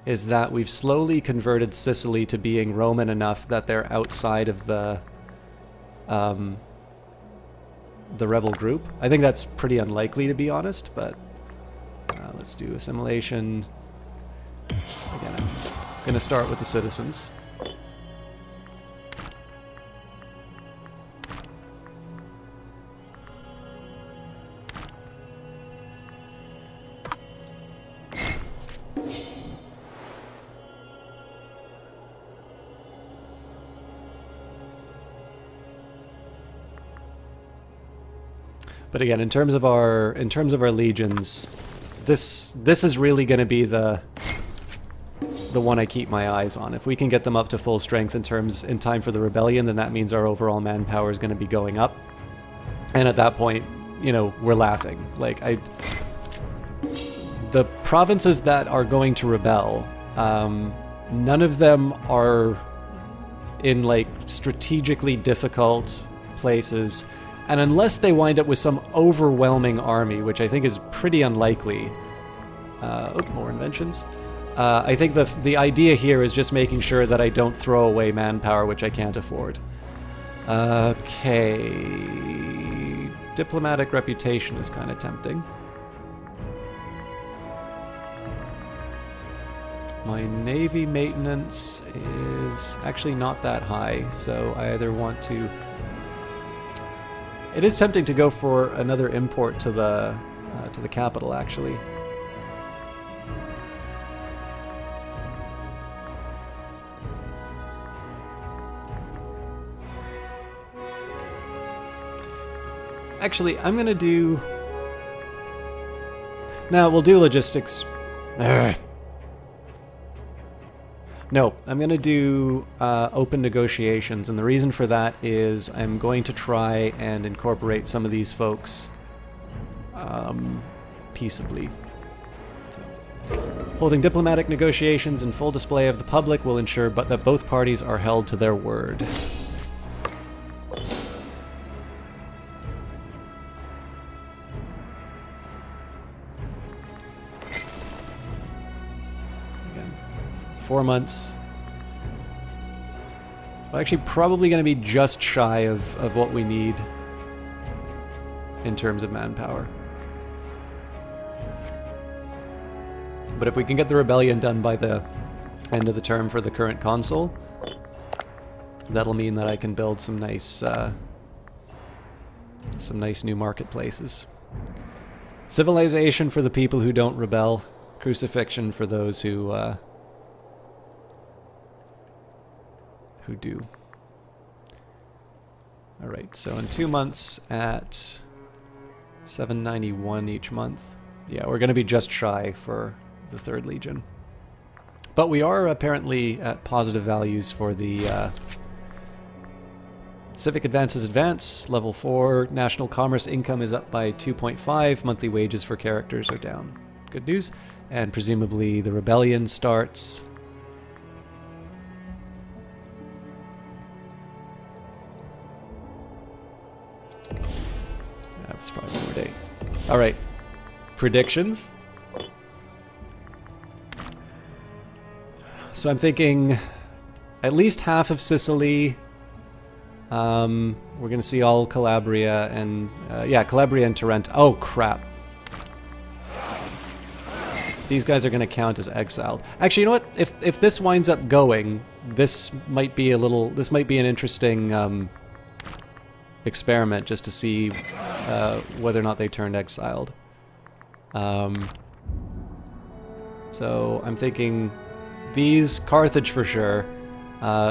is that we've slowly converted Sicily to being Roman enough that they're outside of the rebel group. I think that's pretty unlikely, to be honest, but let's do assimilation. Again, I'm going to start with the citizens. But again, in terms of our legions, this is really going to be the one I keep my eyes on. If we can get them up to full strength in time for the rebellion, then that means our overall manpower is going to be going up. And at that point, you know, we're laughing. Like, the provinces that are going to rebel, none of them are in, like, strategically difficult places. And unless they wind up with some overwhelming army, which I think is pretty unlikely... more inventions. I think the idea here is just making sure that I don't throw away manpower, which I can't afford. Okay... Diplomatic reputation is kind of tempting. My navy maintenance is actually not that high, so I either want to... It is tempting to go for another import to the capital, actually. Actually, I'm gonna do... No, we'll do logistics. No, I'm going to do open negotiations, and the reason for that is I'm going to try and incorporate some of these folks peaceably. So, holding diplomatic negotiations in full display of the public will ensure that both parties are held to their word. Again, 4 months. Well, actually, probably going to be just shy of what we need in terms of manpower. But if we can get the rebellion done by the end of the term for the current consul, that'll mean that I can build some nice new marketplaces. Civilization for the people who don't rebel, crucifixion for those who do. Alright, so in 2 months at 791 each month. Yeah, we're going to be just shy for the 3rd Legion. But we are apparently at positive values for the Civic advances advance. Level 4. National commerce income is up by 2.5. Monthly wages for characters are down. Good news. And presumably the rebellion starts. That's 5 more day. Alright. Predictions. So I'm thinking at least half of Sicily. We're going to see all Calabria and... yeah, Calabria and Tarent. Oh, crap. These guys are going to count as exiled. Actually, you know what? If this winds up going, this might be a little... This might be an interesting experiment just to see whether or not they turned exiled. So I'm thinking these, Carthage for sure,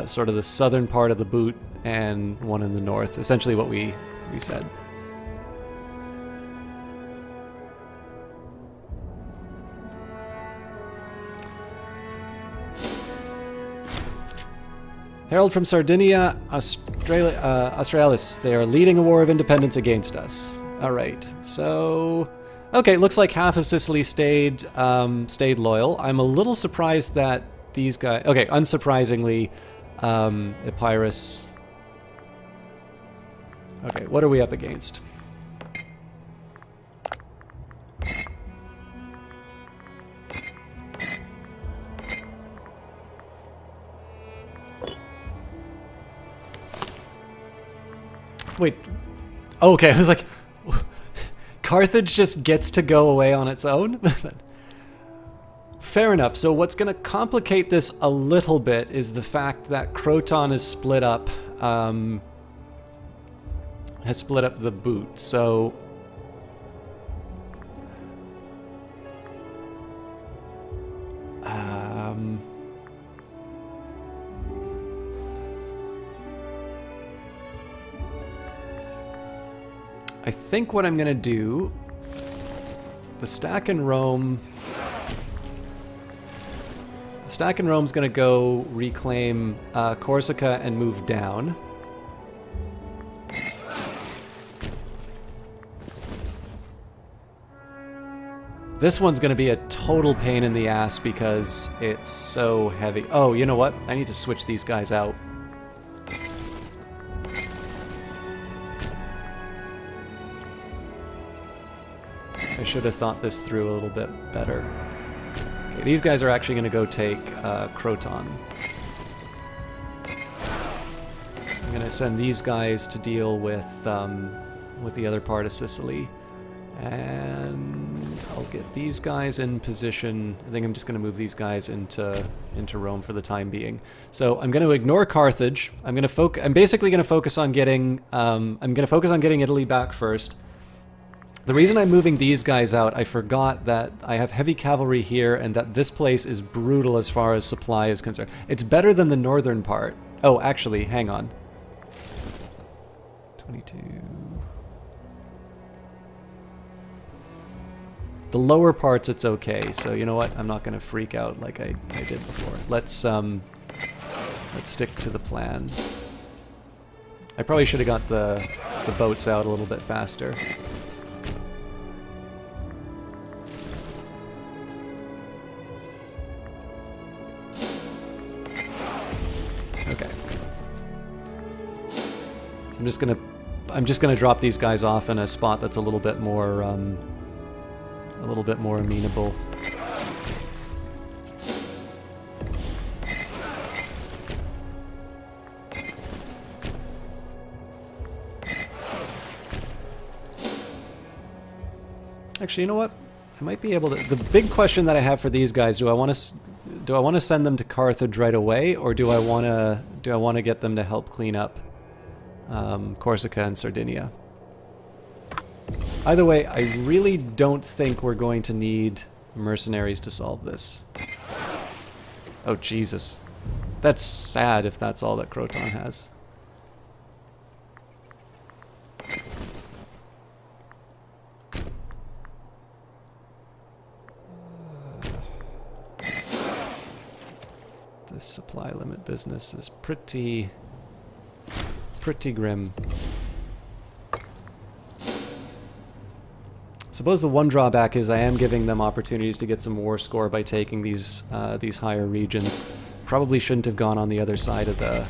sort of the southern part of the boot, and one in the north. Essentially what we said. Herald from Sardinia, Australis. They are leading a war of independence against us. Alright, so... Okay, looks like half of Sicily stayed loyal. I'm a little surprised that these guys... Okay, unsurprisingly, Epirus... Okay, what are we up against? Wait. Oh, okay, I was like... Carthage just gets to go away on its own? Fair enough. So what's going to complicate this a little bit is the fact that Croton is split up... has split up the boot, so... I think what I'm gonna do... The stack in Rome... The stack in Rome's gonna go reclaim Corsica and move down. This one's going to be a total pain in the ass because it's so heavy. Oh, you know what? I need to switch these guys out. I should have thought this through a little bit better. Okay, these guys are actually going to go take Croton. I'm going to send these guys to deal with the other part of Sicily. And I'll get these guys in position. I think I'm just going to move these guys into Rome for the time being. So I'm going to ignore Carthage. I'm basically going to focus on getting Italy back first. The reason I'm moving these guys out, I forgot that I have heavy cavalry here and that this place is brutal as far as supply is concerned. It's better than the northern part. Oh, actually, hang on. 22... The lower parts, it's okay. So you know what? I'm not going to freak out like I did before. Let's stick to the plan. I probably should have got the boats out a little bit faster. Okay. So I'm just gonna drop these guys off in a spot that's a little bit more amenable. Actually, you know what? I might be able to... The big question that I have for these guys, do I want to send them to Carthage right away, or do I want to get them to help clean up Corsica and Sardinia? Either way, I really don't think we're going to need mercenaries to solve this. Oh, Jesus. That's sad if that's all that Croton has. This supply limit business is pretty pretty grim. Suppose the one drawback is I am giving them opportunities to get some war score by taking these higher regions. Probably shouldn't have gone on the other side of the...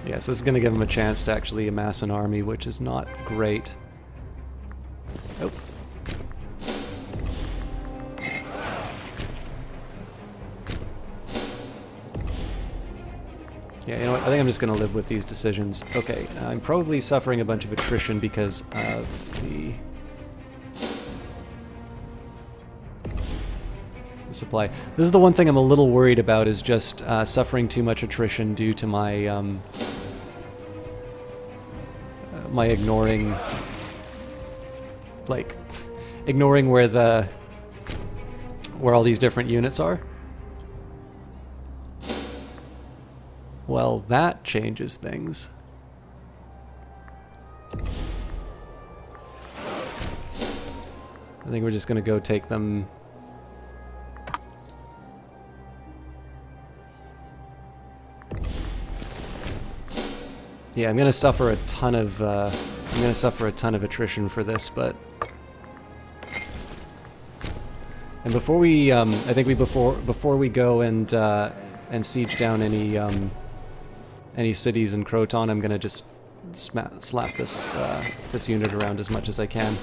Yes, this is going to give them a chance to actually amass an army, which is not great. Oh. Yeah, you know what? I think I'm just going to live with these decisions. Okay, I'm probably suffering a bunch of attrition because of the supply. This is the one thing I'm a little worried about, is just suffering too much attrition due to my my ignoring, like, ignoring where all these different units are. Well, that changes things. I think we're just gonna go take them. Yeah, I'm gonna suffer a ton of attrition for this, but and before we I think before we go and siege down any cities in Croton, I'm gonna just slap this this unit around as much as I can.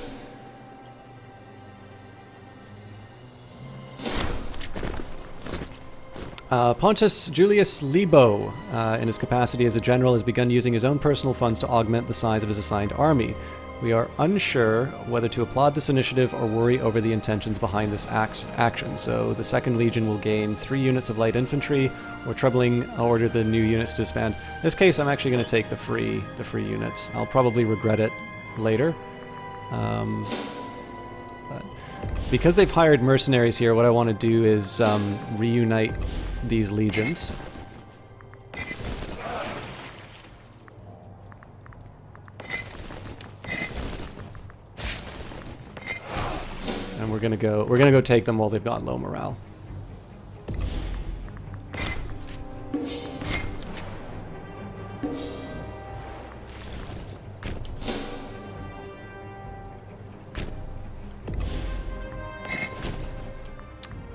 Pontius Julius Libo, in his capacity as a general, has begun using his own personal funds to augment the size of his assigned army. We are unsure whether to applaud this initiative or worry over the intentions behind this action. So the 2nd Legion will gain 3 units of light infantry, or troubling order the new units to disband. In this case, I'm actually going to take the free units. I'll probably regret it later. But because they've hired mercenaries here, what I want to do is reunite these legions. And we're gonna go take them while they've got low morale.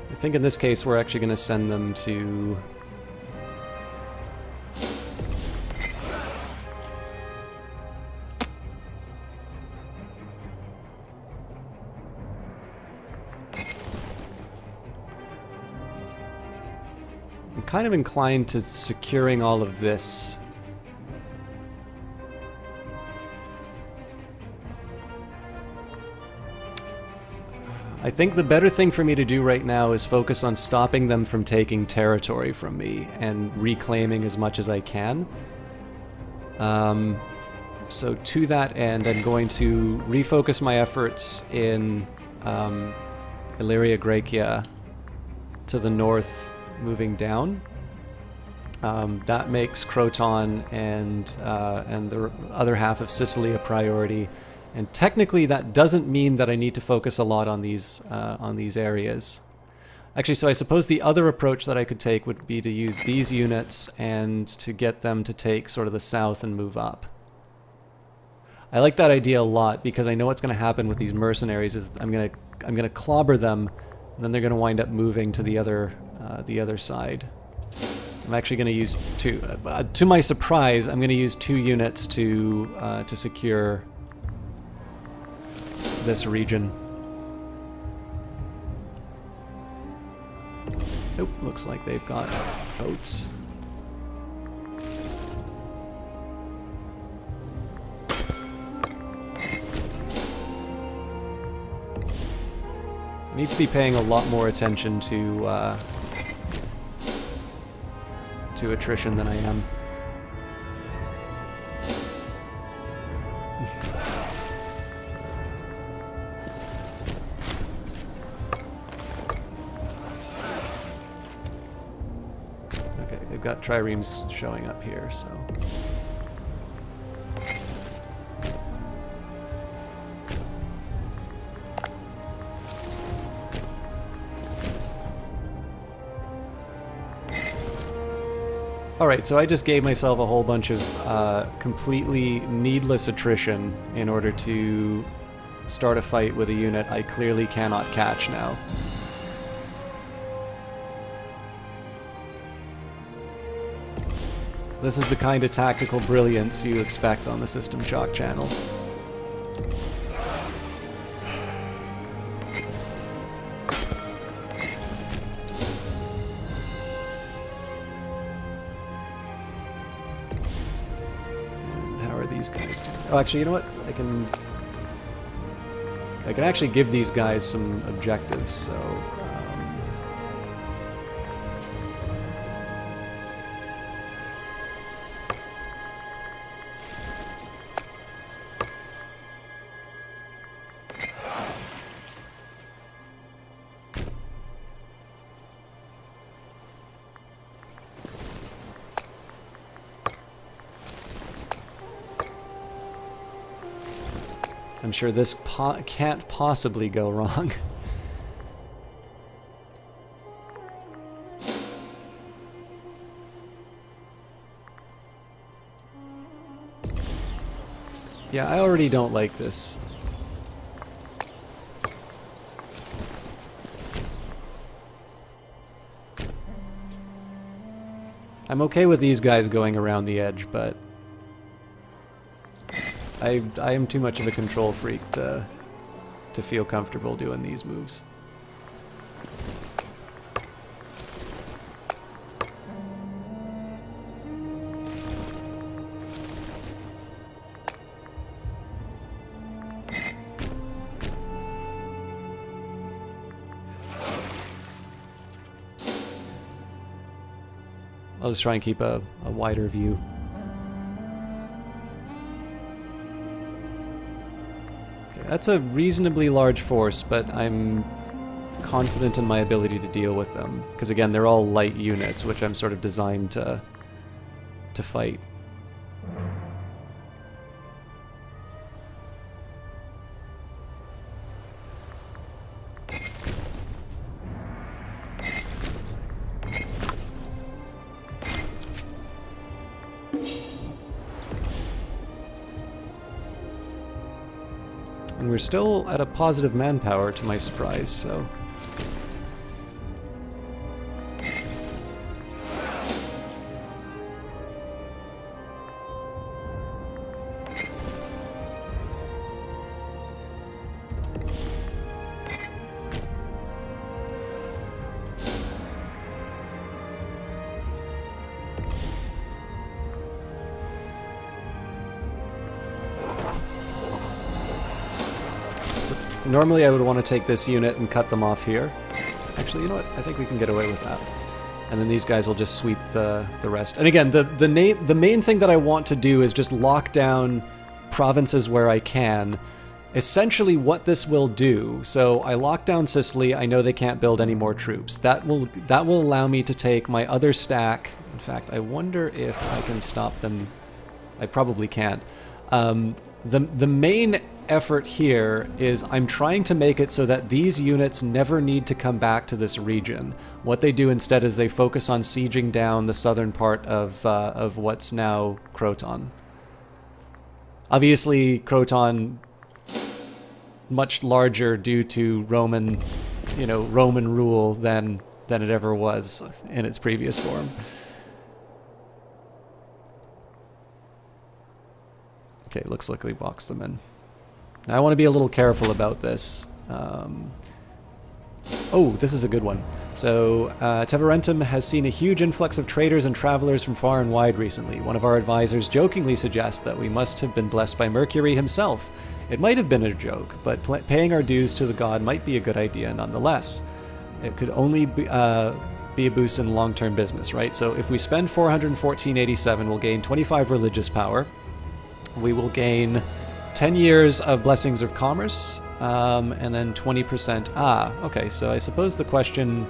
I think in this case we're actually going to send them to... I'm kind of inclined to securing all of this. I think the better thing for me to do right now is focus on stopping them from taking territory from me and reclaiming as much as I can. So to that end, I'm going to refocus my efforts in Illyria Graecia to the north, moving down. That makes Croton and the other half of Sicily a priority. And technically, that doesn't mean that I need to focus a lot on these areas. Actually, so I suppose the other approach that I could take would be to use these units and to get them to take sort of the south and move up. I like that idea a lot because I know what's going to happen with these mercenaries is I'm gonna clobber them, and then they're going to wind up moving to the other side. So I'm actually going to use two. To my surprise, I'm going to use 2 units to secure this region. Nope, looks like they've got boats. I need to be paying a lot more attention to attrition than I am. Okay, they've got triremes showing up here, so... Alright, so I just gave myself a whole bunch of completely needless attrition in order to start a fight with a unit I clearly cannot catch now. This is the kind of tactical brilliance you expect on the System Shock channel. And how are these guys doing? Oh, actually, you know what? I can actually give these guys some objectives, so... I'm sure this can't possibly go wrong. Yeah, I already don't like this. I'm okay with these guys going around the edge, but I am too much of a control freak to feel comfortable doing these moves. I'll just try and keep a wider view. Okay, that's a reasonably large force, but I'm confident in my ability to deal with them. Because again, they're all light units, which I'm sort of designed to fight. And we're still at a positive manpower, to my surprise, so... Normally I would want to take this unit and cut them off here. Actually, you know what? I think we can get away with that. And then these guys will just sweep the rest. And again, the main thing that I want to do is just lock down provinces where I can. Essentially what this will do, so I lock down Sicily, I know they can't build any more troops. That will allow me to take my other stack. In fact, I wonder if I can stop them. I probably can't. The main effort here is I'm trying to make it so that these units never need to come back to this region. What they do instead is they focus on sieging down the southern part of what's now Croton. Obviously, Croton much larger due to Roman rule than it ever was in its previous form. Okay, looks like we boxed them in. Now I want to be a little careful about this. Oh, this is a good one. So, Teverentum has seen a huge influx of traders and travelers from far and wide recently. One of our advisors jokingly suggests that we must have been blessed by Mercury himself. It might have been a joke, but paying our dues to the god might be a good idea nonetheless. It could only be a boost in long-term business, right? So if we spend 414.87, we'll gain 25 religious power. We will gain 10 years of Blessings of Commerce, and then 20%. Ah, okay, so I suppose the question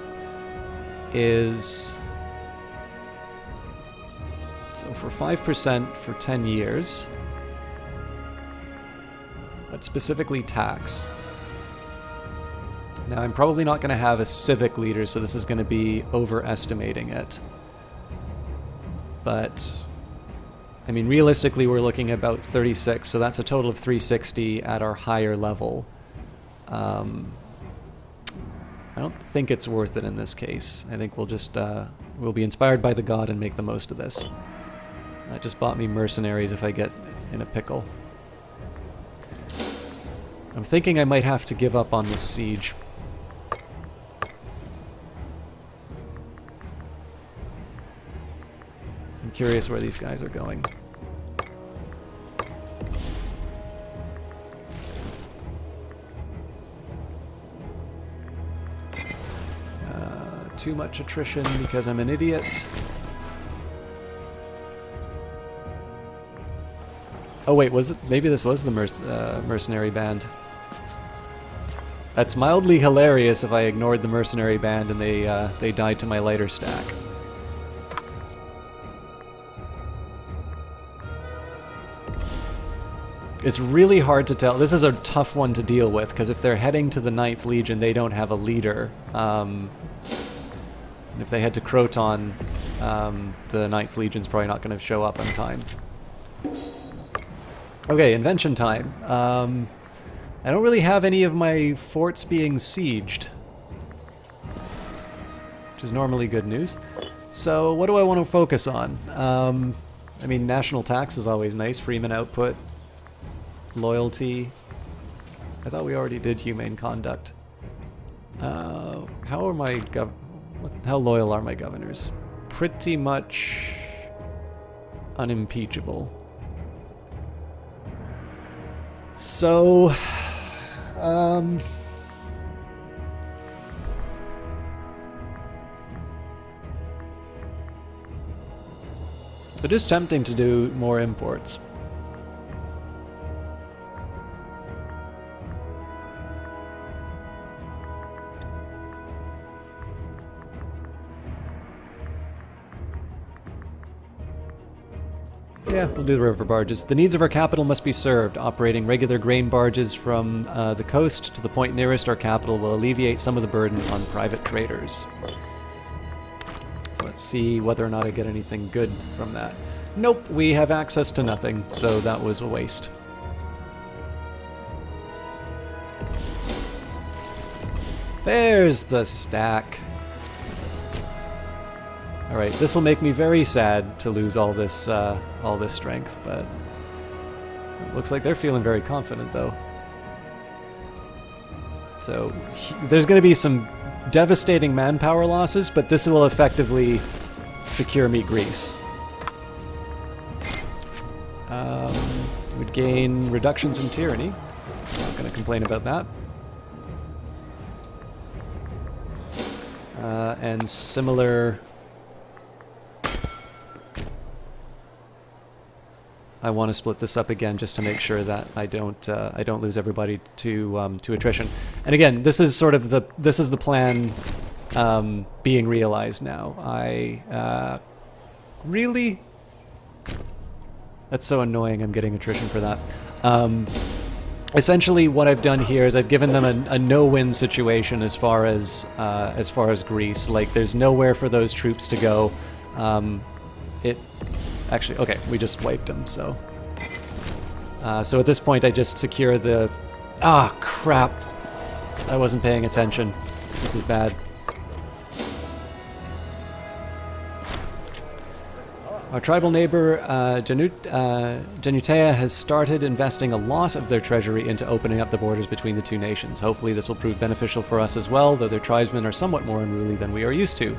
is... So for 5% for 10 years, that's specifically tax. Now, I'm probably not going to have a civic leader, so this is going to be overestimating it. but I mean, realistically, we're looking at about 36, so that's a total of 360 at our higher level. I don't think it's worth it in this case. I think we'll just, we'll be inspired by the god and make the most of this. That just bought me mercenaries if I get in a pickle. I'm thinking I might have to give up on this siege. I'm curious where these guys are going. Too much attrition because I'm an idiot. Oh wait, was it? Maybe this was the mercenary band. That's mildly hilarious if I ignored the mercenary band and they died to my lighter stack. It's really hard to tell. This is a tough one to deal with, because if they're heading to the 9th Legion, they don't have a leader. If they head to Croton, the 9th Legion's probably not going to show up on time. Okay, invention time. I don't really have any of my forts being sieged, which is normally good news. So what do I want to focus on? I mean, national tax is always nice. Freeman output. Loyalty. I thought we already did humane conduct. How are my how loyal are my governors? Pretty much unimpeachable. So, it is tempting to do more imports. Yeah, we'll do the river barges. The needs of our capital must be served. Operating regular grain barges from the coast to the point nearest our capital will alleviate some of the burden on private traders. So let's see whether or not I get anything good from that. Nope, we have access to nothing, so that was a waste. There's the stack. Alright, this will make me very sad to lose all this strength, but it looks like they're feeling very confident, though. So, there's going to be some devastating manpower losses, but this will effectively secure me Greece. Would gain reductions in tyranny. Not going to complain about that. And similar... I want to split this up again just to make sure that I don't lose everybody to attrition. And again, this is sort of the plan being realized now. I really, that's so annoying. I'm getting attrition for that. Essentially, what I've done here is I've given them a no-win situation as far as Greece. Like, there's nowhere for those troops to go. Actually, okay, we just wiped them, so... so at this point I just secure the... Ah, crap! I wasn't paying attention. This is bad. Our tribal neighbor, Genutea, has started investing a lot of their treasury into opening up the borders between the two nations. Hopefully this will prove beneficial for us as well, though their tribesmen are somewhat more unruly than we are used to.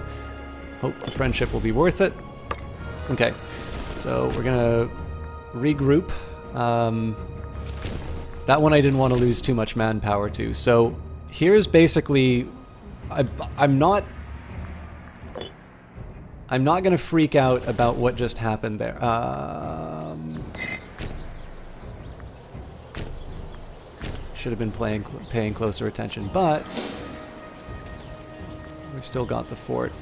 Hope the friendship will be worth it. Okay. So we're gonna regroup. That one I didn't want to lose too much manpower to. So here's basically, I'm not gonna freak out about what just happened there. Should have been paying closer attention, but we've still got the fort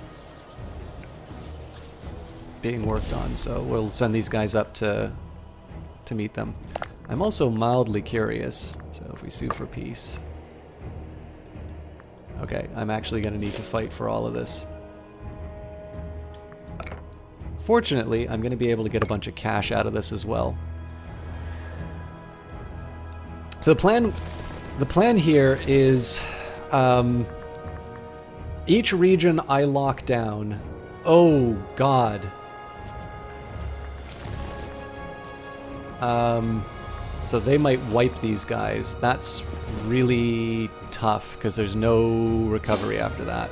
being worked on, so we'll send these guys up to meet them. I'm also mildly curious, so if we sue for peace... Okay, I'm actually going to need to fight for all of this. fortunately, I'm going to be able to get a bunch of cash out of this as well. So the plan here is each region I lock down. Oh God. So they might wipe these guys. That's really tough because there's no recovery after that.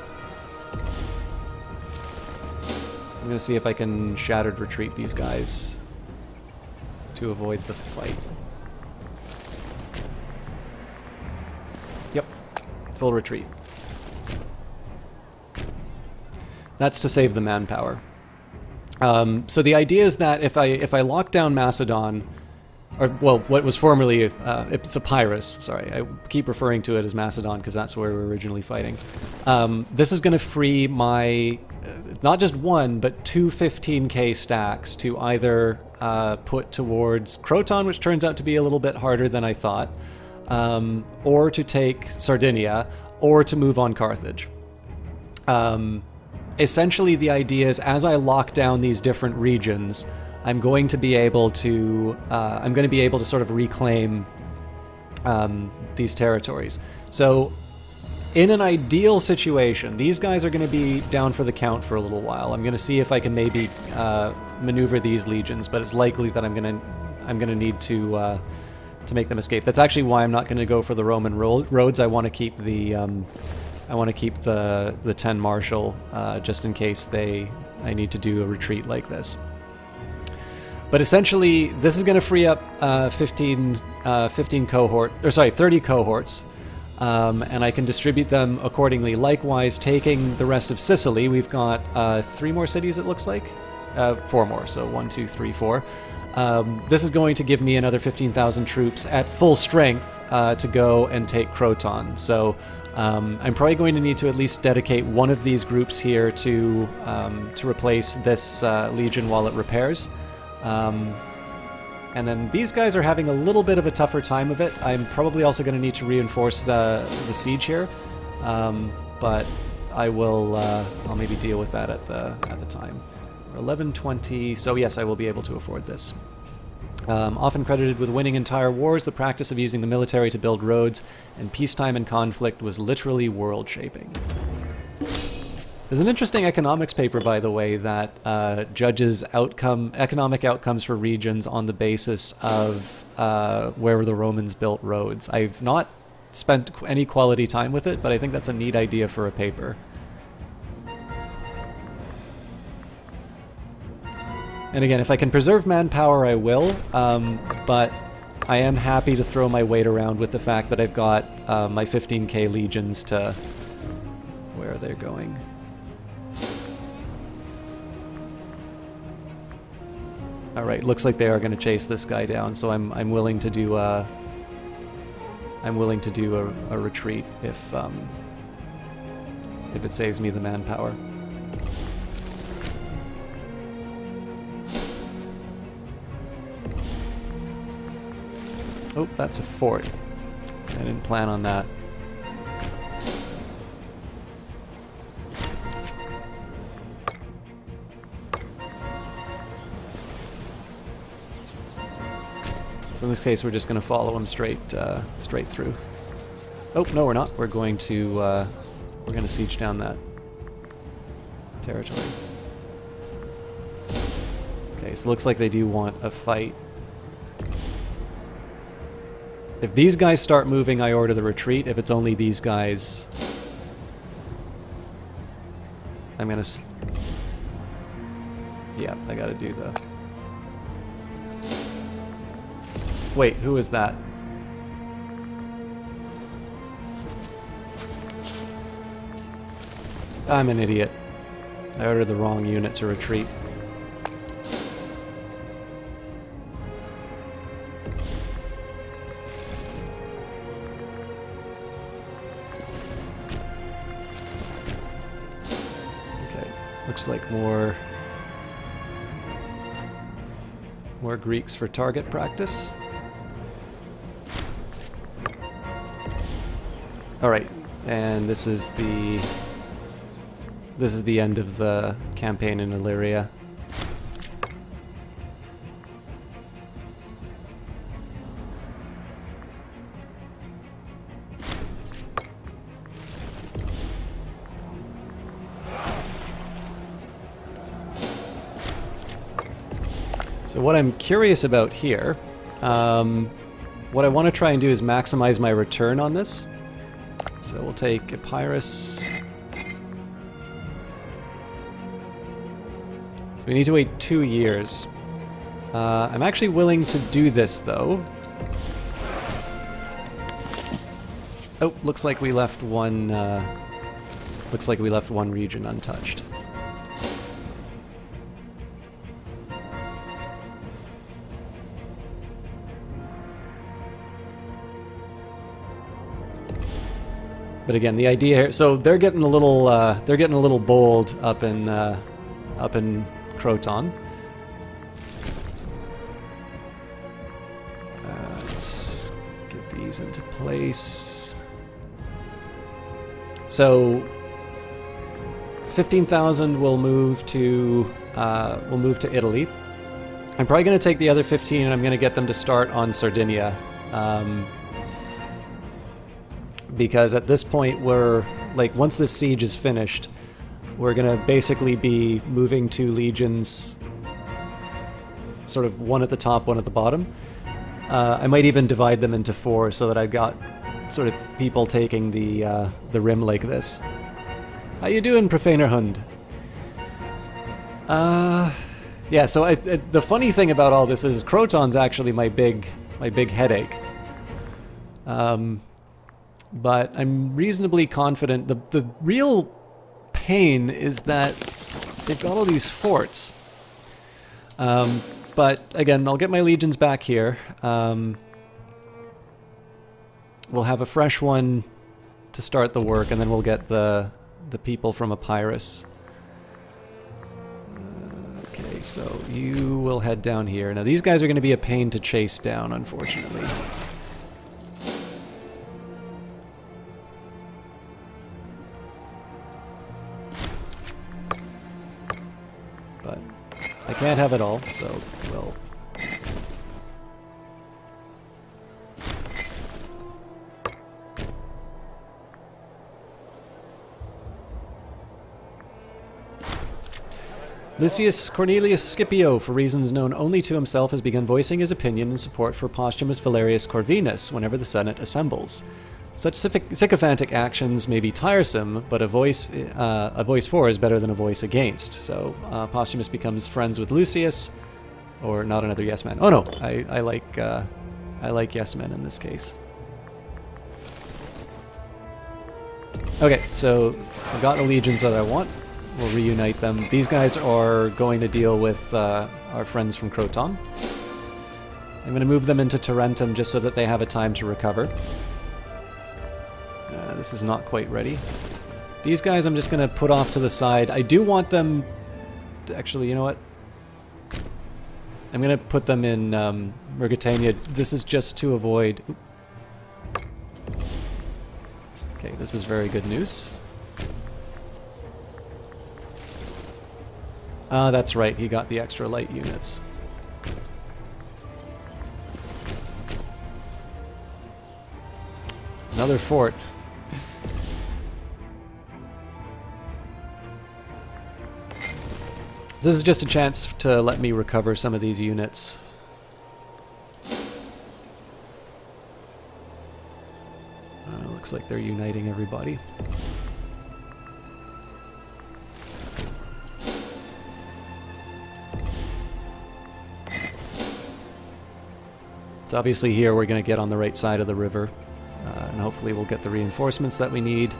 I'm gonna see if I can shattered retreat these guys to avoid the fight. Yep, full retreat. That's to save the manpower. So the idea is that if I lock down Macedon, or well, what was formerly it's Epirus. Sorry, I keep referring to it as Macedon because that's where we were originally fighting. This is going to free my not just one but two 15k stacks to either put towards Croton, which turns out to be a little bit harder than I thought, or to take Sardinia, or to move on Carthage. Essentially, the idea is as I lock down these different regions, I'm going to be able to sort of reclaim these territories. So, in an ideal situation, these guys are going to be down for the count for a little while. I'm going to see if I can maybe maneuver these legions, but it's likely that I'm going to need to make them escape. That's actually why I'm not going to go for the Roman roads. I want to keep the 10 Marshal just in case I need to do a retreat like this. But essentially, this is going to free up 30 cohorts, and I can distribute them accordingly. Likewise, taking the rest of Sicily, we've got 3 more cities, it looks like. 4 more, so 1, 2, 3, 4. This is going to give me another 15,000 troops at full strength to go and take Croton. So I'm probably going to need to at least dedicate one of these groups here to replace this legion while it repairs. And then these guys are having a little bit of a tougher time of it. I'm probably also going to need to reinforce the siege here, but I'll maybe deal with that at the time. 1120. So yes, I will be able to afford this. Often credited with winning entire wars, the practice of using the military to build roads in peacetime and conflict was literally world-shaping. There's an interesting economics paper, by the way, that judges economic outcomes for regions on the basis of where the Romans built roads. I've not spent any quality time with it, but I think that's a neat idea for a paper. And again, if I can preserve manpower, I will, but I am happy to throw my weight around with the fact that I've got my 15k legions to... Where are they going? Alright, looks like they are going to chase this guy down, so I'm willing to do a retreat if it saves me the manpower. Oh, that's a fort. I didn't plan on that. So in this case, we're just going to follow him straight through. Oh no, we're not. We're going to siege down that territory. Okay, so it looks like they do want a fight. If these guys start moving, I order the retreat. If it's only these guys, I'm gonna... Yeah, I gotta do the... Wait, who is that? I'm an idiot. I ordered the wrong unit to retreat. Looks like more Greeks for target practice. Alright, and this is the end of the campaign in Illyria. So what I'm curious about here, what I want to try and do is maximize my return on this. So we'll take Epirus. So we need to wait 2 years. I'm actually willing to do this, though. Oh, looks like we left one. Looks like we left one region untouched. But again, the idea here. So they're getting a little bold up in Croton. Let's get these into place. So 15,000 will move to Italy. I'm probably going to take the other 15 and I'm going to get them to start on Sardinia. Because at this point we're, like, once this siege is finished, we're going to basically be moving 2 legions, sort of one at the top, one at the bottom. I might even divide them into 4 so that I've got sort of people taking the rim like this. How you doing, Profaner Hund? Yeah, so the funny thing about all this is Croton's actually my big headache. But I'm reasonably confident. The real pain is that they've got all these forts. But again, I'll get my legions back here. We'll have a fresh one to start the work, and then we'll get the people from Epirus. Okay, so you will head down here. Now these guys are going to be a pain to chase down, unfortunately. But I can't have it all, so we'll... Lucius Cornelius Scipio, for reasons known only to himself, has begun voicing his opinion in support for Posthumus Valerius Corvinus whenever the Senate assembles. Such sycophantic actions may be tiresome, but a voice for is better than a voice against. So Posthumus becomes friends with Lucius, or not another yes man. Oh no, I like yes men in this case. Okay, so I've got the legions that I want. We'll reunite them. These guys are going to deal with our friends from Croton. I'm going to move them into Tarentum just so that they have a time to recover. This is not quite ready. These guys I'm just going to put off to the side. I do want them... Actually, you know what? I'm going to put them in Murgatania. This is just to avoid... Okay, this is very good news. That's right, he got the extra light units. Another fort. This is just a chance to let me recover some of these units. Looks like they're uniting everybody. So obviously here we're going to get on the right side of the river, and hopefully we'll get the reinforcements that we need.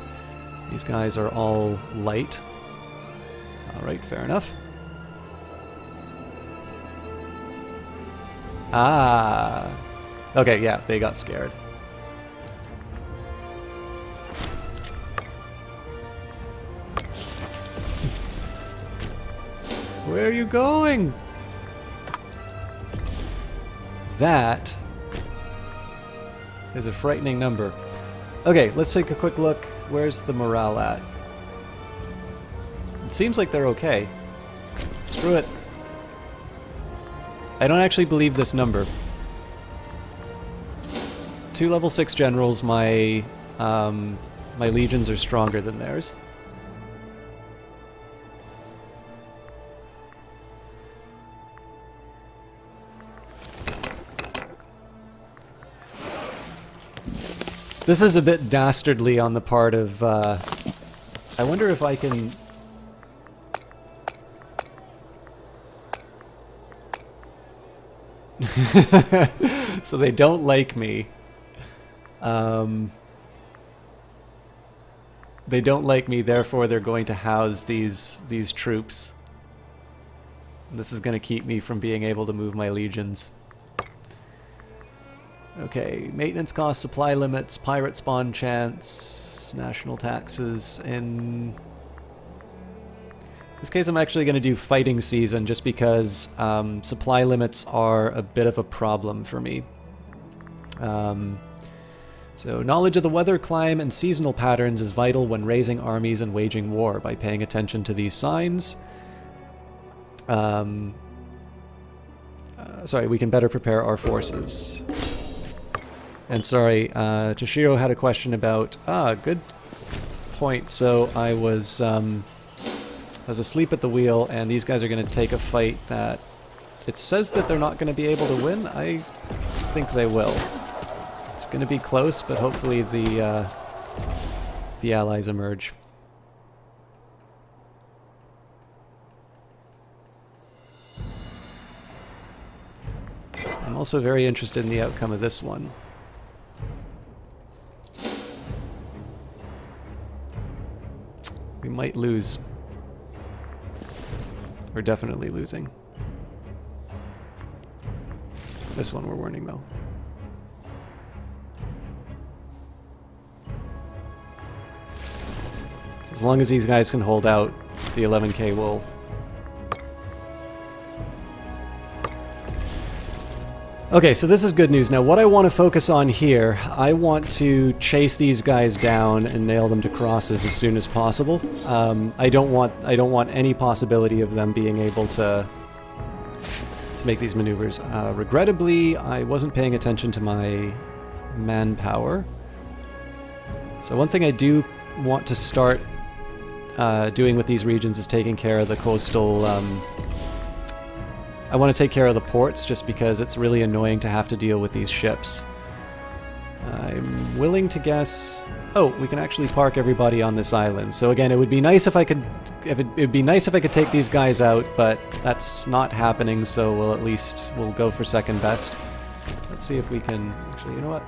These guys are all light. Alright, fair enough. Ah! Okay, yeah, they got scared. Where are you going? That is a frightening number. Okay, let's take a quick look. Where's the morale at? It seems like they're okay. Screw it. I don't actually believe this number. 2 level 6 generals, my legions are stronger than theirs. This is a bit dastardly on the part of... I wonder if I can... So they don't like me. They don't like me, therefore they're going to house these troops. This is going to keep me from being able to move my legions. Okay, maintenance costs, supply limits, pirate spawn chance, national taxes. In this case I'm actually going to do fighting season just because supply limits are a bit of a problem for me. So knowledge of the weather, climate, and seasonal patterns is vital when raising armies and waging war by paying attention to these signs. Sorry, we can better prepare our forces. And sorry, Toshiro had a question about... good point. So I was asleep at the wheel, and these guys are going to take a fight that... It says that they're not going to be able to win. I think they will. It's going to be close, but hopefully the allies emerge. I'm also very interested in the outcome of this one. We might lose. We're definitely losing. This one we're winning, though. As long as these guys can hold out, the 11k will... Okay, so this is good news. Now, what I want to focus on here, I want to chase these guys down and nail them to crosses as soon as possible. I don't want any possibility of them being able to make these maneuvers. Regrettably, I wasn't paying attention to my manpower. So one thing I do want to start doing with these regions is taking care of the coastal... I want to take care of the ports just because it's really annoying to have to deal with these ships. I'm willing to guess... Oh, we can actually park everybody on this island. So again, it would be nice if I could... It'd be nice if I could take these guys out, but that's not happening, so we'll go for second best. Let's see if we can... Actually, you know what?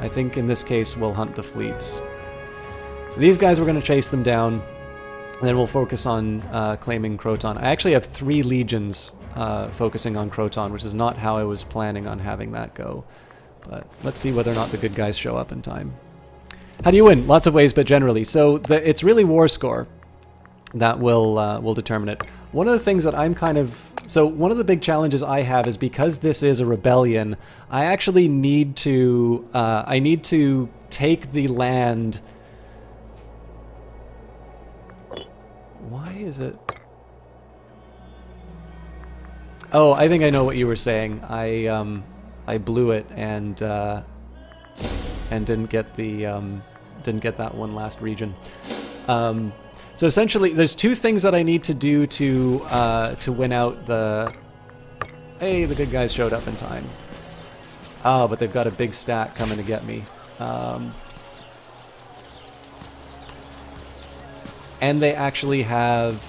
I think in this case we'll hunt the fleets. So these guys, we're going to chase them down. And then we'll focus on claiming Croton. I actually have 3 legions focusing on Croton, which is not how I was planning on having that go. But let's see whether or not the good guys show up in time. How do you win? Lots of ways, but generally. So it's really war score that will determine it. One of the things that I'm kind of... So one of the big challenges I have is because this is a rebellion, I actually need to... I need to take the land... Why is it... Oh, I think I know what you were saying. I blew it and didn't get that one last region. So essentially, there's 2 things that I need to do to win out the... Hey, the good guys showed up in time. Oh, but they've got a big stack coming to get me. And they actually have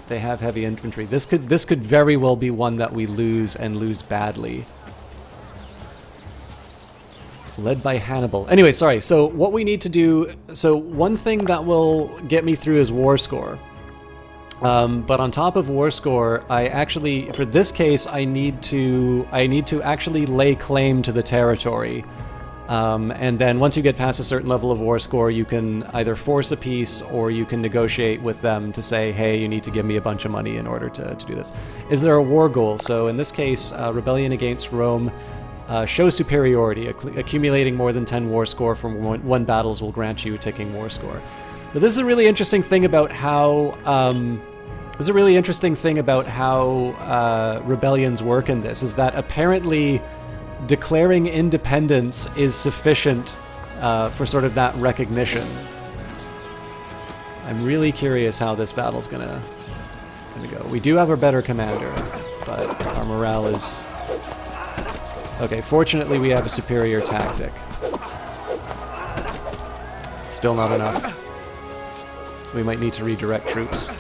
they have heavy infantry. This could very well be one that we lose and lose badly. Led by Hannibal. Anyway, sorry. So what we need to do... So one thing that will get me through is war score. But on top of war score, I actually, for this case, I need to actually lay claim to the territory. And then once you get past a certain level of war score, you can either force a peace or you can negotiate with them to say, hey, you need to give me a bunch of money in order to do this. Is there a war goal? So in this case, rebellion against Rome, show superiority. Accumulating more than 10 war score from one battles will grant you a ticking war score. But this is a really interesting thing about how rebellions work in this, is that apparently declaring independence is sufficient for sort of that recognition. I'm really curious how this battle's gonna go. We do have a better commander. but our morale is... Okay, fortunately we have a superior tactic. Still not enough. We might need to redirect troops.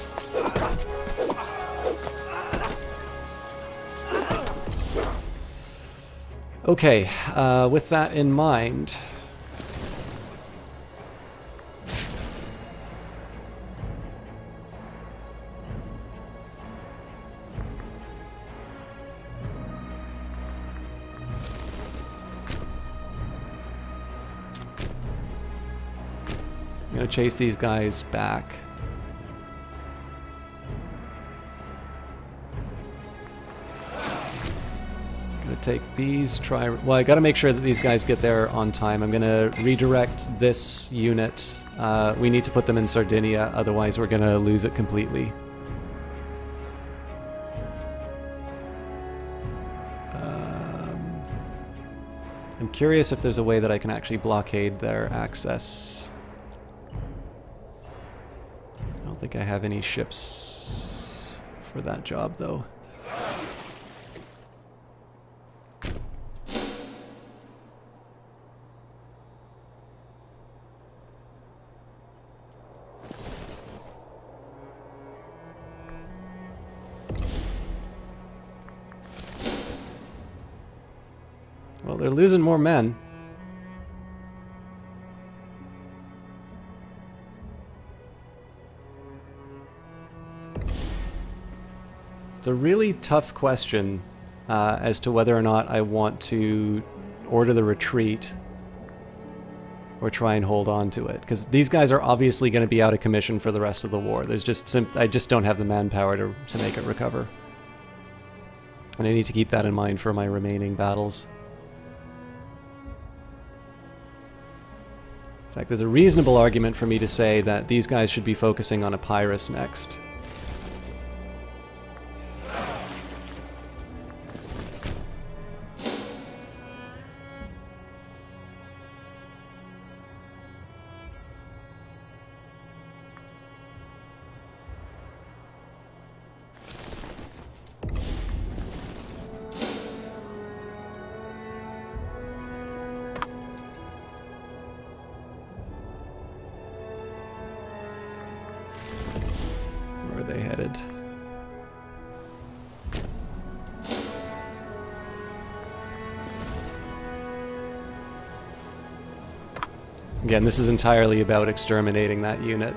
Okay, with that in mind... I'm gonna chase these guys back. Gonna take these, well, I gotta make sure that these guys get there on time. I'm gonna redirect this unit. We need to put them in Sardinia, otherwise we're gonna lose it completely. I'm curious if there's a way that I can actually blockade their access. I don't think I have any ships for that job, though. Well, they're losing more men. It's a really tough question as to whether or not I want to order the retreat or try and hold on to it, because these guys are obviously going to be out of commission for the rest of the war. There's just I just don't have the manpower to make it recover, and I need to keep that in mind for my remaining battles. In fact, there's a reasonable argument for me to say that these guys should be focusing on Epirus next. Where are they headed? Again, this is entirely about exterminating that unit.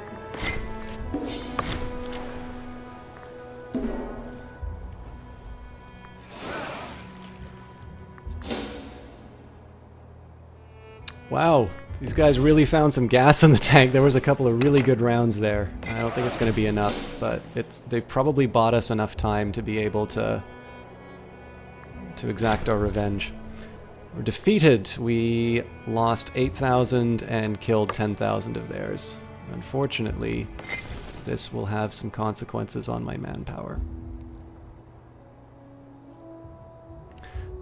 Wow, these guys really found some gas in the tank. There was a couple of really good rounds there. I don't think it's going to be enough, but they've probably bought us enough time to be able to exact our revenge. We're defeated. We lost 8,000 and killed 10,000 of theirs. Unfortunately, this will have some consequences on my manpower.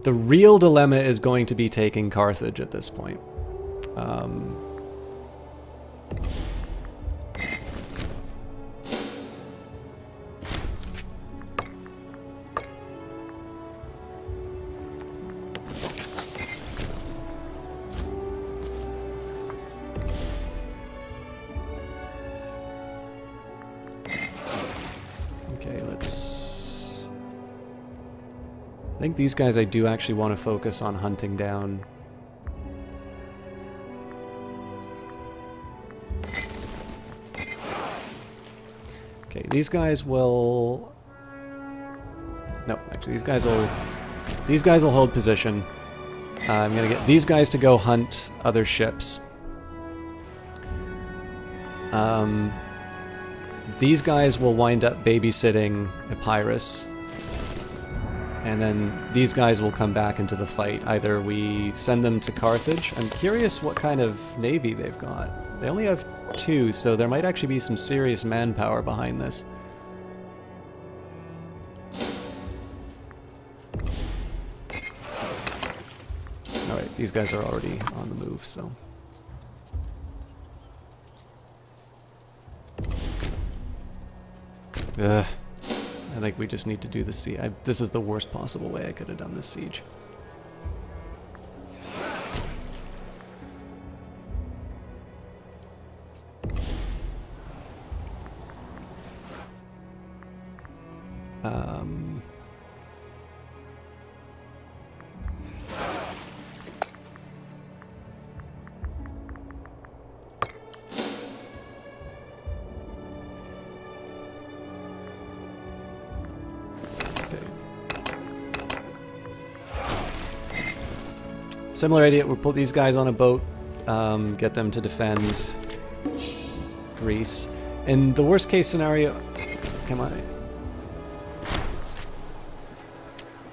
The real dilemma is going to be taking Carthage at this point. Okay, let's... I think these guys I do actually want to focus on hunting down. Okay, these guys will... No, actually these guys will hold position. I'm gonna get these guys to go hunt other ships. These guys will wind up babysitting Epirus. And then these guys will come back into the fight. Either we send them to Carthage. I'm curious what kind of navy they've got. They only have 2, so there might actually be some serious manpower behind this. Alright, these guys are already on the move, so... Ugh. I think like we just need to do the siege. This is the worst possible way I could have done this siege. Similar idea, we'll put these guys on a boat, get them to defend Greece. In the worst case scenario, come on.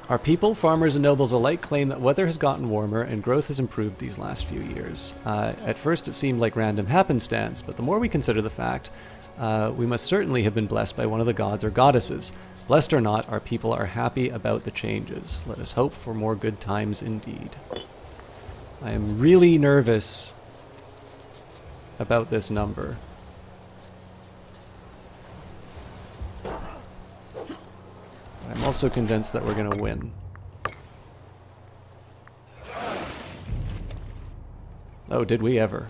Our people, farmers and nobles alike, claim that weather has gotten warmer and growth has improved these last few years. At first it seemed like random happenstance, but the more we consider the fact, we must certainly have been blessed by one of the gods or goddesses. Blessed or not, our people are happy about the changes. Let us hope for more good times indeed. I am really nervous about this number. I'm also convinced that we're going to win. Oh, did we ever?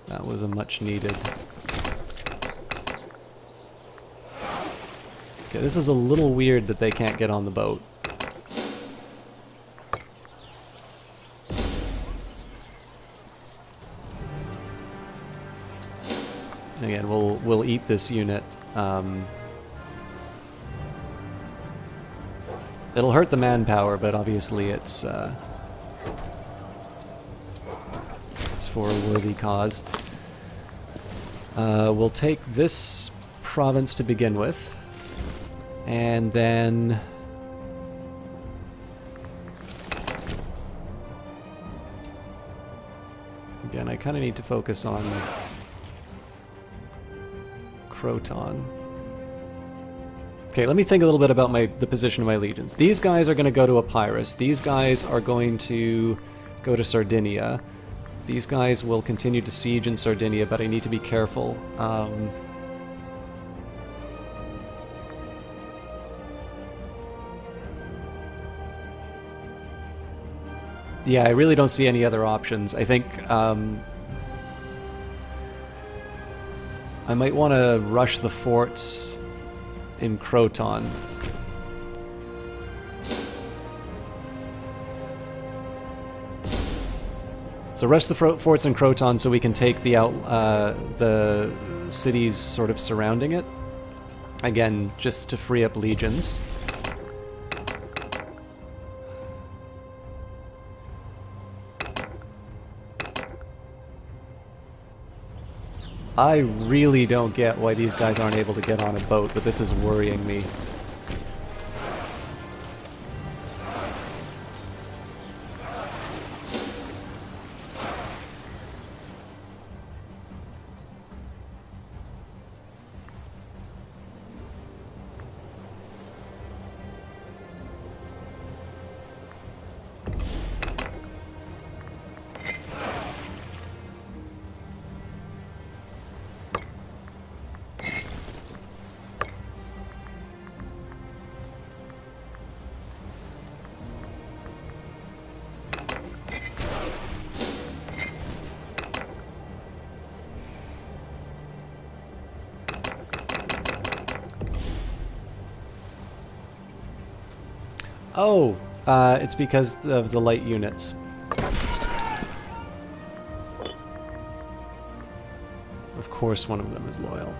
That was a much needed... Okay, this is a little weird that they can't get on the boat. Again, we'll eat this unit. It'll hurt the manpower, but obviously it's for a worthy cause. We'll take this province to begin with, and then again, I kind of need to focus on Croton. Okay, let me think a little bit about the position of my legions. These guys are going to go to Epirus. These guys are going to go to Sardinia. These guys will continue to siege in Sardinia, but I need to be careful. Yeah, I really don't see any other options. I think I might want to rush the forts in Croton. So rush the forts in Croton so we can take the cities sort of surrounding it. Again, just to free up legions. I really don't get why these guys aren't able to get on a boat, but this is worrying me. Oh, it's because of the light units. Of course one of them is loyal.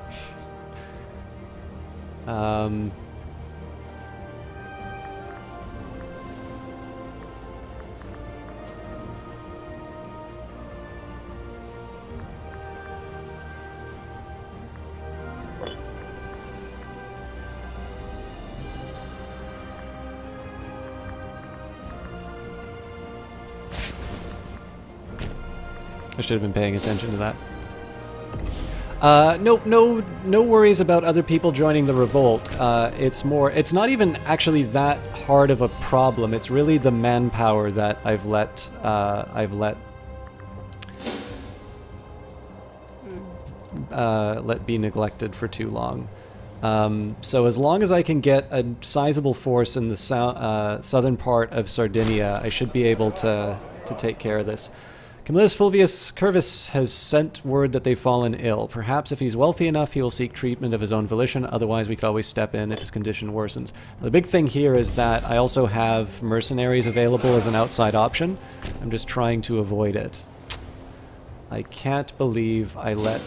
I should have been paying attention to that. No worries about other people joining the revolt. It's not even actually that hard of a problem. It's really the manpower that I've let be neglected for too long. So as long as I can get a sizable force in the southern part of Sardinia, I should be able to take care of this. Camillus Fulvius Curvus has sent word that they've fallen ill. Perhaps if he's wealthy enough, he will seek treatment of his own volition. Otherwise, we could always step in if his condition worsens. The big thing here is that I also have mercenaries available as an outside option. I'm just trying to avoid it. I can't believe I let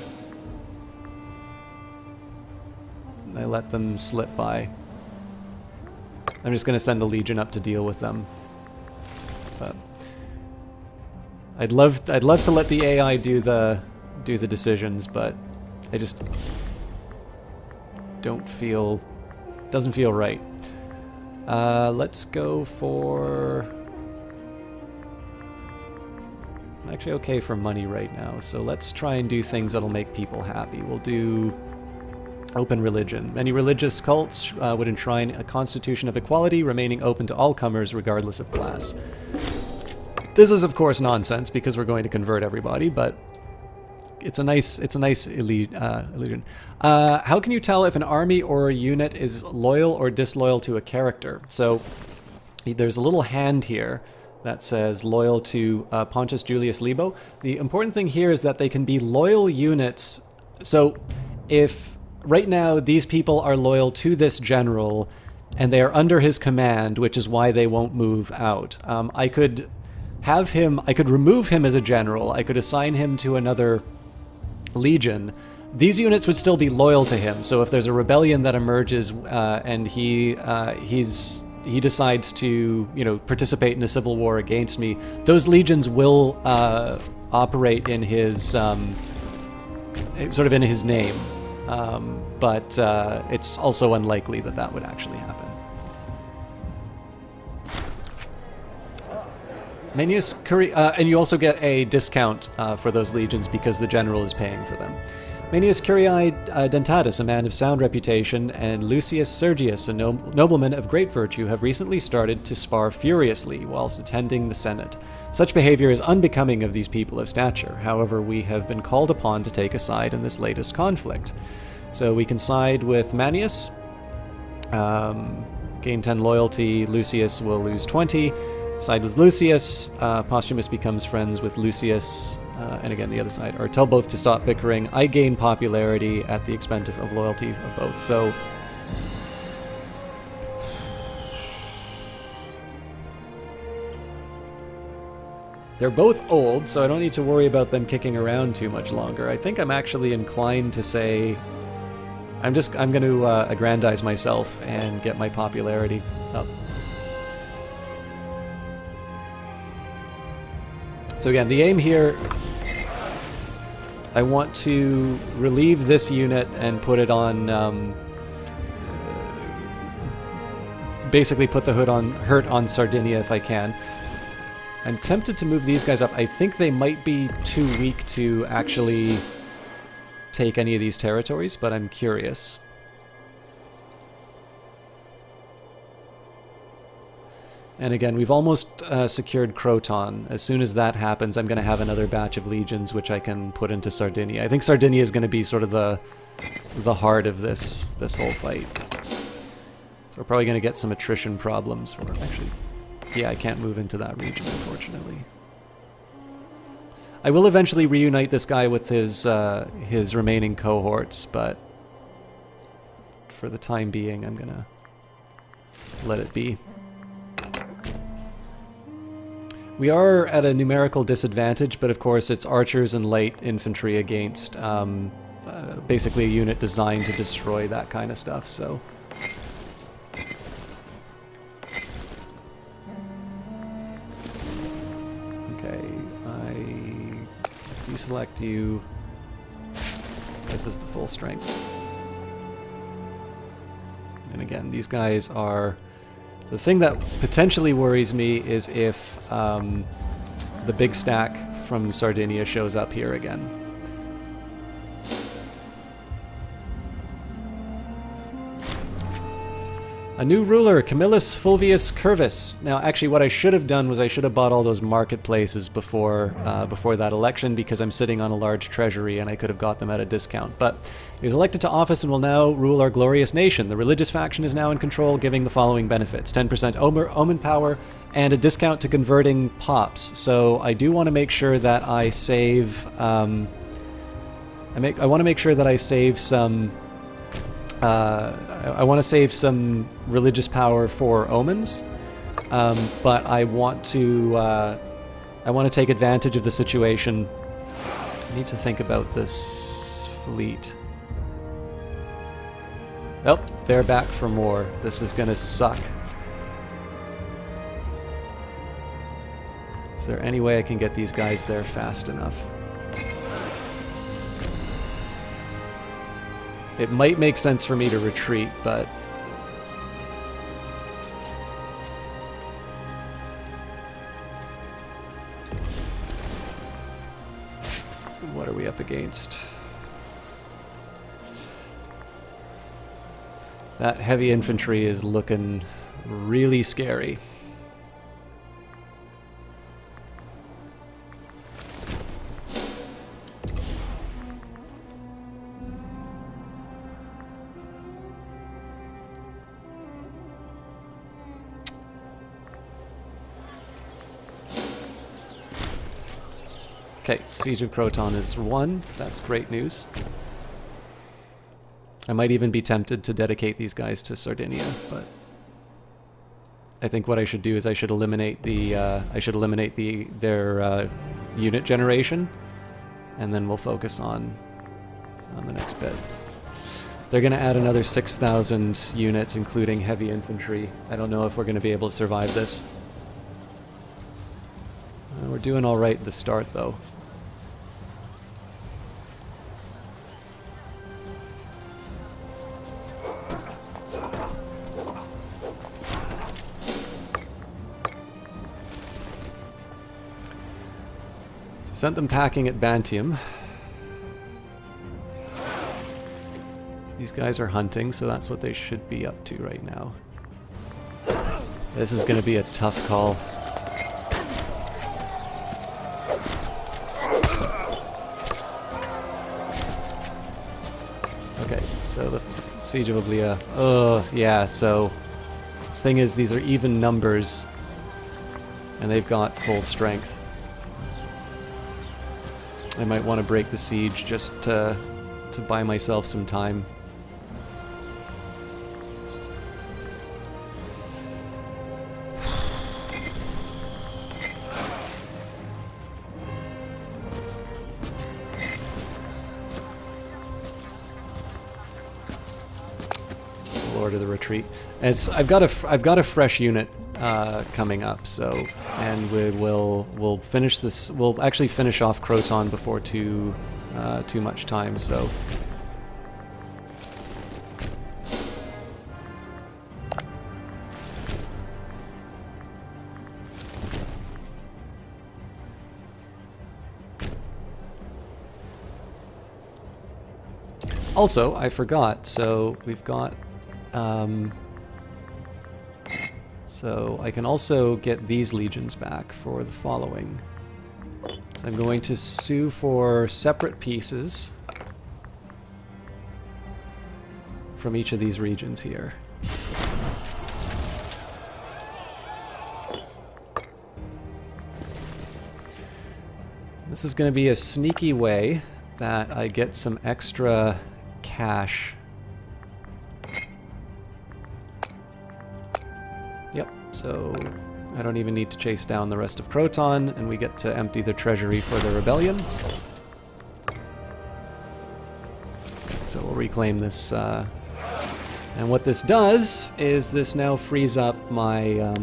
them slip by. I'm just going to send the Legion up to deal with them. But I'd love to let the AI do the decisions, but I just doesn't feel right. Let's go for... I'm actually okay for money right now, so let's try and do things that'll make people happy. We'll do open religion. Many religious cults would enshrine a constitution of equality, remaining open to all comers regardless of class. This is, of course, nonsense because we're going to convert everybody, but it's a nice illusion. How can you tell if an army or a unit is loyal or disloyal to a character? So there's a little hand here that says loyal to Pontius Julius Libo. The important thing here is that they can be loyal units. So if right now these people are loyal to this general and they are under his command, which is why they won't move out, I could remove him as a general, I could assign him to another legion. These units would still be loyal to him, so if there's a rebellion that emerges and he decides to, participate in a civil war against me, those legions will operate in his, sort of in his name. But it's also unlikely that that would actually happen. Manius Curii, and you also get a discount for those legions because the general is paying for them. Manius Curii Dentatus, a man of sound reputation, and Lucius Sergius, a nobleman of great virtue, have recently started to spar furiously whilst attending the Senate. Such behavior is unbecoming of these people of stature. However, we have been called upon to take a side in this latest conflict. So we can side with Manius, gain 10 loyalty, Lucius will lose 20. Side with Lucius, Posthumus becomes friends with Lucius, and again the other side, or tell both to stop bickering. I gain popularity at the expense of loyalty of both, so... They're both old, so I don't need to worry about them kicking around too much longer. I think I'm actually inclined to say... I'm going to aggrandize myself and get my popularity up. So again, the aim here, I want to relieve this unit and put it on, basically put the hurt on Sardinia if I can. I'm tempted to move these guys up. I think they might be too weak to actually take any of these territories, but I'm curious. And again, we've almost secured Croton. As soon as that happens, I'm going to have another batch of legions which I can put into Sardinia. I think Sardinia is going to be sort of the heart of this whole fight. So we're probably going to get some attrition problems. Actually, yeah, I can't move into that region, unfortunately. I will eventually reunite this guy with his remaining cohorts, but for the time being, I'm going to let it be. We are at a numerical disadvantage, but of course it's archers and light infantry against basically a unit designed to destroy that kind of stuff, so... Okay, I deselect you. This is the full strength. And again, these guys are... The thing that potentially worries me is if the big stack from Sardinia shows up here again. A new ruler, Camillus Fulvius Curvus. Now, actually, what I should have done was I should have bought all those marketplaces before that election because I'm sitting on a large treasury and I could have got them at a discount. But He is elected to office and will now rule our glorious nation. The religious faction is now in control, giving the following benefits: 10% omen power and a discount to converting pops. So I do want to make sure that I save. I want to make sure that I save some. I want to save some religious power for omens, but I want to take advantage of the situation. I need to think about this fleet. Oh, they're back for more. This is gonna suck. Is there any way I can get these guys there fast enough? It might make sense for me to retreat, but... what are we up against? That heavy infantry is looking really scary. Okay, Siege of Croton is won. That's great news. I might even be tempted to dedicate these guys to Sardinia, but I think what I should do is I should eliminate their unit generation, and then we'll focus on the next bit. They're going to add another 6,000 units, including heavy infantry. I don't know if we're going to be able to survive this. We're doing all right at the start, though. Sent them packing at Bantium. These guys are hunting, so that's what they should be up to right now. This is going to be a tough call. Okay, so the Siege of Oblia. Oh, yeah, so... thing is, these are even numbers, and they've got full strength. I might want to break the siege just to buy myself some time. Lord of the Retreat. And I've got a fresh unit coming up, so, and we'll finish this. We'll actually finish off Croton before too much time. So, also I forgot. So we've got. So I can also get these legions back for the following. So I'm going to sue for separate pieces from each of these regions here. This is going to be a sneaky way that I get some extra cash. Yep, so I don't even need to chase down the rest of Croton, and we get to empty the treasury for the rebellion. So we'll reclaim this, and what this does is this now frees up my,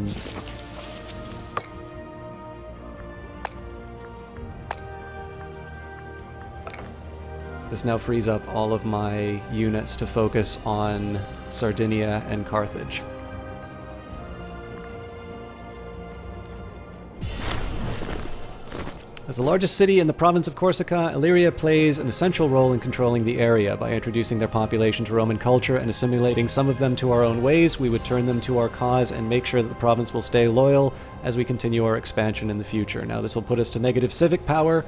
this now frees up all of my units to focus on Sardinia and Carthage. As the largest city in the province of Corsica, Illyria plays an essential role in controlling the area. By introducing their population to Roman culture and assimilating some of them to our own ways, we would turn them to our cause and make sure that the province will stay loyal as we continue our expansion in the future. Now, this will put us to negative civic power,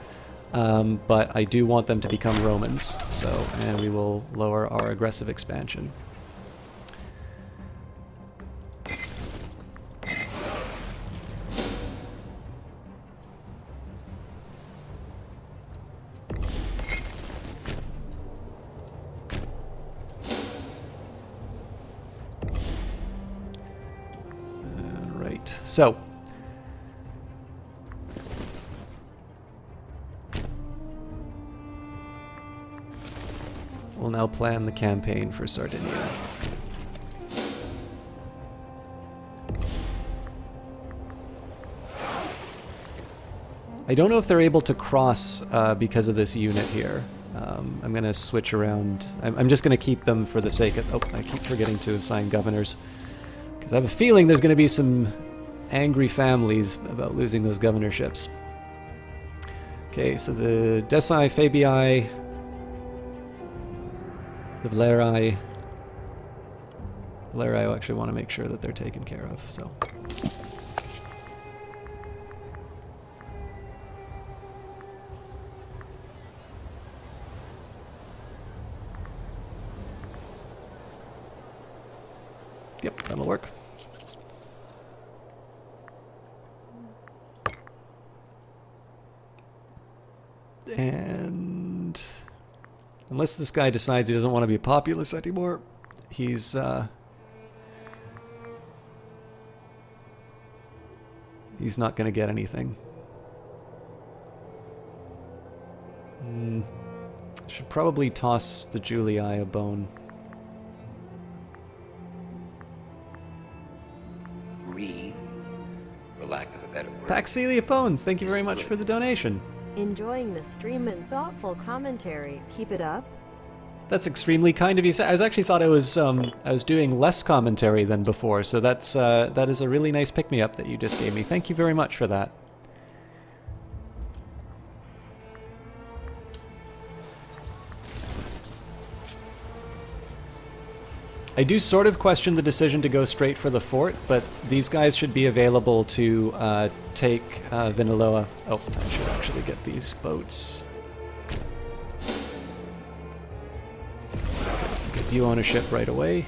but I do want them to become Romans. So, and we will lower our aggressive expansion. So, we'll now plan the campaign for Sardinia. I don't know if they're able to cross because of this unit here. I'm going to switch around. I'm just going to keep them for the sake of... Oh, I keep forgetting to assign governors. Because I have a feeling there's going to be some angry families about losing those governorships. Okay, so the Decii, Fabii, the Valerii. Valerii, I actually want to make sure that they're taken care of, so... Yep, that'll work. And unless this guy decides he doesn't want to be populous anymore, he's not going to get anything. Should probably toss the Julii a bone. For lack of a better word. Paxelia Bones, thank you very much for the donation. Enjoying the stream and thoughtful commentary. Keep it up. That's extremely kind of you. I actually thought I was doing less commentary than before, so that is a really nice pick-me-up that you just gave me. Thank you very much for that. I do sort of question the decision to go straight for the fort, but these guys should be available to take Viniloa. Oh, I should actually get these boats. Give you ownership right away.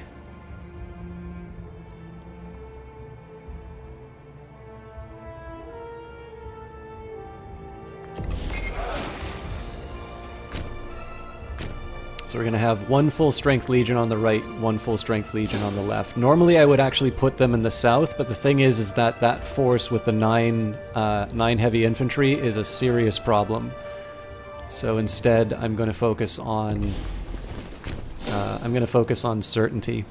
So we're going to have one full strength legion on the right, one full strength legion on the left. Normally I would actually put them in the south, but the thing is that that force with the nine heavy infantry is a serious problem. So instead I'm going to focus on certainty.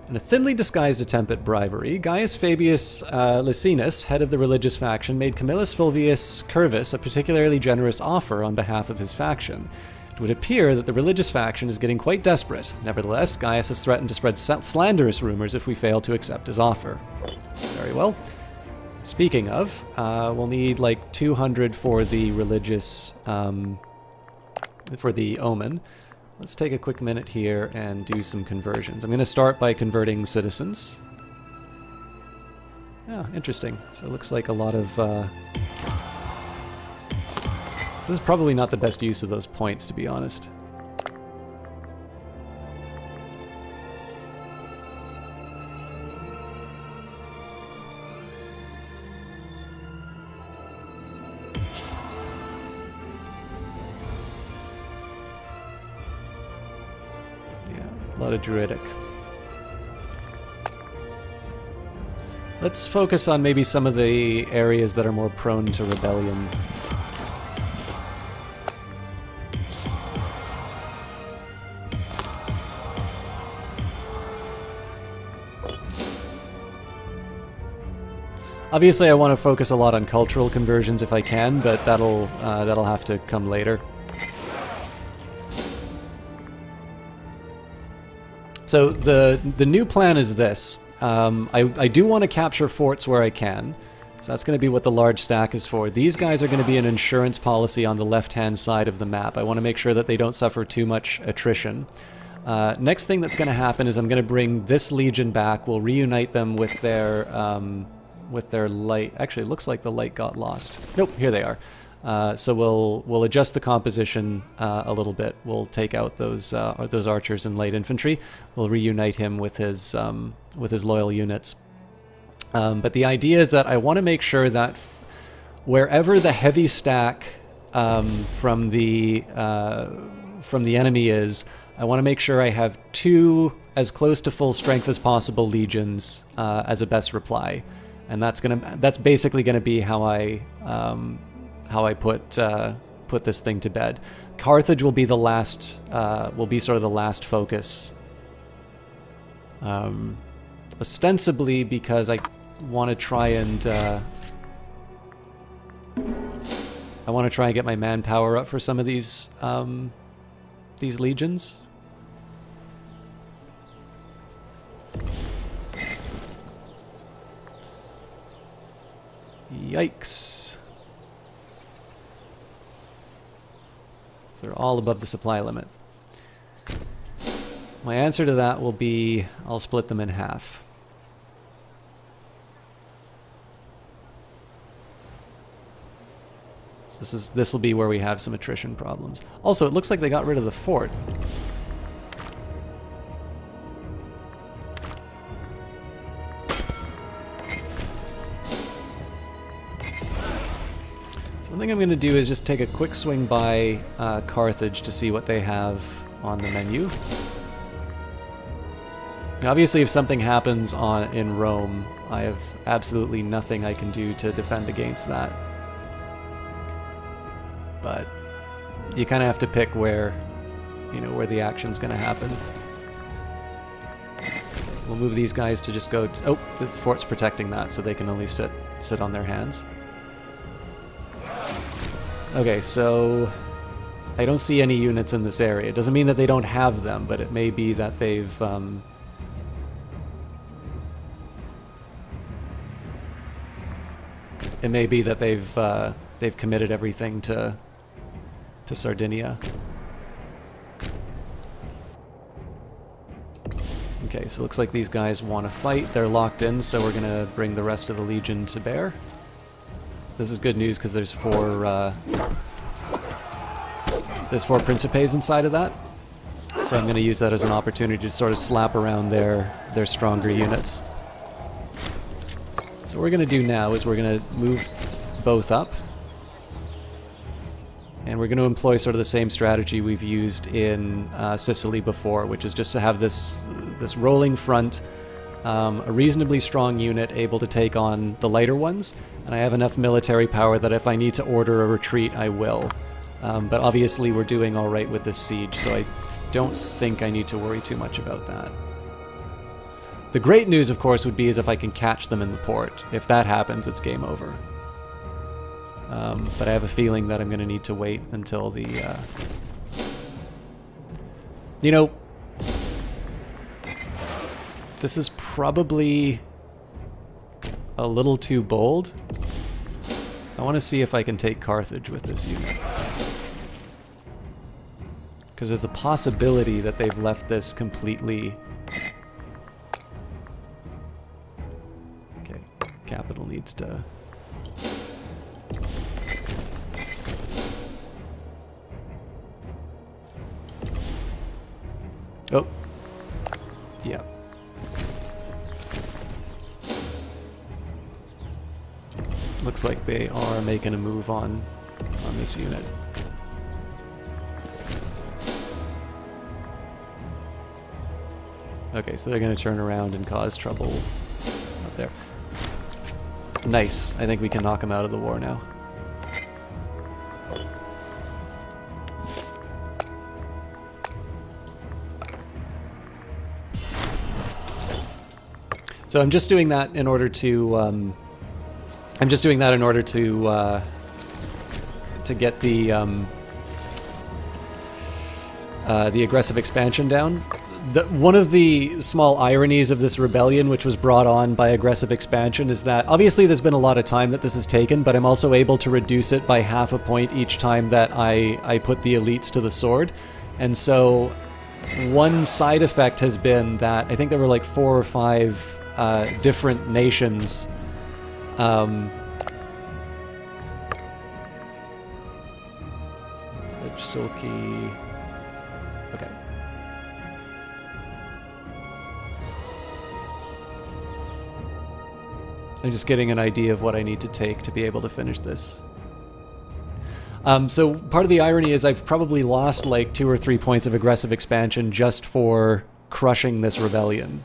In a thinly disguised attempt at bribery, Gaius Fabius Licinus, head of the religious faction, made Camillus Fulvius Curvus a particularly generous offer on behalf of his faction. It would appear that the religious faction is getting quite desperate. Nevertheless, Gaius has threatened to spread slanderous rumors if we fail to accept his offer. Very well. Speaking of, we'll need like 200 for the religious, for the omen. Let's take a quick minute here and do some conversions. I'm going to start by converting citizens. Oh, interesting. So it looks like a lot of... This is probably not the best use of those points, to be honest. A lot of druidic. Let's focus on maybe some of the areas that are more prone to rebellion. Obviously I want to focus a lot on cultural conversions if I can, but that'll have to come later. So the new plan is this. I do want to capture forts where I can. So that's going to be what the large stack is for. These guys are going to be an insurance policy on the left-hand side of the map. I want to make sure that they don't suffer too much attrition. Next thing that's going to happen is I'm going to bring this legion back. We'll reunite them with their with their light. Actually, it looks like the light got lost. Nope, here they are. So we'll adjust the composition a little bit. We'll take out those archers and light infantry. We'll reunite him with his loyal units. But the idea is that I want to make sure that wherever the heavy stack from the enemy is, I want to make sure I have 2 as close to full strength as possible legions as a best reply, and that's basically gonna be how I put this thing to bed. Carthage will be the last, will be sort of the last focus. Ostensibly because I want to try and get my manpower up for some of these legions. Yikes. So they're all above the supply limit. My answer to that will be I'll split them in half. So this will be where we have some attrition problems. Also, it looks like they got rid of the fort. So one thing I'm going to do is just take a quick swing by Carthage to see what they have on the menu. Now, obviously, if something happens in Rome, I have absolutely nothing I can do to defend against that. But you kind of have to pick where the action's going to happen. We'll move these guys to just go. Oh, this fort's protecting that, so they can only sit on their hands. Okay, so I don't see any units in this area. It doesn't mean that they don't have them, but it may be that they've they've committed everything to Sardinia. Okay, so it looks like these guys want to fight. They're locked in, so we're gonna bring the rest of the Legion to bear. This is good news because there's four Principes inside of that. So I'm gonna use that as an opportunity to sort of slap around their stronger units. So what we're gonna do now is we're gonna move both up. And we're going to employ sort of the same strategy we've used in Sicily before, which is just to have this rolling front, a reasonably strong unit able to take on the lighter ones, and I have enough military power that if I need to order a retreat, I will. But obviously we're doing all right with this siege, so I don't think I need to worry too much about that. The great news, of course, would be is if I can catch them in the port. If that happens, it's game over. But I have a feeling that I'm going to need to wait until the... this is probably a little too bold. I want to see if I can take Carthage with this unit. Because there's a possibility that they've left this completely... Okay, capital needs to... Oh, yeah. Looks like they are making a move on this unit. Okay, so they're going to turn around and cause trouble up there. Nice. I think we can knock them out of the war now. So I'm just doing that in order to to get the aggressive expansion down. One of the small ironies of this rebellion, which was brought on by aggressive expansion, is that obviously there's been a lot of time that this has taken, but I'm also able to reduce it by half a point each time that I put the elites to the sword. And so one side effect has been that I think there were like 4 or 5 different nations Sulky. Okay. I'm just getting an idea of what I need to take to be able to finish this. So part of the irony is I've probably lost like 2 or 3 points of aggressive expansion just for crushing this rebellion.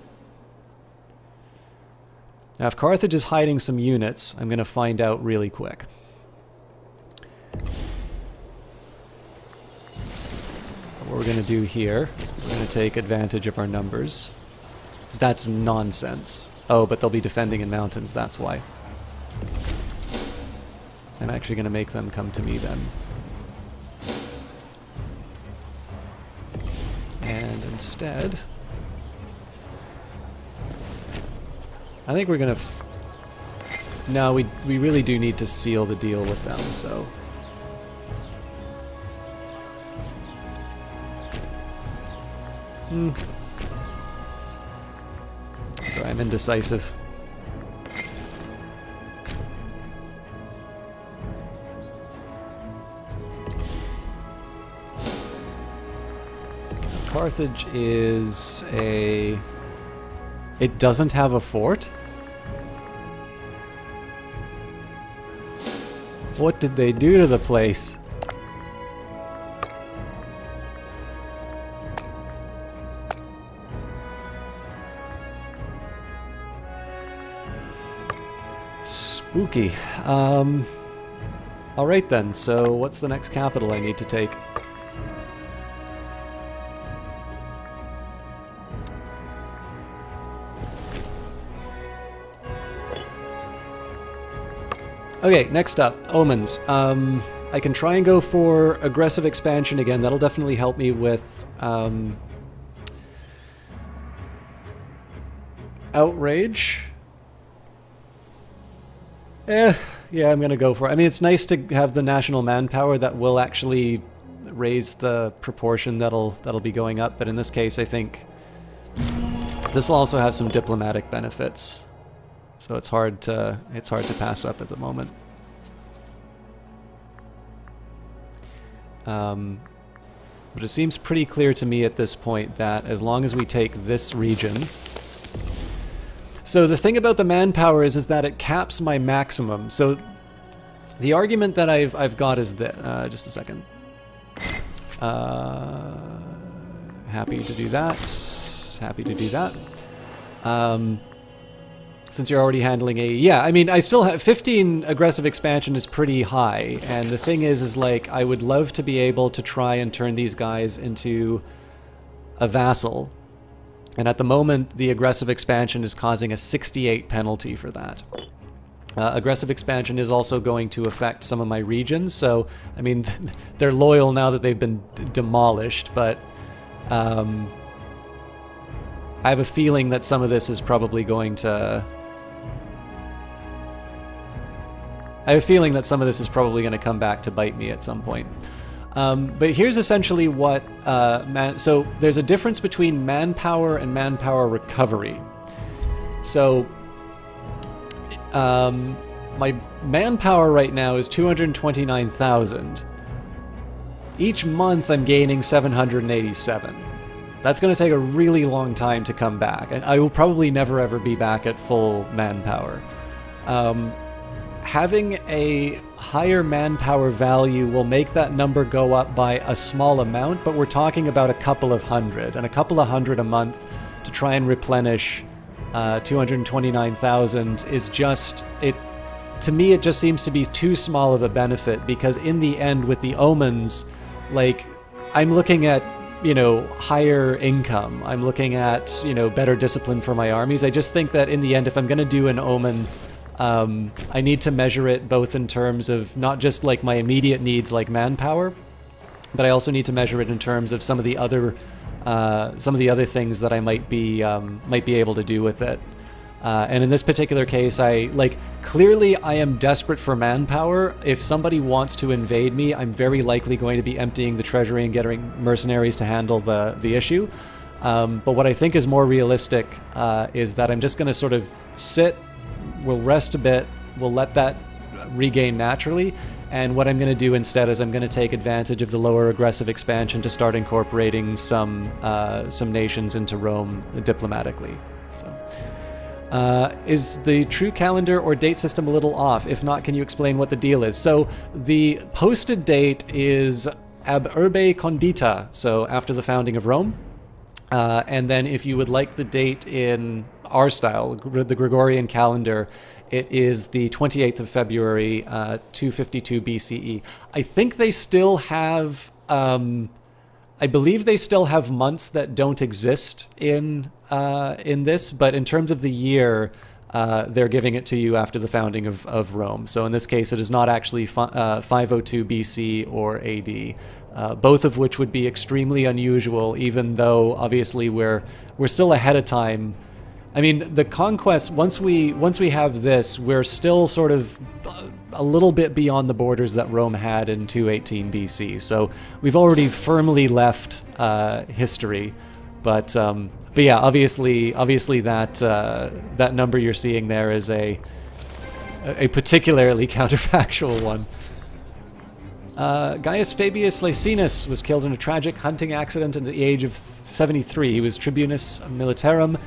Now if Carthage is hiding some units, I'm going to find out really quick. What we're going to do here, we're going to take advantage of our numbers. That's nonsense. Oh, but they'll be defending in mountains, that's why. I'm actually going to make them come to me then. And instead, I think we're going to... No, we really do need to seal the deal with them, so... So I'm indecisive. Carthage is a... It doesn't have a fort? What did they do to the place? Spooky. Alright then, so what's the next capital I need to take? Okay, next up, Omens. I can try and go for aggressive expansion again. That'll definitely help me with outrage. Yeah, I'm gonna go for it. I mean, it's nice to have the national manpower that will actually raise the proportion that'll be going up, but in this case, I think this will also have some diplomatic benefits. So it's hard to pass up at the moment. But it seems pretty clear to me at this point that as long as we take this region... So the thing about the manpower is that it caps my maximum. So the argument that I've got is that... just a second. Happy to do that. Happy to do that. Since you're already handling a... Yeah, I mean, I still have... 15 aggressive expansion is pretty high. And the thing is like, I would love to be able to try and turn these guys into a vassal. And at the moment, the aggressive expansion is causing a 68 penalty for that. Aggressive expansion is also going to affect some of my regions. So, I mean, they're loyal now that they've been demolished, but... I have a feeling that some of this is probably going to... come back to bite me at some point. But here's essentially what... so there's a difference between manpower and manpower recovery. So my manpower right now is 229,000. Each month I'm gaining 787. That's going to take a really long time to come back, and I will probably never ever be back at full manpower. Having a higher manpower value will make that number go up by a small amount, but we're talking about a couple of hundred, and a couple of hundred a month to try and replenish 229,000 is just... To me, it just seems to be too small of a benefit, because in the end, with the omens, like, I'm looking at, you know, higher income. I'm looking at, you know, better discipline for my armies. I just think that in the end, if I'm going to do an omen, I need to measure it both in terms of not just like my immediate needs like manpower, but I also need to measure it in terms of some of the other things that I might be able to do with it. And in this particular case, clearly I am desperate for manpower. If somebody wants to invade me, I'm very likely going to be emptying the treasury and getting mercenaries to handle the issue. But what I think is more realistic is that I'm just going to sort of sit, we'll rest a bit, we'll let that regain naturally. And what I'm going to do instead is I'm going to take advantage of the lower aggressive expansion to start incorporating some nations into Rome diplomatically. So, is the true calendar or date system a little off? If not, can you explain what the deal is? So the posted date is ab urbe condita, so after the founding of Rome. And then if you would like the date in our style, the Gregorian calendar, it is the 28th of February, 252 BCE. I think they still have, I believe they still have months that don't exist in this, but in terms of the year, they're giving it to you after the founding of Rome. So in this case, it is not actually 502 BC or AD. Both of which would be extremely unusual, even though obviously we're still ahead of time. I mean, the conquest, once we have this, we're still sort of a little bit beyond the borders that Rome had in 218 BC. So we've already firmly left history. But yeah, obviously that number you're seeing there is a particularly counterfactual one. Gaius Fabius Laecinus was killed in a tragic hunting accident at the age of 73. He was tribunus militarum,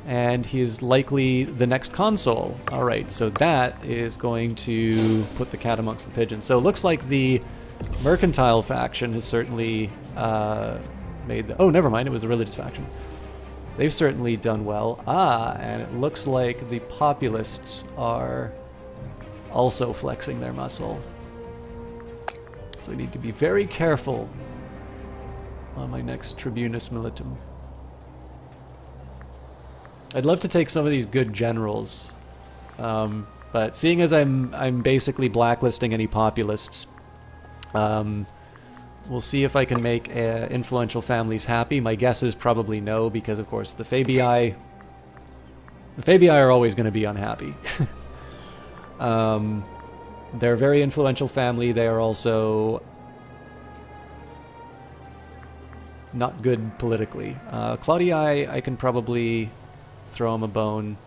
and he is likely the next consul. All right, so that is going to put the cat amongst the pigeons. So it looks like the mercantile faction has certainly made the... Oh, never mind, it was the religious faction. They've certainly done well. And it looks like the populists are also flexing their muscle. So I need to be very careful on my next Tribunus Militum. I'd love to take some of these good generals, but seeing as I'm basically blacklisting any populists, we'll see if I can make influential families happy. My guess is probably no, because of course the Fabii are always going to be unhappy. They're a very influential family. They are also not good politically. Claudii, I can probably throw him a bone.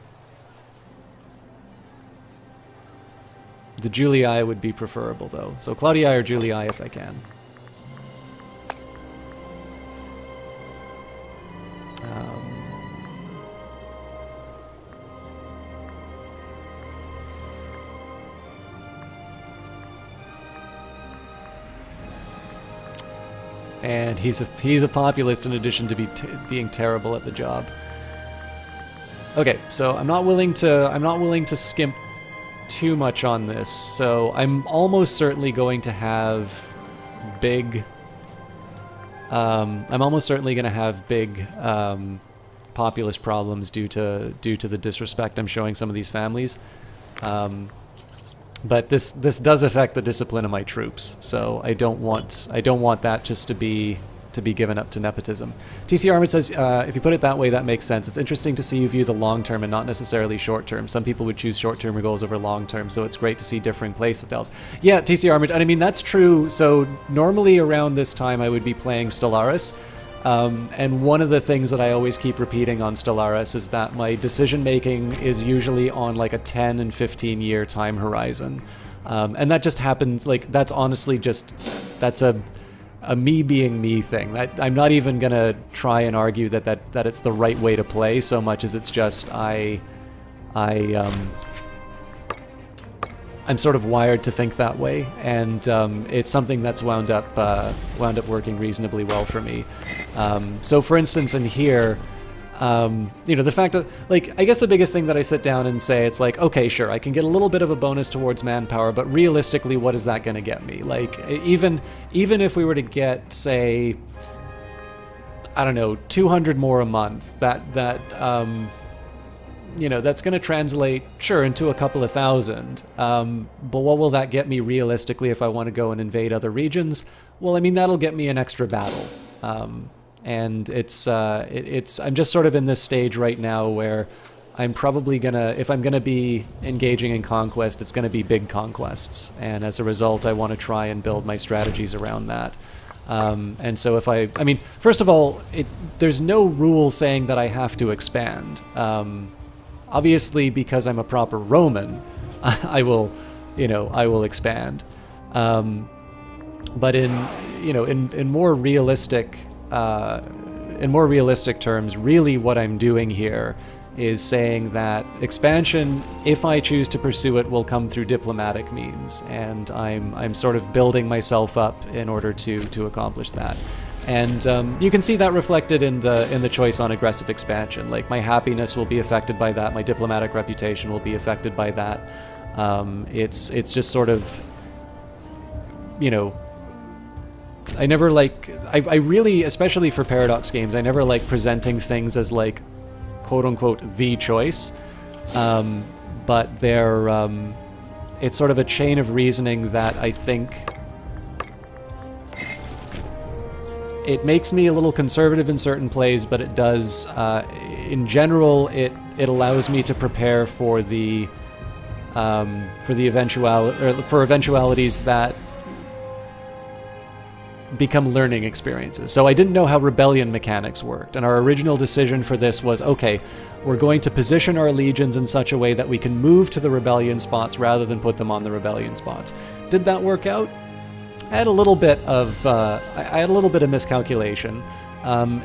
The Julii would be preferable, though. So Claudii or Julii if I can. And he's a populist in addition to being terrible at the job. Okay, so I'm not willing to skimp too much on this. So I'm almost certainly going to have big. I'm almost certainly going to have big populist problems due to the disrespect I'm showing some of these families. But this does affect the discipline of my troops, so I don't want that just to be given up to nepotism. TC Armid says, if you put it that way, that makes sense. It's interesting to see you view the long term and not necessarily short term. Some people would choose short term goals over long term, so it's great to see differing play styles. Yeah, TC Armid, and I mean that's true. So normally around this time I would be playing Stellaris. And one of the things that I always keep repeating on Stellaris is that my decision making is usually on like a 10 and 15 year time horizon. And that just happens, like, that's honestly just, that's a me being me thing. I'm not even gonna try and argue that it's the right way to play so much as it's just I'm sort of wired to think that way, and it's something that's wound up working reasonably well for me. So, for instance, in here, the fact that, like, I guess the biggest thing that I sit down and say, it's like, okay, sure, I can get a little bit of a bonus towards manpower, but realistically, what is that going to get me? Like, even if we were to get, say, I don't know, 200 more a month, that's going to translate, sure, into a couple of thousand. But what will that get me realistically if I want to go and invade other regions? Well, I mean, that'll get me an extra battle. And I'm just sort of in this stage right now where I'm probably if I'm gonna be engaging in conquest, it's gonna be big conquests. And as a result, I want to try and build my strategies around that. And so I mean, first of all, there's no rule saying that I have to expand. Obviously, because I'm a proper Roman, I will, I will expand. But in more realistic terms, really what I'm doing here is saying that expansion, if I choose to pursue it, will come through diplomatic means, and I'm sort of building myself up in order to accomplish that. And you can see that reflected in the choice on aggressive expansion. Like, my happiness will be affected by that. My diplomatic reputation will be affected by that. It's just sort of, I never I really, especially for Paradox games, I never like presenting things as like, quote unquote, the choice. But it's sort of a chain of reasoning that I think it makes me a little conservative in certain plays, but it does, in general, it allows me to prepare for the eventualities that become learning experiences. So I didn't know how rebellion mechanics worked, and our original decision for this was, okay, we're going to position our legions in such a way that we can move to the rebellion spots rather than put them on the rebellion spots. Did that work out? I had a little bit of miscalculation.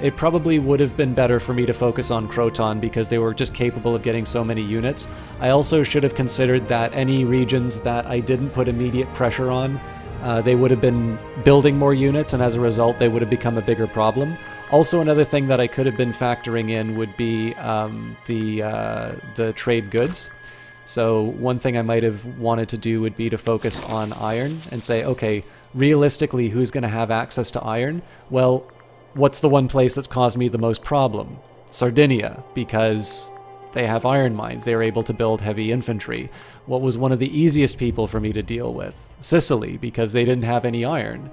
It probably would have been better for me to focus on Croton because they were just capable of getting so many units. I also should have considered that any regions that I didn't put immediate pressure on, they would have been building more units, and as a result, they would have become a bigger problem. Also, another thing that I could have been factoring in would be the trade goods. So one thing I might have wanted to do would be to focus on iron and say, okay, realistically, who's going to have access to iron? Well, what's the one place that's caused me the most problem? Sardinia, because they have iron mines. They are able to build heavy infantry. What was one of the easiest people for me to deal with? Sicily, because they didn't have any iron.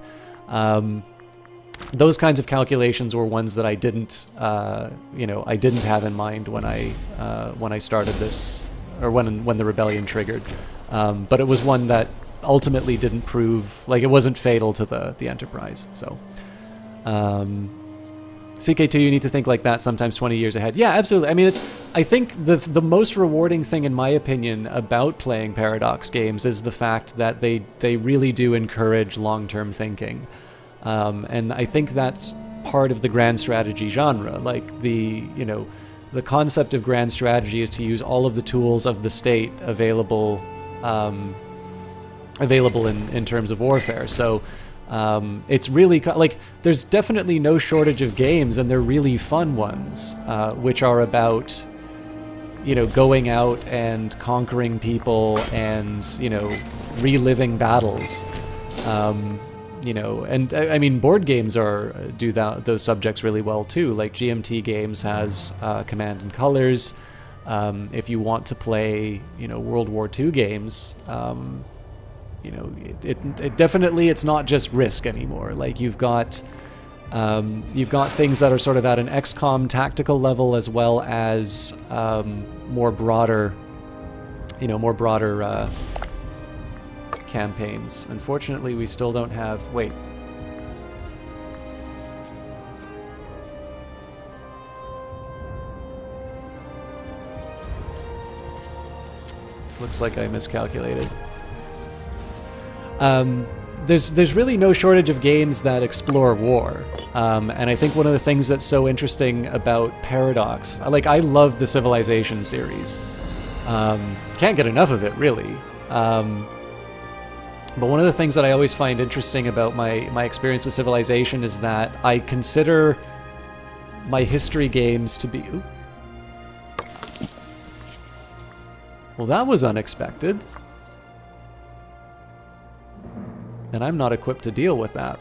Those kinds of calculations were ones that I didn't have in mind when I started this, or when the rebellion triggered. But it was one that ultimately didn't prove, like, it wasn't fatal to the Enterprise. So, CK2, you need to think like that sometimes 20 years ahead. Yeah, absolutely. I mean, I think the most rewarding thing, in my opinion, about playing Paradox games is the fact that they really do encourage long-term thinking. And I think that's part of the grand strategy genre. Like, the concept of grand strategy is to use all of the tools of the state available in terms of warfare. So it's really like, there's definitely no shortage of games, and they're really fun ones, which are about going out and conquering people and reliving battles. And I mean, board games do those subjects really well too. Like, GMT Games has Command and Colors. If you want to play, World War II games, it definitely, it's not just Risk anymore. Like, you've got things that are sort of at an XCOM tactical level, as well as more broader campaigns. Unfortunately, we still don't have... Wait. Looks like I miscalculated. There's really no shortage of games that explore war. And I think one of the things that's so interesting about Paradox... I love the Civilization series. Can't get enough of it, really. But one of the things that I always find interesting about my experience with Civilization is that I consider my history games to be... Ooh. Well, that was unexpected. And I'm not equipped to deal with that.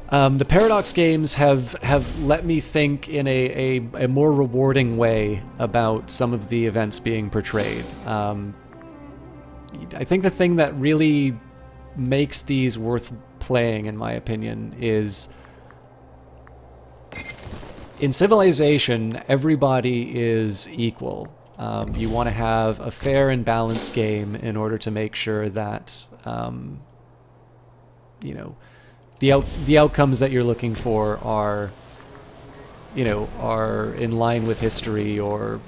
The Paradox games have let me think in a more rewarding way about some of the events being portrayed. I think the thing that really makes these worth playing, in my opinion, is in Civilization, everybody is equal. You want to have a fair and balanced game in order to make sure that the outcomes that you're looking for are are in line with history, or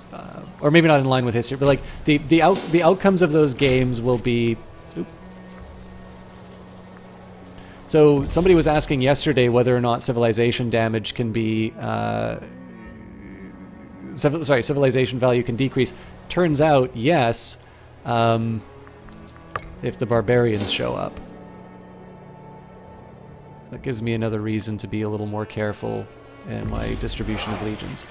maybe not in line with history, but like the outcomes of those games will be. So somebody was asking yesterday whether or not civilization damage can be, civilization value can decrease. Turns out, yes, if the barbarians show up. That gives me another reason to be a little more careful in my distribution of legions.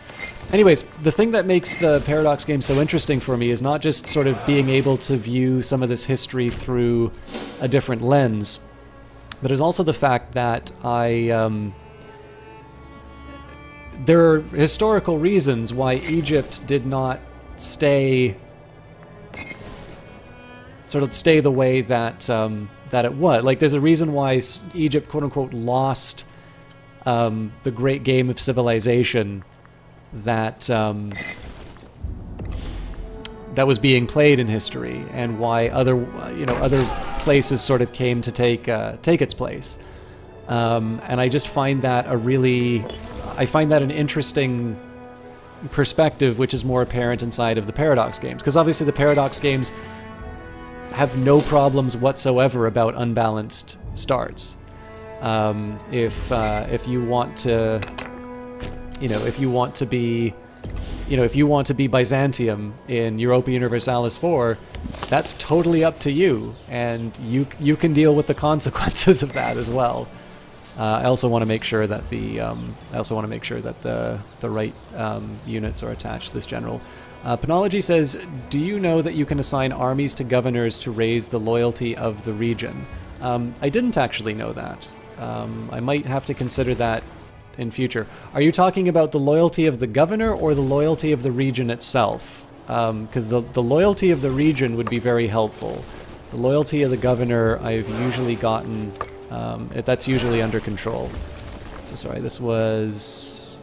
Anyways, the thing that makes the Paradox game so interesting for me is not just sort of being able to view some of this history through a different lens, but it's also the fact that there are historical reasons why Egypt did not stay the way that it was. Like, there's a reason why Egypt, quote unquote, lost the great game of civilization that was being played in history, and why other places sort of came to take its place. And I just find that an interesting perspective, which is more apparent inside of the Paradox games, because obviously the Paradox games have no problems whatsoever about unbalanced starts. If you want to be Byzantium in Europa Universalis 4, that's totally up to you, and you can deal with the consequences of that as well. I also want to make sure that the right units are attached to this general. Penology says, do you know that you can assign armies to governors to raise the loyalty of the region? I didn't actually know that. I might have to consider that in future. Are you talking about the loyalty of the governor or the loyalty of the region itself? Because the loyalty of the region would be very helpful. The loyalty of the governor, I've usually gotten... that's usually under control. So sorry, this was...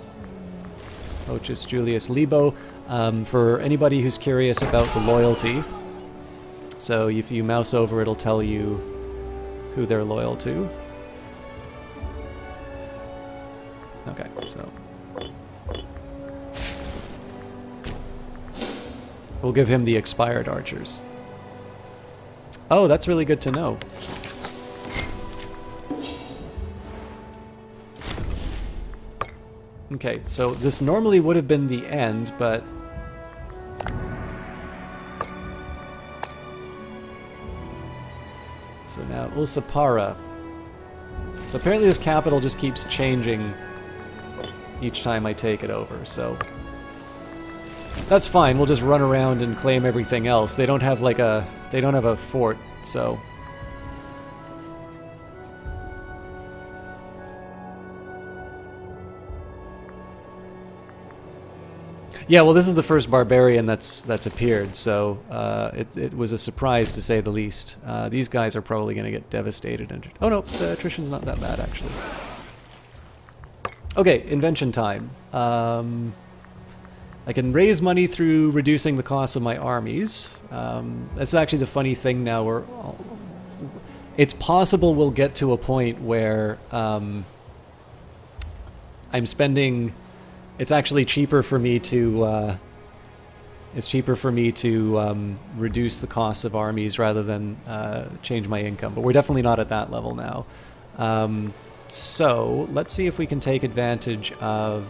Ochus Julius Libo. For anybody who's curious about the loyalty, so if you mouse over, it'll tell you who they're loyal to. Okay, so we'll give him the expired archers. Oh, that's really good to know. Okay, so this normally would have been the end, but... So now, Ulsapara. So apparently this capital just keeps changing each time I take it over, so... That's fine, we'll just run around and claim everything else. They don't have like a... They don't have a fort, so... Yeah, well, this is the first barbarian that's appeared, so it was a surprise to say the least. These guys are probably going to get devastated. Oh no, the attrition's not that bad, actually. Okay, invention time. I can raise money through reducing the cost of my armies. That's actually the funny thing now. It's possible we'll get to a point where I'm spending... It's actually cheaper for me to reduce the costs of armies rather than change my income. But we're definitely not at that level now. So let's see if we can take advantage of...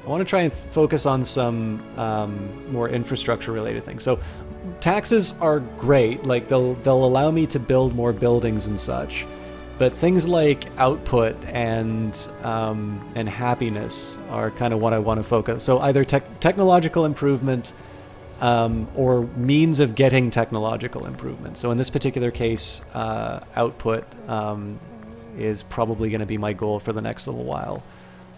I want to try and focus on some more infrastructure-related things. So taxes are great. Like they'll allow me to build more buildings and such. But things like output and happiness are kind of what I want to focus. So either technological improvement or means of getting technological improvement. So in this particular case, output is probably going to be my goal for the next little while.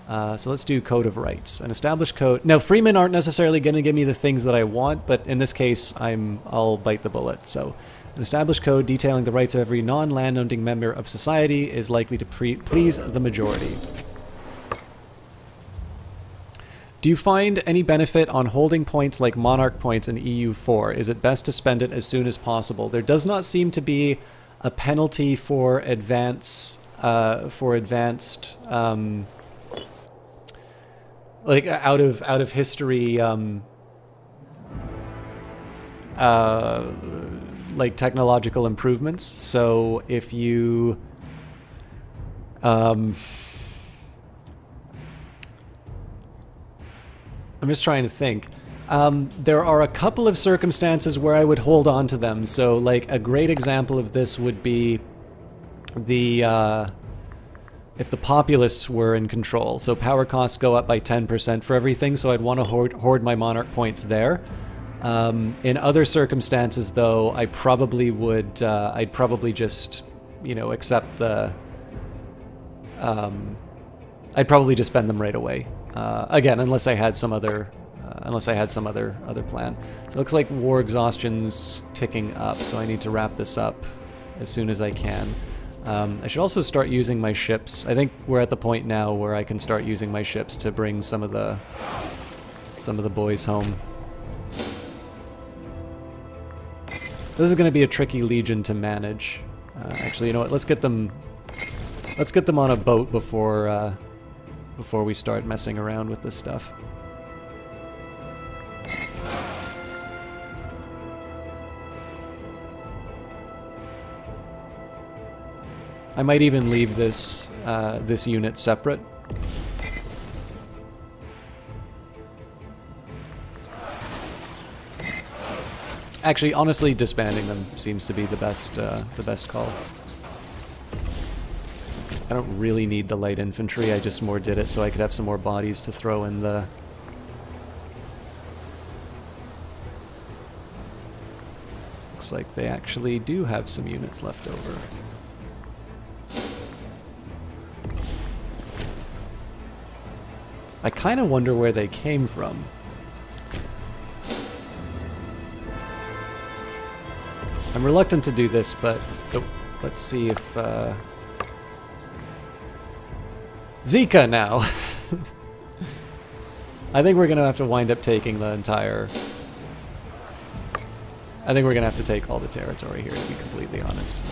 So let's do Code of Rights. An established code. Now, freemen aren't necessarily going to give me the things that I want, but in this case, I'll bite the bullet. So an established code detailing the rights of every non-landowning member of society is likely to please the majority. Do you find any benefit on holding points like Monarch points in EU4? Is it best to spend it as soon as possible? There does not seem to be a penalty for advance for advanced like out of history like technological improvements. So if you I'm just trying to think. There are a couple of circumstances where I would hold on to them. So like a great example of this would be the if the populists were in control. So power costs go up by 10% for everything, so I'd want to hoard my monarch points there. In other circumstances, though, I probably would, I'd probably just, you know, accept the, I'd probably just spend them right away. Again, unless I had some other, other plan. So it looks like war exhaustion's ticking up, so I need to wrap this up as soon as I can. I should also start using my ships. I think we're at the point now where I can start using my ships to bring some of the boys home. This is going to be a tricky legion to manage. Actually, you know what? Let's get them on a boat before we start messing around with this stuff. I might even leave this this unit separate. Actually, honestly, disbanding them seems to be the best call. I don't really need the light infantry. I just more did it so I could have some more bodies to throw in the. Looks like they actually do have some units left over. I kind of wonder where they came from. I'm reluctant to do this, but let's see if... Zika now! I think we're going to have to wind up taking the entire... I think we're going to have to take all the territory here, to be completely honest.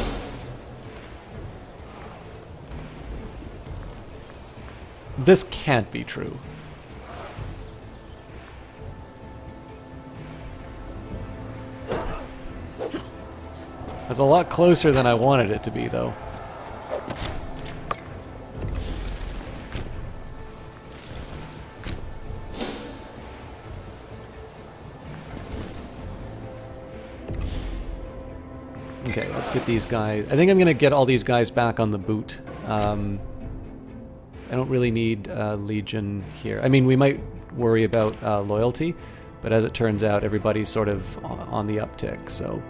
This can't be true. That's a lot closer than I wanted it to be, though. Okay, let's get these guys. I think I'm going to get all these guys back on the boot. I don't really need Legion here. I mean, we might worry about loyalty, but as it turns out, everybody's sort of on the uptick, so...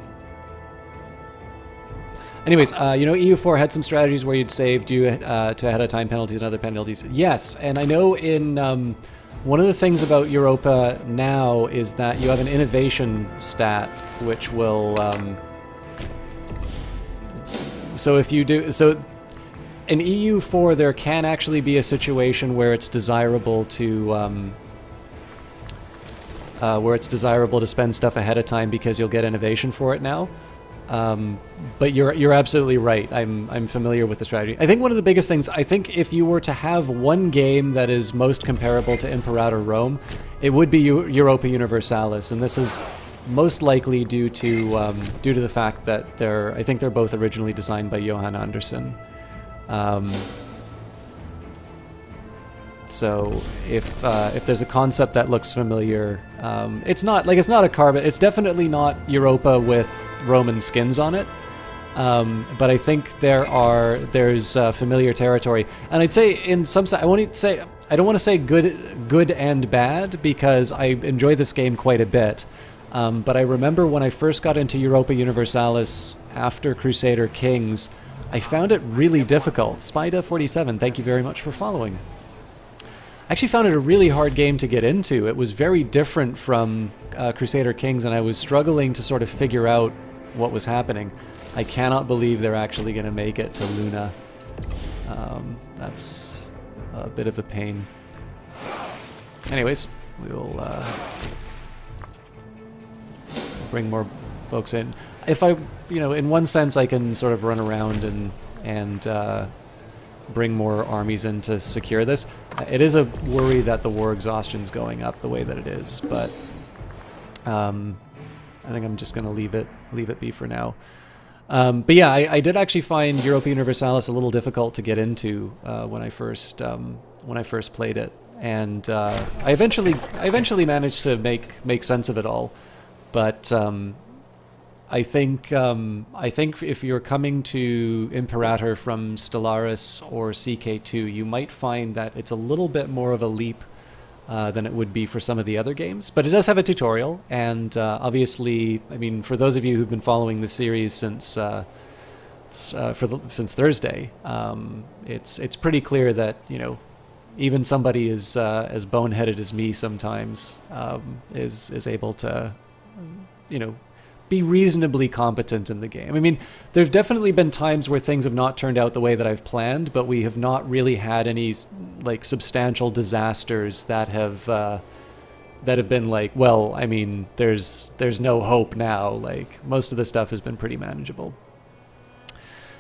Anyways, you know, EU4 had some strategies where you'd save due to ahead of time penalties and other penalties. Yes, and I know in... one of the things about Europa now is that you have an innovation stat, which will... so if you do... So in EU4, there can actually be a situation where it's desirable to... spend stuff ahead of time because you'll get innovation for it now. But you're absolutely right. I'm familiar with the strategy. I think one of the biggest things, I think if you were to have one game that is most comparable to Imperator Rome, it would be Europa Universalis, and this is most likely due to the fact that I think they're both originally designed by Johan Andersen. So if there's a concept that looks familiar, it's not a carbon. It's definitely not Europa with Roman skins on it. But I think there's familiar territory, and I'd say in some I don't want to say good and bad because I enjoy this game quite a bit. But I remember when I first got into Europa Universalis after Crusader Kings, I found it really difficult. Spida47, thank you very much for following. I actually found it a really hard game to get into. It was very different from Crusader Kings, and I was struggling to sort of figure out what was happening. I cannot believe they're actually going to make it to Luna. That's a bit of a pain. Anyways, we'll bring more folks in. If I, in one sense, I can sort of run around and bring more armies in to secure this. It is a worry that the war exhaustion's going up the way that it is, but I think I'm just going to leave it be for now. But yeah, I did actually find Europa Universalis a little difficult to get into when I first played it, and I eventually managed to make sense of it all. But I think if you're coming to Imperator from Stellaris or CK2, you might find that it's a little bit more of a leap than it would be for some of the other games. But it does have a tutorial, and obviously, I mean, for those of you who've been following the series since Thursday, it's pretty clear that, you know, even somebody as boneheaded as me sometimes is able to, you know, be reasonably competent in the game. I mean, there's definitely been times where things have not turned out the way that I've planned, but we have not really had any like substantial disasters that have been like, well, I mean, there's no hope now. Like, most of the stuff has been pretty manageable.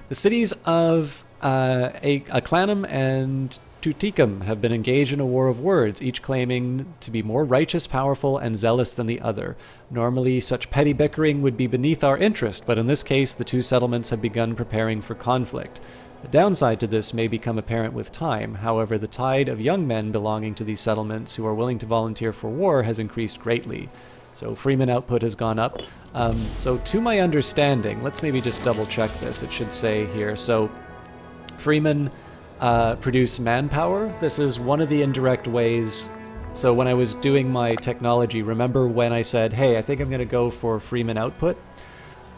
The cities of Aclanum and Tuticum have been engaged in a war of words, each claiming to be more righteous, powerful, and zealous than the other. Normally, such petty bickering would be beneath our interest, but in this case, the two settlements have begun preparing for conflict. The downside to this may become apparent with time. However, the tide of young men belonging to these settlements who are willing to volunteer for war has increased greatly. So Freeman output has gone up. So to my understanding, let's maybe just double check this. It should say here. So Freeman produce manpower. This is one of the indirect ways. So when I was doing my technology, remember when I said, hey, I think I'm going to go for Freeman output?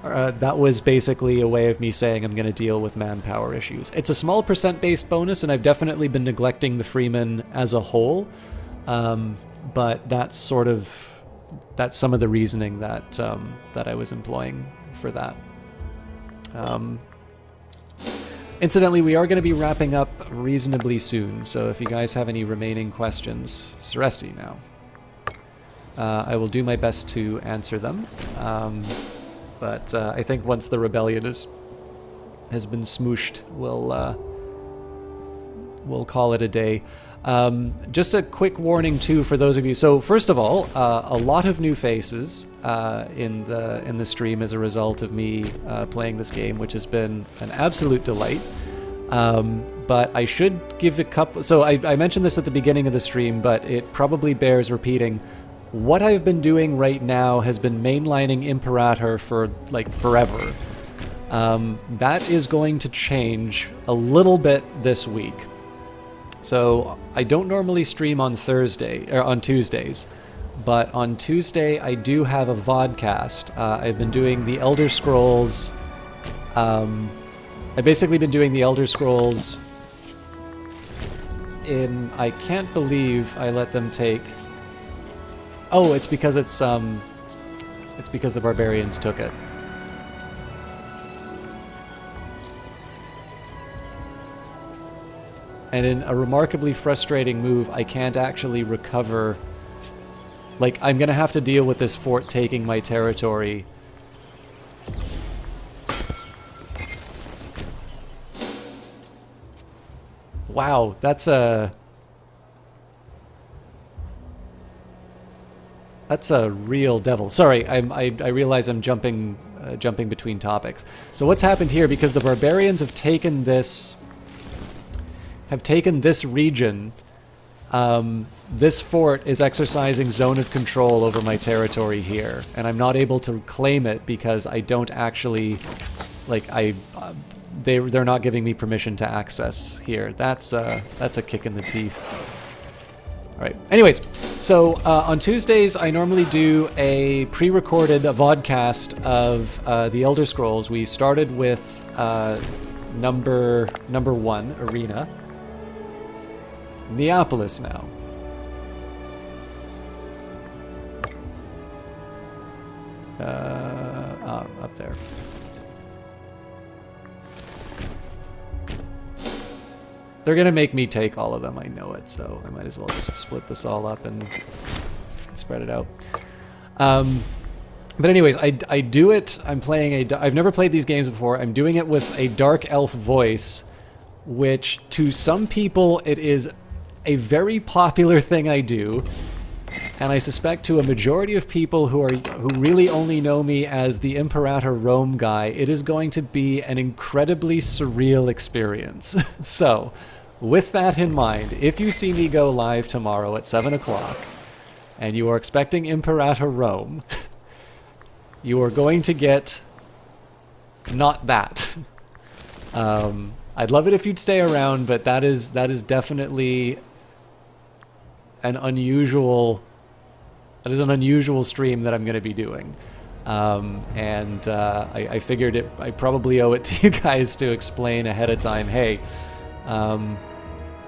That was basically a way of me saying I'm going to deal with manpower issues. It's a small percent-based bonus, and I've definitely been neglecting the Freeman as a whole. But that's some of the reasoning that I was employing for that. Incidentally, we are going to be wrapping up reasonably soon, so if you guys have any remaining questions, Ceresi now. I will do my best to answer them, but I think once the rebellion has been smooshed, we'll call it a day. Just a quick warning too for those of you. So first of all, a lot of new faces in the stream as a result of me playing this game, which has been an absolute delight. But I should give a couple. So I mentioned this at the beginning of the stream, but it probably bears repeating. What I've been doing right now has been mainlining Imperator for like forever. That is going to change a little bit this week. So I don't normally stream on Tuesdays, but on Tuesday I do have a vodcast. I've been doing the Elder Scrolls. I've basically been doing the Elder Scrolls I can't believe I let them take. Oh, it's because the barbarians took it. And in a remarkably frustrating move, I can't actually recover. Like, I'm gonna have to deal with this fort taking my territory. Wow, that's a real devil. Sorry, I realize I'm jumping between topics. So what's happened here, because the barbarians have taken this region, this fort is exercising zone of control over my territory here, and I'm not able to claim it because I don't actually, like, they're not giving me permission to access here. That's a kick in the teeth. All right. Anyways, so on Tuesdays I normally do a pre-recorded vodcast of the Elder Scrolls. We started with number 1, Arena. Neapolis now. Up there. They're gonna make me take all of them, I know it, so I might as well just split this all up and spread it out. But anyways, I do it, I've never played these games before, I'm doing it with a Dark Elf voice, which to some people it is a very popular thing I do, and I suspect to a majority of people who really only know me as the Imperator Rome guy, it is going to be an incredibly surreal experience. So, with that in mind, if you see me go live tomorrow at 7 o'clock, and you are expecting Imperator Rome, you are going to get not that. I'd love it if you'd stay around, but that is definitely an unusual stream that I'm going to be doing. I figured I probably owe it to you guys to explain ahead of time, hey,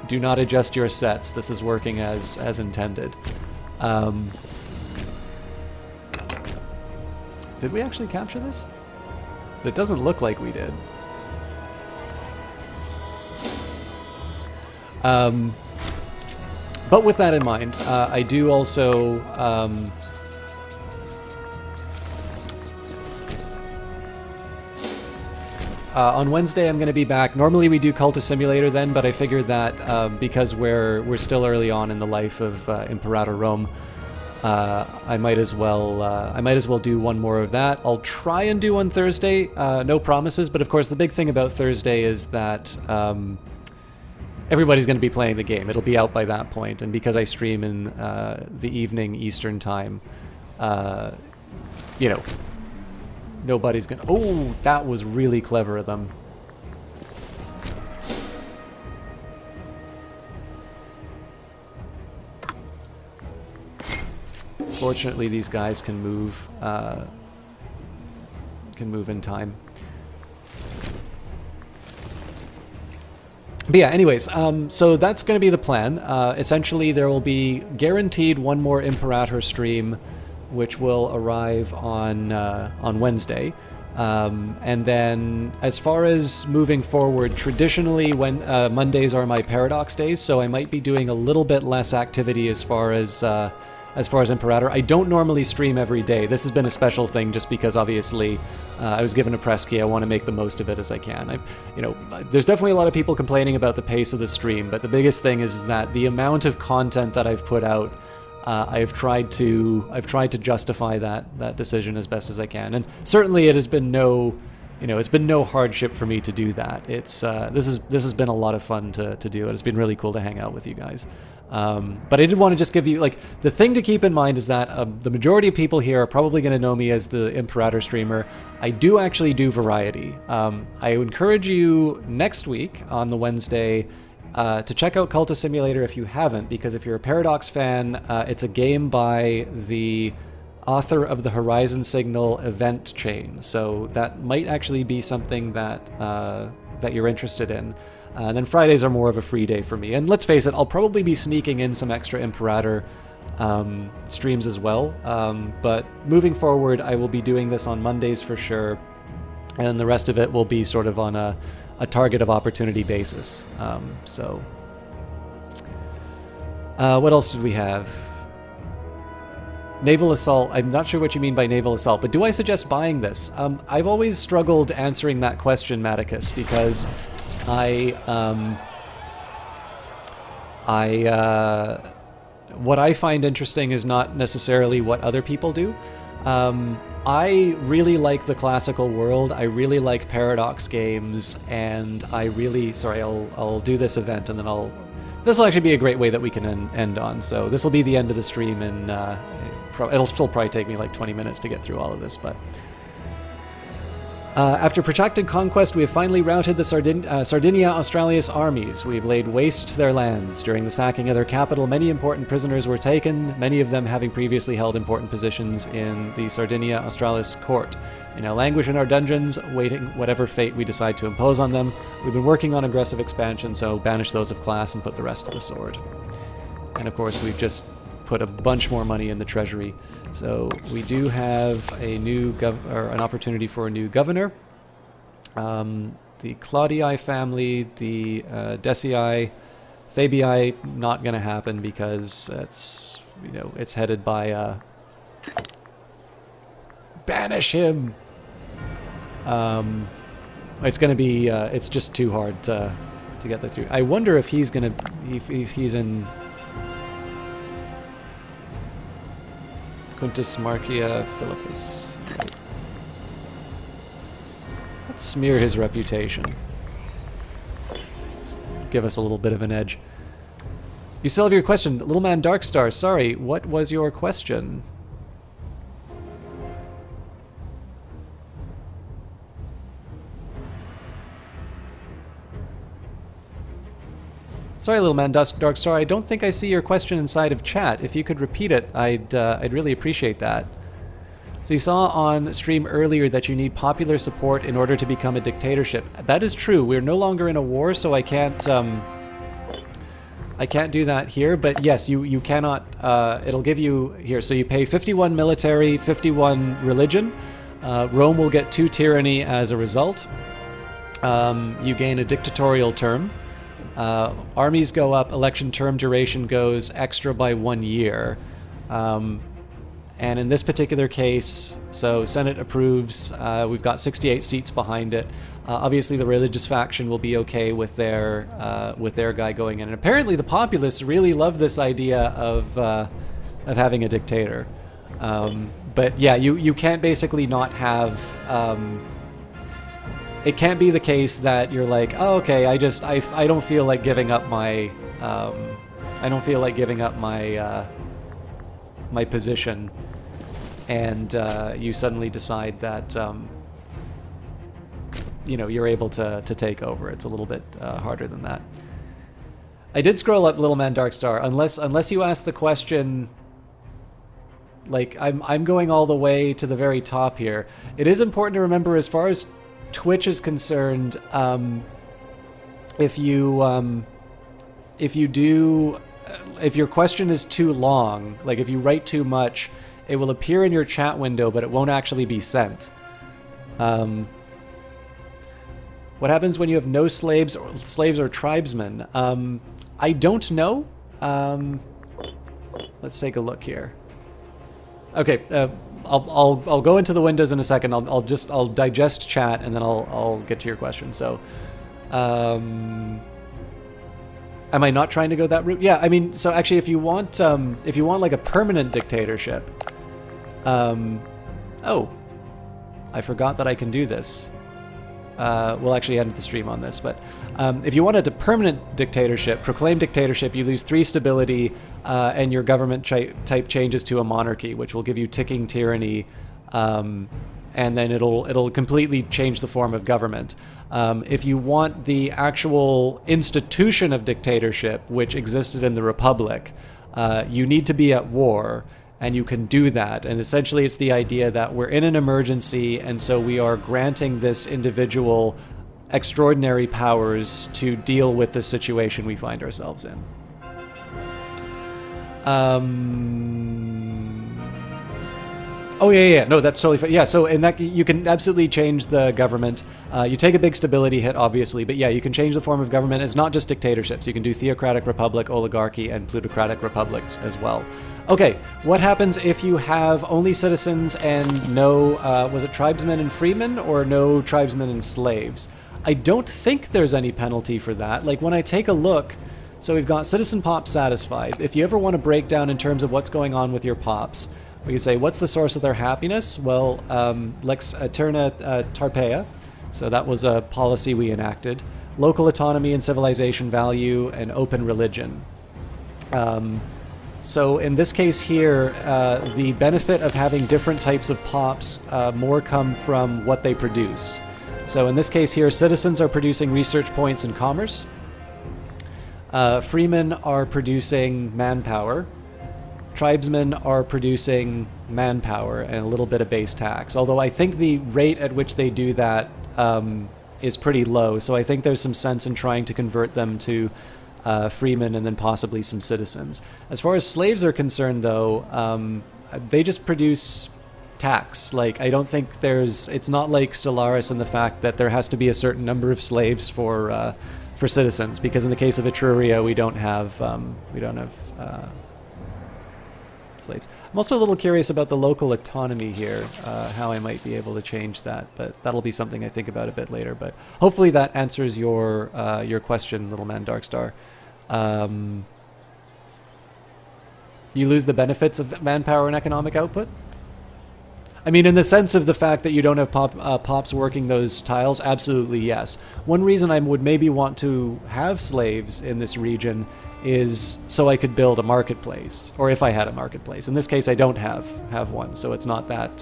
do not adjust your sets. This is working as intended. Did we actually capture this? It doesn't look like we did. But with that in mind, I do also on Wednesday I'm going to be back. Normally we do Cultist Simulator then, but I figured that because we're still early on in the life of Imperator Rome, I might as well do one more of that. I'll try and do one Thursday. No promises, but of course the big thing about Thursday is that everybody's going to be playing the game. It'll be out by that point, and because I stream in the evening Eastern time, you know, nobody's going to... Oh, that was really clever of them. Fortunately, these guys can move in time. But yeah, anyways, so that's going to be the plan. Essentially, there will be guaranteed one more Imperator stream, which will arrive on Wednesday. And then, as far as moving forward, traditionally, when Mondays are my Paradox days, so I might be doing a little bit less activity as far as Imperator. I don't normally stream every day. This has been a special thing just because obviously I was given a press key. I want to make the most of it as I can. There's definitely a lot of people complaining about the pace of the stream, but the biggest thing is that the amount of content that I've put out, I've tried to justify that decision as best as I can. And certainly it has been it's been no hardship for me to do that. This has been a lot of fun to do, and it's been really cool to hang out with you guys. But I did want to just give you, the thing to keep in mind is that the majority of people here are probably going to know me as the Imperator streamer. I do actually do variety. I encourage you next week on the Wednesday to check out Cultist Simulator if you haven't, because if you're a Paradox fan, it's a game by the author of the Horizon Signal event chain, so that might actually be something that you're interested in. And then Fridays are more of a free day for me. And let's face it, I'll probably be sneaking in some extra Imperator streams as well. But moving forward, I will be doing this on Mondays for sure. And the rest of it will be sort of on a target of opportunity basis. What else did we have? Naval Assault. I'm not sure what you mean by Naval Assault, but do I suggest buying this? I've always struggled answering that question, Maticus, because what I find interesting is not necessarily what other people do. I really like the classical world. I really like Paradox games, and I'll do this event, and then this will actually be a great way that we can end on. So this will be the end of the stream, and it'll still probably take me like 20 minutes to get through all of this, but... after protracted conquest, we have finally routed the Sardinia Australis armies. We have laid waste to their lands. During the sacking of their capital, many important prisoners were taken, many of them having previously held important positions in the Sardinia Australis court. They now languish in our dungeons, waiting whatever fate we decide to impose on them. We've been working on aggressive expansion, so banish those of class and put the rest to the sword. And of course, we've just put a bunch more money in the treasury. So we do have an opportunity for a new governor. The Claudii family, the Decii, Fabii, not going to happen because it's headed by banish him. It's going to be it's just too hard to get that through. I wonder if he's gonna, if he's in Quintus Marcia Philippus. Right. Let's smear his reputation. Let's give us a little bit of an edge. You still have your question, Little Man Darkstar. Sorry, what was your question? Sorry, Little Man Darkstar, I don't think I see your question inside of chat. If you could repeat it, I'd really appreciate that. So you saw on stream earlier that you need popular support in order to become a dictatorship. That is true. We're no longer in a war, so I can't do that here. But yes, you cannot. It'll give you here. So you pay 51 military, 51 religion. Rome will get 2 tyranny as a result. You gain a dictatorial term. Armies go up, election term duration goes extra by 1 year. And in this particular case, so Senate approves, we've got 68 seats behind it. Obviously the religious faction will be okay with their guy going in. And apparently the populace really love this idea of having a dictator. But yeah, you can't basically not have... it can't be the case that you're like, oh, okay, I don't feel like giving up my my position, and you suddenly decide that you're able to take over. It's a little bit harder than that. I did scroll up Little Man Darkstar, unless you ask the question. Like I'm going all the way to the very top here. It is important to remember, as far as Twitch is concerned, if your question is too long, like if you write too much, it will appear in your chat window, but it won't actually be sent. What happens when you have no slaves or tribesmen? I don't know. Let's take a look here. Okay. I'll go into the windows in a second. I'll digest chat and then I'll get to your question. So, am I not trying to go that route? Yeah, I mean, so actually, if you want like a permanent dictatorship, oh, I forgot that I can do this. We'll actually end the stream on this, but if you wanted a permanent dictatorship, proclaim dictatorship, you lose 3 stability. And your government type changes to a monarchy, which will give you ticking tyranny, and then it'll completely change the form of government. If you want the actual institution of dictatorship, which existed in the Republic, you need to be at war, and you can do that. And essentially it's the idea that we're in an emergency, and so we are granting this individual extraordinary powers to deal with the situation we find ourselves in. Oh yeah, no, that's totally fine. Yeah, so in that, you can absolutely change the government. You take a big stability hit, obviously, but yeah, you can change the form of government. It's not just dictatorships. You can do theocratic republic, oligarchy, and plutocratic republics as well. Okay, what happens if you have only citizens and no, was it tribesmen and freemen, or no tribesmen and slaves? I don't think there's any penalty for that. Like, when I take a look, so we've got citizen pops satisfied. If you ever want to break down in terms of what's going on with your pops, we can say, what's the source of their happiness? Well, lex aeterna tarpeia. So that was a policy we enacted. Local autonomy and civilization value, and open religion. So in this case here, the benefit of having different types of pops more come from what they produce. So in this case here, citizens are producing research points in commerce. Freemen are producing manpower. Tribesmen are producing manpower and a little bit of base tax. Although I think the rate at which they do that is pretty low. So I think there's some sense in trying to convert them to freemen and then possibly some citizens. As far as slaves are concerned, though, they just produce tax. Like, I don't think it's not like Stellaris in the fact that there has to be a certain number of slaves for citizens, because in the case of Etruria, we don't have slaves. I'm also a little curious about the local autonomy here, how I might be able to change that, but that'll be something I think about a bit later. But hopefully that answers your question, little man Darkstar. You lose the benefits of manpower and economic output? I mean, in the sense of the fact that you don't have pops working those tiles, absolutely yes. One reason I would maybe want to have slaves in this region is so I could build a marketplace, or if I had a marketplace. In this case, I don't have one, so it's not that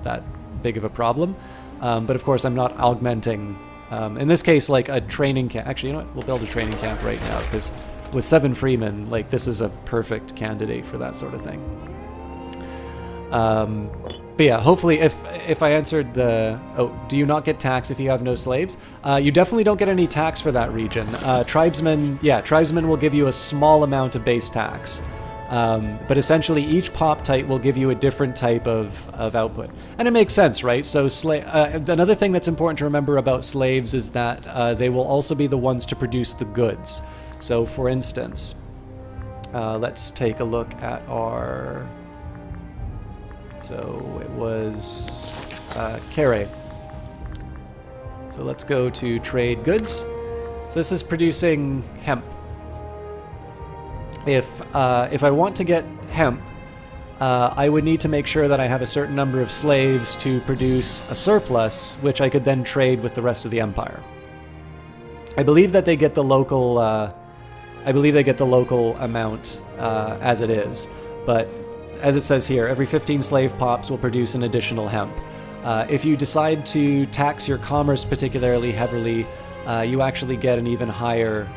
that big of a problem. But of course, I'm not augmenting. In this case, like a training camp. Actually, you know what? We'll build a training camp right now, because with 7 freemen, like, this is a perfect candidate for that sort of thing. But yeah, hopefully if I answered the... Oh, do you not get tax if you have no slaves? You definitely don't get any tax for that region. Tribesmen will give you a small amount of base tax. But essentially each pop type will give you a different type of output. And it makes sense, right? So another thing that's important to remember about slaves is that they will also be the ones to produce the goods. So for instance, let's take a look at our... So it was Kere. So let's go to trade goods. So this is producing hemp. If I want to get hemp, I would need to make sure that I have a certain number of slaves to produce a surplus, which I could then trade with the rest of the empire. I believe that they get the local. I believe they get the local amount as it is, but as it says here, every 15 slave pops will produce an additional hemp. If you decide to tax your commerce particularly heavily, you actually get an even higher,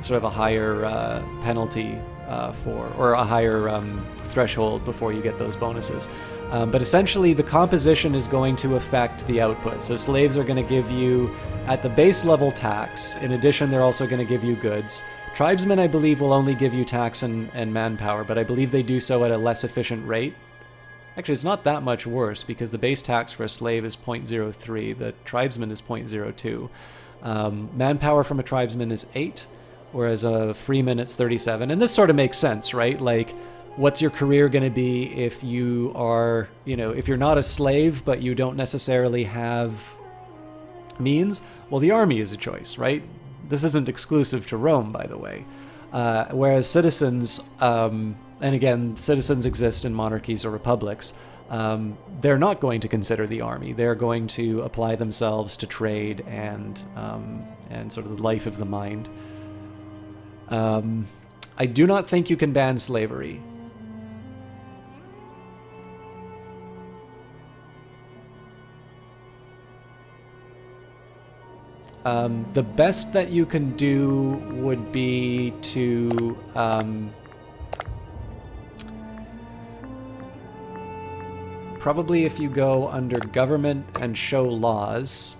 sort of a higher penalty or a higher threshold before you get those bonuses. But essentially, the composition is going to affect the output. So slaves are going to give you, at the base level, tax. In addition, they're also going to give you goods. Tribesmen, I believe, will only give you tax and manpower, but I believe they do so at a less efficient rate. Actually, it's not that much worse, because the base tax for a slave is 0.03, the tribesman is 0.02. Manpower from a tribesman is 8, whereas a freeman it's 37. And this sort of makes sense, right? Like, what's your career going to be if you are, if you're not a slave, but you don't necessarily have means? Well, the army is a choice, right? This isn't exclusive to Rome, by the way. Whereas citizens, and again, citizens exist in monarchies or republics, they're not going to consider the army. They're going to apply themselves to trade and sort of the life of the mind. I do not think you can ban slavery. The best that you can do would be to probably, if you go under government and show laws.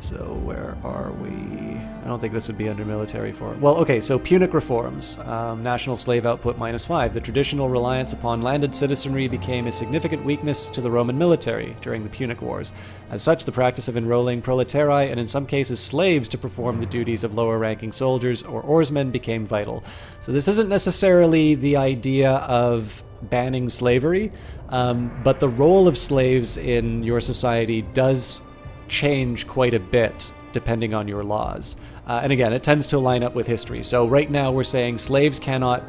So where are we? I don't think this would be under military for... Well, okay, so Punic reforms. National slave output -5. The traditional reliance upon landed citizenry became a significant weakness to the Roman military during the Punic Wars. As such, the practice of enrolling proletari, and in some cases slaves, to perform the duties of lower-ranking soldiers or oarsmen became vital. So this isn't necessarily the idea of banning slavery, but the role of slaves in your society does change quite a bit depending on your laws. And again, it tends to line up with history. So right now we're saying slaves cannot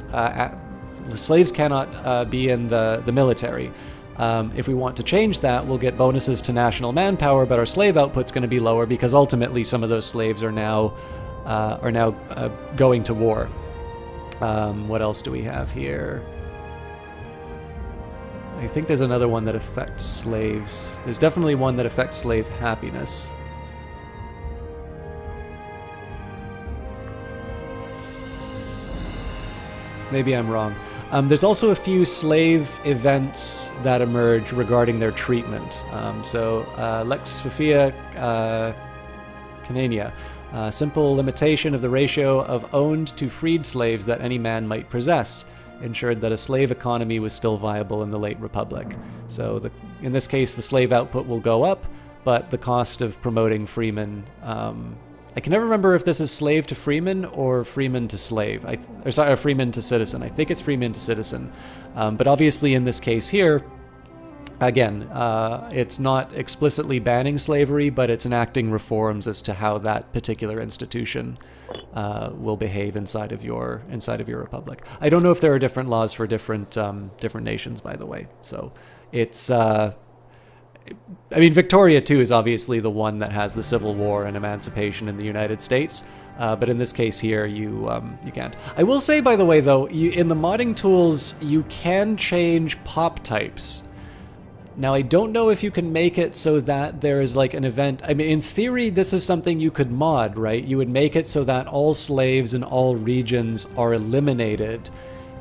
be in the military. If we want to change that, we'll get bonuses to national manpower, but our slave output's going to be lower because ultimately some of those slaves are now going to war. What else do we have here? I think there's another one that affects slaves. There's definitely one that affects slave happiness. Maybe I'm wrong. There's also a few slave events that emerge regarding their treatment. Lex Sophia Canania. Simple limitation of the ratio of owned to freed slaves that any man might possess ensured that a slave economy was still viable in the late Republic. So in this case, the slave output will go up, but the cost of promoting freemen I can never remember if this is slave to freeman or freeman to slave. Or sorry, freeman to citizen. I think it's freeman to citizen. But obviously in this case here, again, it's not explicitly banning slavery, but it's enacting reforms as to how that particular institution will behave inside of your republic. I don't know if there are different laws for different nations, by the way. So it's I mean, Victoria too is obviously the one that has the Civil War and emancipation in the United States. But in this case here, you can't. I will say, by the way, though, in the modding tools, you can change pop types. Now, I don't know if you can make it so that there is like an event. I mean, in theory, this is something you could mod, right? You would make it so that all slaves in all regions are eliminated.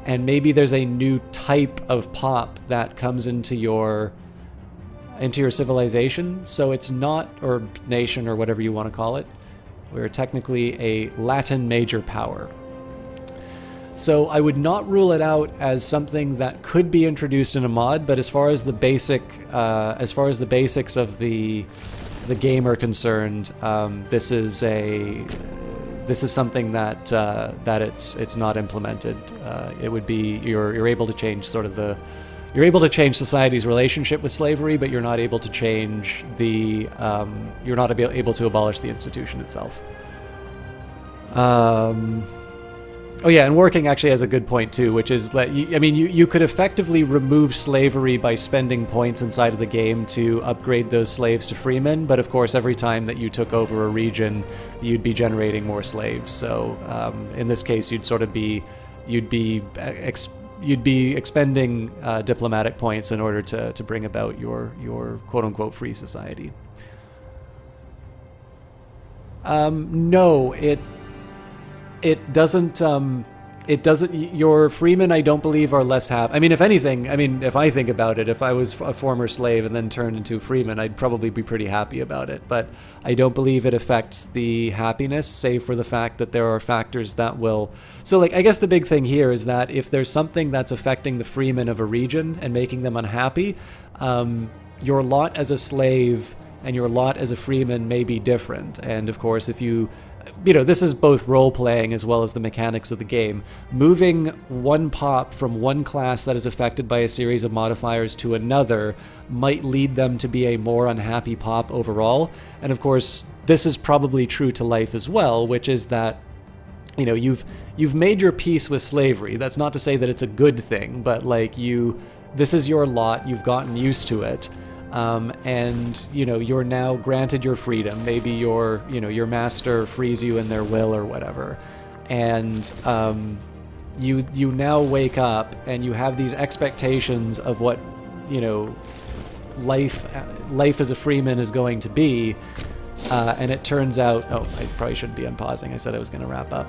And maybe there's a new type of pop that comes into your civilization. So it's not, or nation, or whatever you want to call it. We're technically a Latin major power. So I would not rule it out as something that could be introduced in a mod, but as far as the basics of the game are concerned, this is something that it's not implemented. It would be you're able to change you're able to change society's relationship with slavery, but you're not able to change you're not able to abolish the institution itself. Oh yeah, and working actually has a good point too, which is that you could effectively remove slavery by spending points inside of the game to upgrade those slaves to freemen, but of course every time that you took over a region, you'd be generating more slaves. So in this case, you'd be expending diplomatic points in order to bring about your quote-unquote free society. No, it doesn't. Your freemen, I don't believe, are less happy. I mean, if anything, if I think about it, if I was a former slave and then turned into a freeman, I'd probably be pretty happy about it. But I don't believe it affects the happiness, save for the fact that there are factors that will. So, I guess the big thing here is that if there's something that's affecting the freemen of a region and making them unhappy, your lot as a slave and your lot as a freeman may be different. And of course, if this is both role-playing as well as the mechanics of the game. Moving one pop from one class that is affected by a series of modifiers to another might lead them to be a more unhappy pop overall. And of course, this is probably true to life as well, which is that, you've made your peace with slavery. That's not to say that it's a good thing, but this is your lot, you've gotten used to it. And you're now granted your freedom. Maybe your master frees you in their will or whatever, and you now wake up and you have these expectations of what life as a freeman is going to be, and it turns out. Oh, I probably shouldn't be unpausing. I said I was going to wrap up.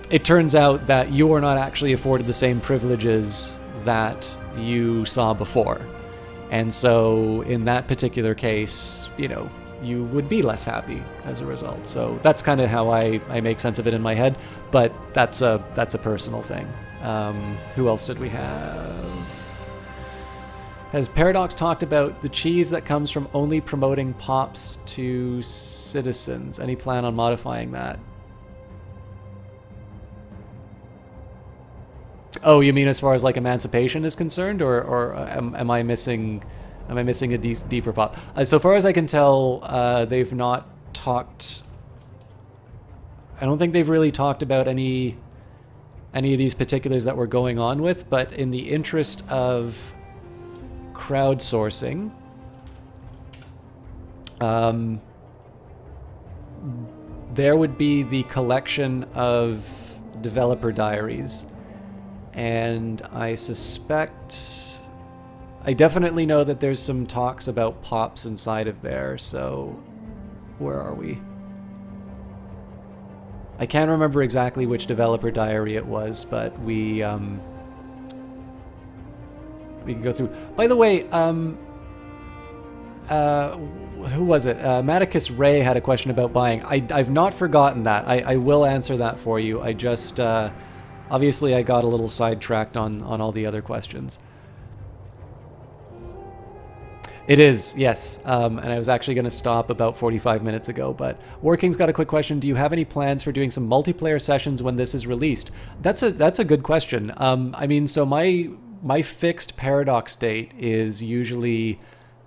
It turns out that you are not actually afforded the same privileges that you saw before. And so in that particular case, you would be less happy as a result. So that's kind of how I make sense of it in my head, but that's a personal thing. Who else did we have? Has Paradox talked about the cheese that comes from only promoting pops to citizens? Any plan on modifying that? Oh, you mean as far as emancipation is concerned, or am I missing a deeper pop? So far as I can tell, they've not talked. I don't think they've really talked about any of these particulars that we're going on with. But in the interest of crowdsourcing, there would be the collection of developer diaries. And I definitely know that there's some talks about pops inside of there, so where are we? I can't remember exactly which developer diary it was, but we can go through. By the way, who was it? Maticus Ray had a question about buying. I've not forgotten that. I will answer that for you. I just... obviously, I got a little sidetracked on all the other questions. It is, yes. And I was actually going to stop about 45 minutes ago, but Working's got a quick question. Do you have any plans for doing some multiplayer sessions when this is released? That's a good question. I mean, so my fixed Paradox date is usually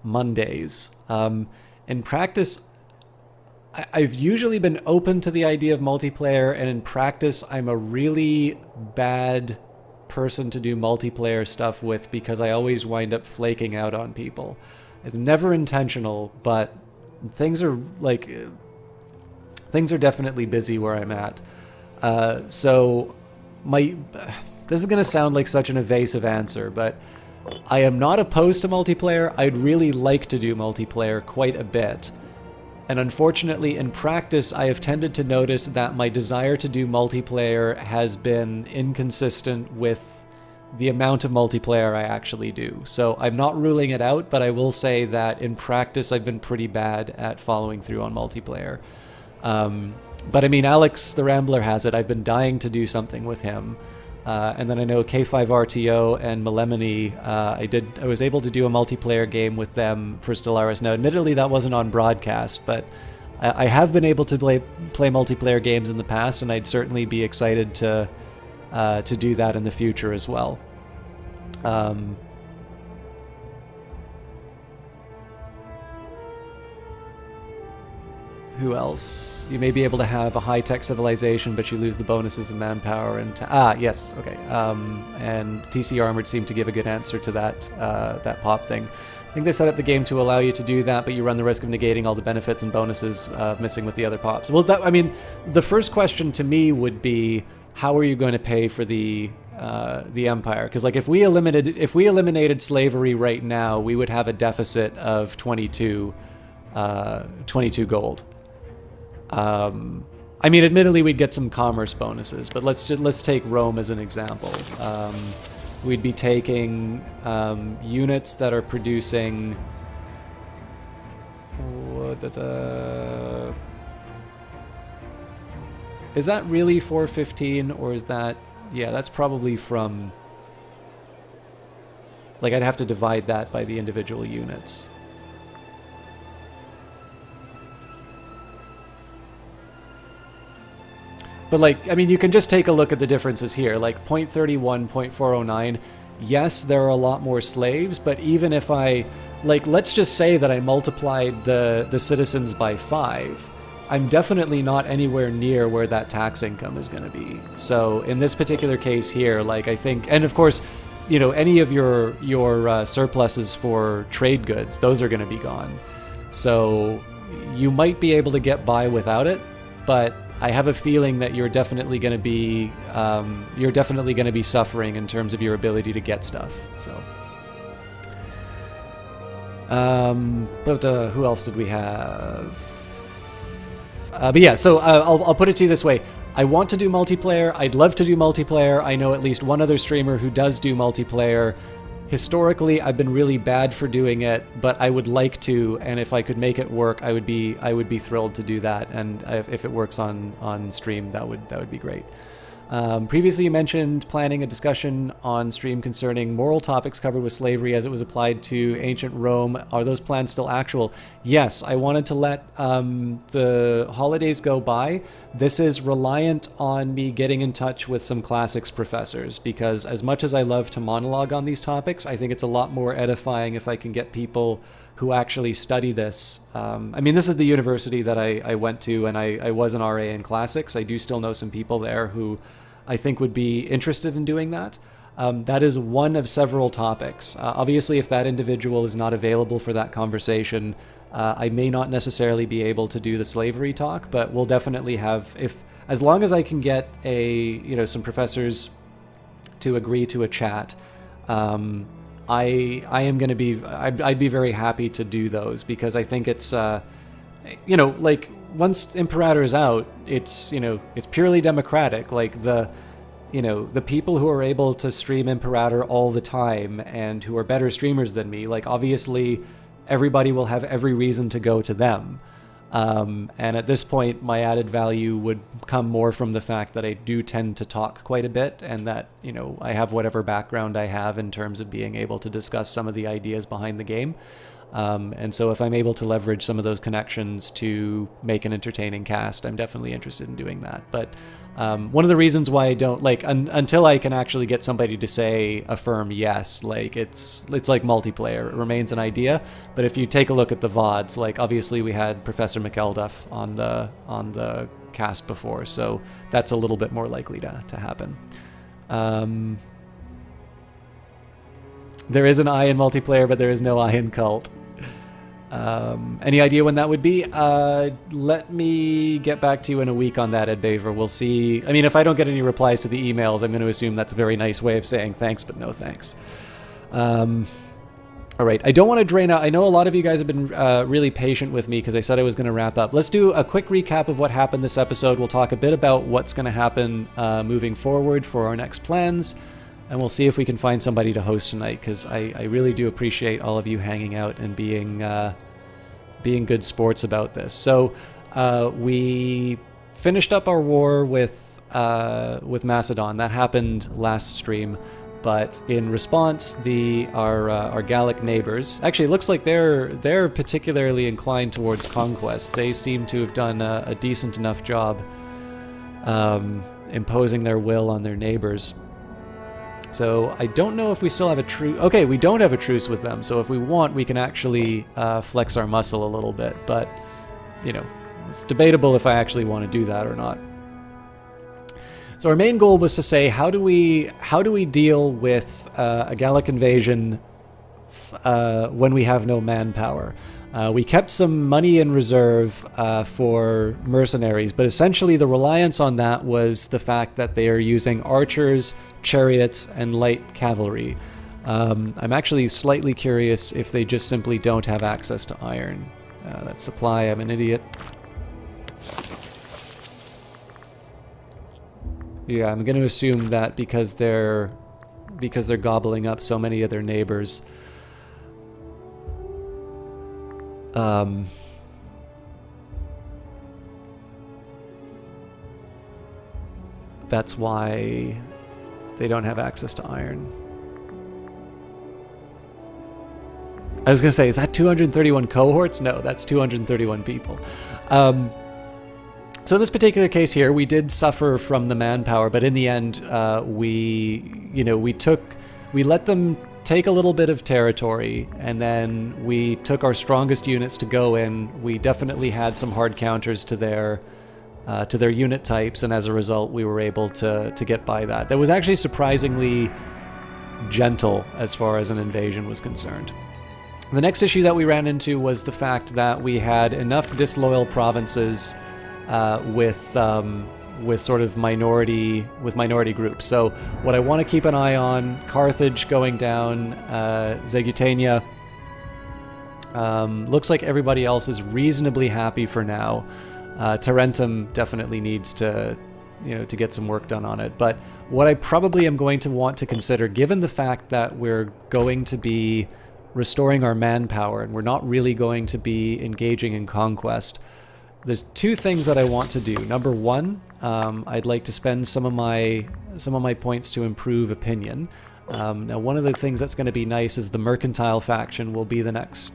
Mondays. In practice, I've usually been open to the idea of multiplayer, and in practice, I'm a really bad person to do multiplayer stuff with because I always wind up flaking out on people. It's never intentional, but things are definitely busy where I'm at. So this is going to sound like such an evasive answer, but I am not opposed to multiplayer. I'd really like to do multiplayer quite a bit. And unfortunately, in practice, I have tended to notice that my desire to do multiplayer has been inconsistent with the amount of multiplayer I actually do. So I'm not ruling it out, but I will say that in practice, I've been pretty bad at following through on multiplayer. But I mean, Alex the Rambler has it. I've been dying to do something with him. And then I know K5RTO and Melemony, I was able to do a multiplayer game with them for Stellaris. Now, admittedly, that wasn't on broadcast, but I have been able to play multiplayer games in the past, and I'd certainly be excited to do that in the future as well. Who else? You may be able to have a high-tech civilization, but you lose the bonuses of manpower and... yes, okay. And TC Armored seemed to give a good answer to that pop thing. I think they set up the game to allow you to do that, but you run the risk of negating all the benefits and bonuses missing with the other pops. Well, the first question to me would be, how are you going to pay for the Empire? Because like if we eliminated slavery right now, we would have a deficit of 22 gold. I mean, admittedly, we'd get some commerce bonuses, but let's take Rome as an example. We'd be taking units that are producing. Is that really 415, or is that? Yeah, that's probably from. Like, I'd have to divide that by the individual units. But like, I mean, you can just take a look at the differences here. Like 0.31, 0.409, yes, there are a lot more slaves, but even if let's just say that I multiplied the citizens by 5, I'm definitely not anywhere near where that tax income is going to be. So in this particular case here, like I think, and of course, any of your surpluses for trade goods, those are going to be gone. So you might be able to get by without it, but I have a feeling that you're definitely going to be suffering in terms of your ability to get stuff. So, but who else did we have? But yeah, so I'll put it to you this way: I want to do multiplayer. I'd love to do multiplayer. I know at least one other streamer who does do multiplayer. Historically, I've been really bad for doing it, but I would like to, and if I could make it work, I would be thrilled to do that. And if it works on stream, that would be great. Previously, you mentioned planning a discussion on stream concerning moral topics covered with slavery as it was applied to ancient Rome. Are those plans still actual? Yes, I wanted to let the holidays go by. This is reliant on me getting in touch with some classics professors, because as much as I love to monologue on these topics, I think it's a lot more edifying if I can get people who actually study this. I mean, this is the university that I went to, and I was an RA in classics. I do still know some people there who I think would be interested in doing that. That is one of several topics. Obviously, if that individual is not available for that conversation, I may not necessarily be able to do the slavery talk, but we'll definitely have, as long as I can get some professors to agree to a chat, I am going to be, I'd be very happy to do those, because I think it's, like once Imperator is out, it's purely democratic. Like the people who are able to stream Imperator all the time and who are better streamers than me, like obviously everybody will have every reason to go to them. And at this point, my added value would come more from the fact that I do tend to talk quite a bit, and that, I have whatever background I have in terms of being able to discuss some of the ideas behind the game. And so if I'm able to leverage some of those connections to make an entertaining cast, I'm definitely interested in doing that. But one of the reasons why I don't like until I can actually get somebody to say a firm yes, like it's like multiplayer. It remains an idea. But if you take a look at the VODs, like obviously we had Professor McElduff on the cast before, so that's a little bit more likely to happen. There is an I in multiplayer, but there is no I in cult. Any idea when that would be? Let me get back to you in a week on that, Ed Baver. We'll see. I mean, if I don't get any replies to the emails, I'm going to assume that's a very nice way of saying thanks, but no thanks. All right. I don't want to drain out. I know a lot of you guys have been really patient with me because I said I was going to wrap up. Let's do a quick recap of what happened this episode. We'll talk a bit about what's going to happen moving forward for our next plans. And we'll see if we can find somebody to host tonight, because I really do appreciate all of you hanging out and being good sports about this. So we finished up our war with Macedon. That happened last stream, but in response, our Gallic neighbors, actually it looks like they're particularly inclined towards conquest. They seem to have done a decent enough job imposing their will on their neighbors. So I don't know if we still have a truce. Okay, we don't have a truce with them. So if we want, we can actually flex our muscle a little bit. But, you know, it's debatable if I actually want to do that or not. So our main goal was to say, how do we deal with a Gallic invasion when we have no manpower? We kept some money in reserve for mercenaries, but essentially the reliance on that was the fact that they are using archers, chariots, and light cavalry. I'm actually slightly curious if they just simply don't have access to iron. That's supply. I'm an idiot. Yeah, I'm going to assume that because they're gobbling up so many of their neighbors. That's why they don't have access to iron. I was going to say, is that 231 cohorts? No, that's 231 people. So in this particular case here, we did suffer from the manpower, but in the end, we let them take a little bit of territory, and then we took our strongest units to go in. We definitely had some hard counters to their unit types, and as a result, we were able to get by that. That was actually surprisingly gentle as far as an invasion was concerned. The next issue that we ran into was the fact that we had enough disloyal provinces with sort of minority groups. So what I want to keep an eye on: Carthage going down, Zegutania. Looks like everybody else is reasonably happy for now. Tarentum definitely needs to get some work done on it. But what I probably am going to want to consider, given the fact that we're going to be restoring our manpower and we're not really going to be engaging in conquest, there's two things that I want to do. Number one, I'd like to spend some of my points to improve opinion. Now, one of the things that's going to be nice is the mercantile faction will be the next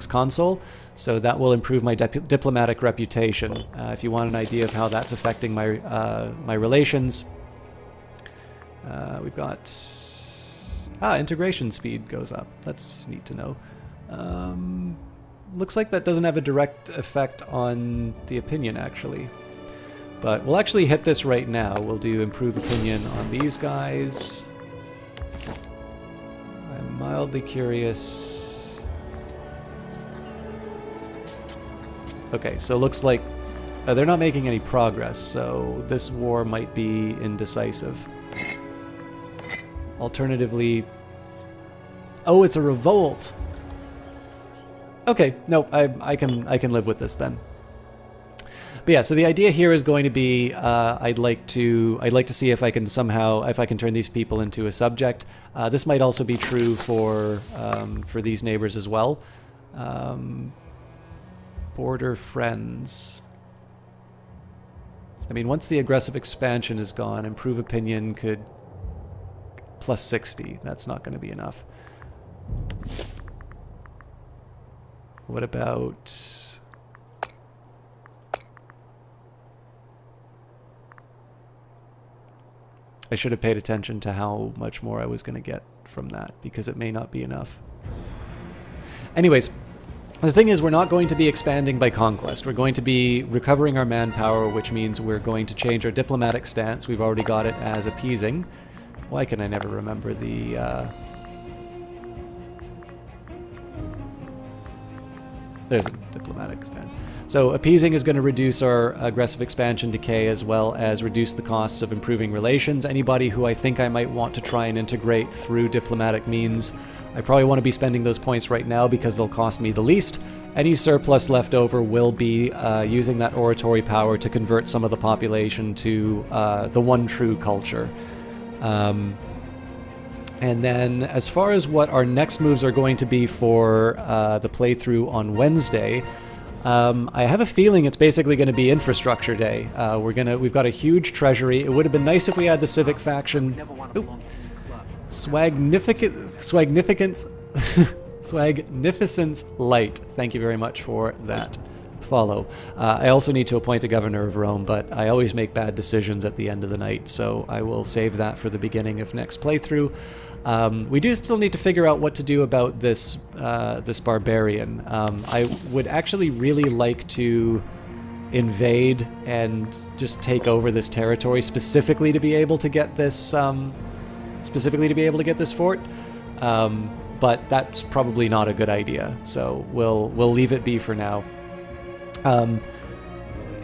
consul, so that will improve my diplomatic reputation. If you want an idea of how that's affecting my relations, we've got integration speed goes up. That's neat to know. Looks like that doesn't have a direct effect on the opinion, actually. But we'll actually hit this right now. We'll do improve opinion on these guys. I'm mildly curious. Okay, so it looks like they're not making any progress, so this war might be indecisive. Alternatively... Oh, it's a revolt! Okay, no, I can live with this then. But yeah, so the idea here is going to be I'd like to see if I can turn these people into a subject. This might also be true for these neighbors as well. Border friends. I mean, once the aggressive expansion is gone, improve opinion could plus 60. That's not going to be enough. What about... I should have paid attention to how much more I was going to get from that, because it may not be enough. Anyways, the thing is, we're not going to be expanding by conquest. We're going to be recovering our manpower, which means we're going to change our diplomatic stance. We've already got it as appeasing. Why can I never remember the... There's a diplomatic stance. So appeasing is going to reduce our aggressive expansion decay, as well as reduce the costs of improving relations. Anybody who I think I might want to try and integrate through diplomatic means, I probably want to be spending those points right now because they'll cost me the least. Any surplus left over will be using that oratory power to convert some of the population to the one true culture. And then as far as what our next moves are going to be for the playthrough on Wednesday, I have a feeling it's basically going to be infrastructure day. We've got a huge treasury. It would have been nice if we had the civic faction. Swagnificence Light. Thank you very much for that follow. I also need to appoint a governor of Rome, but I always make bad decisions at the end of the night, so I will save that for the beginning of next playthrough. We do still need to figure out what to do about this this barbarian. I would actually really like to invade and just take over this territory specifically to be able to get this fort. But that's probably not a good idea, so we'll leave it be for now.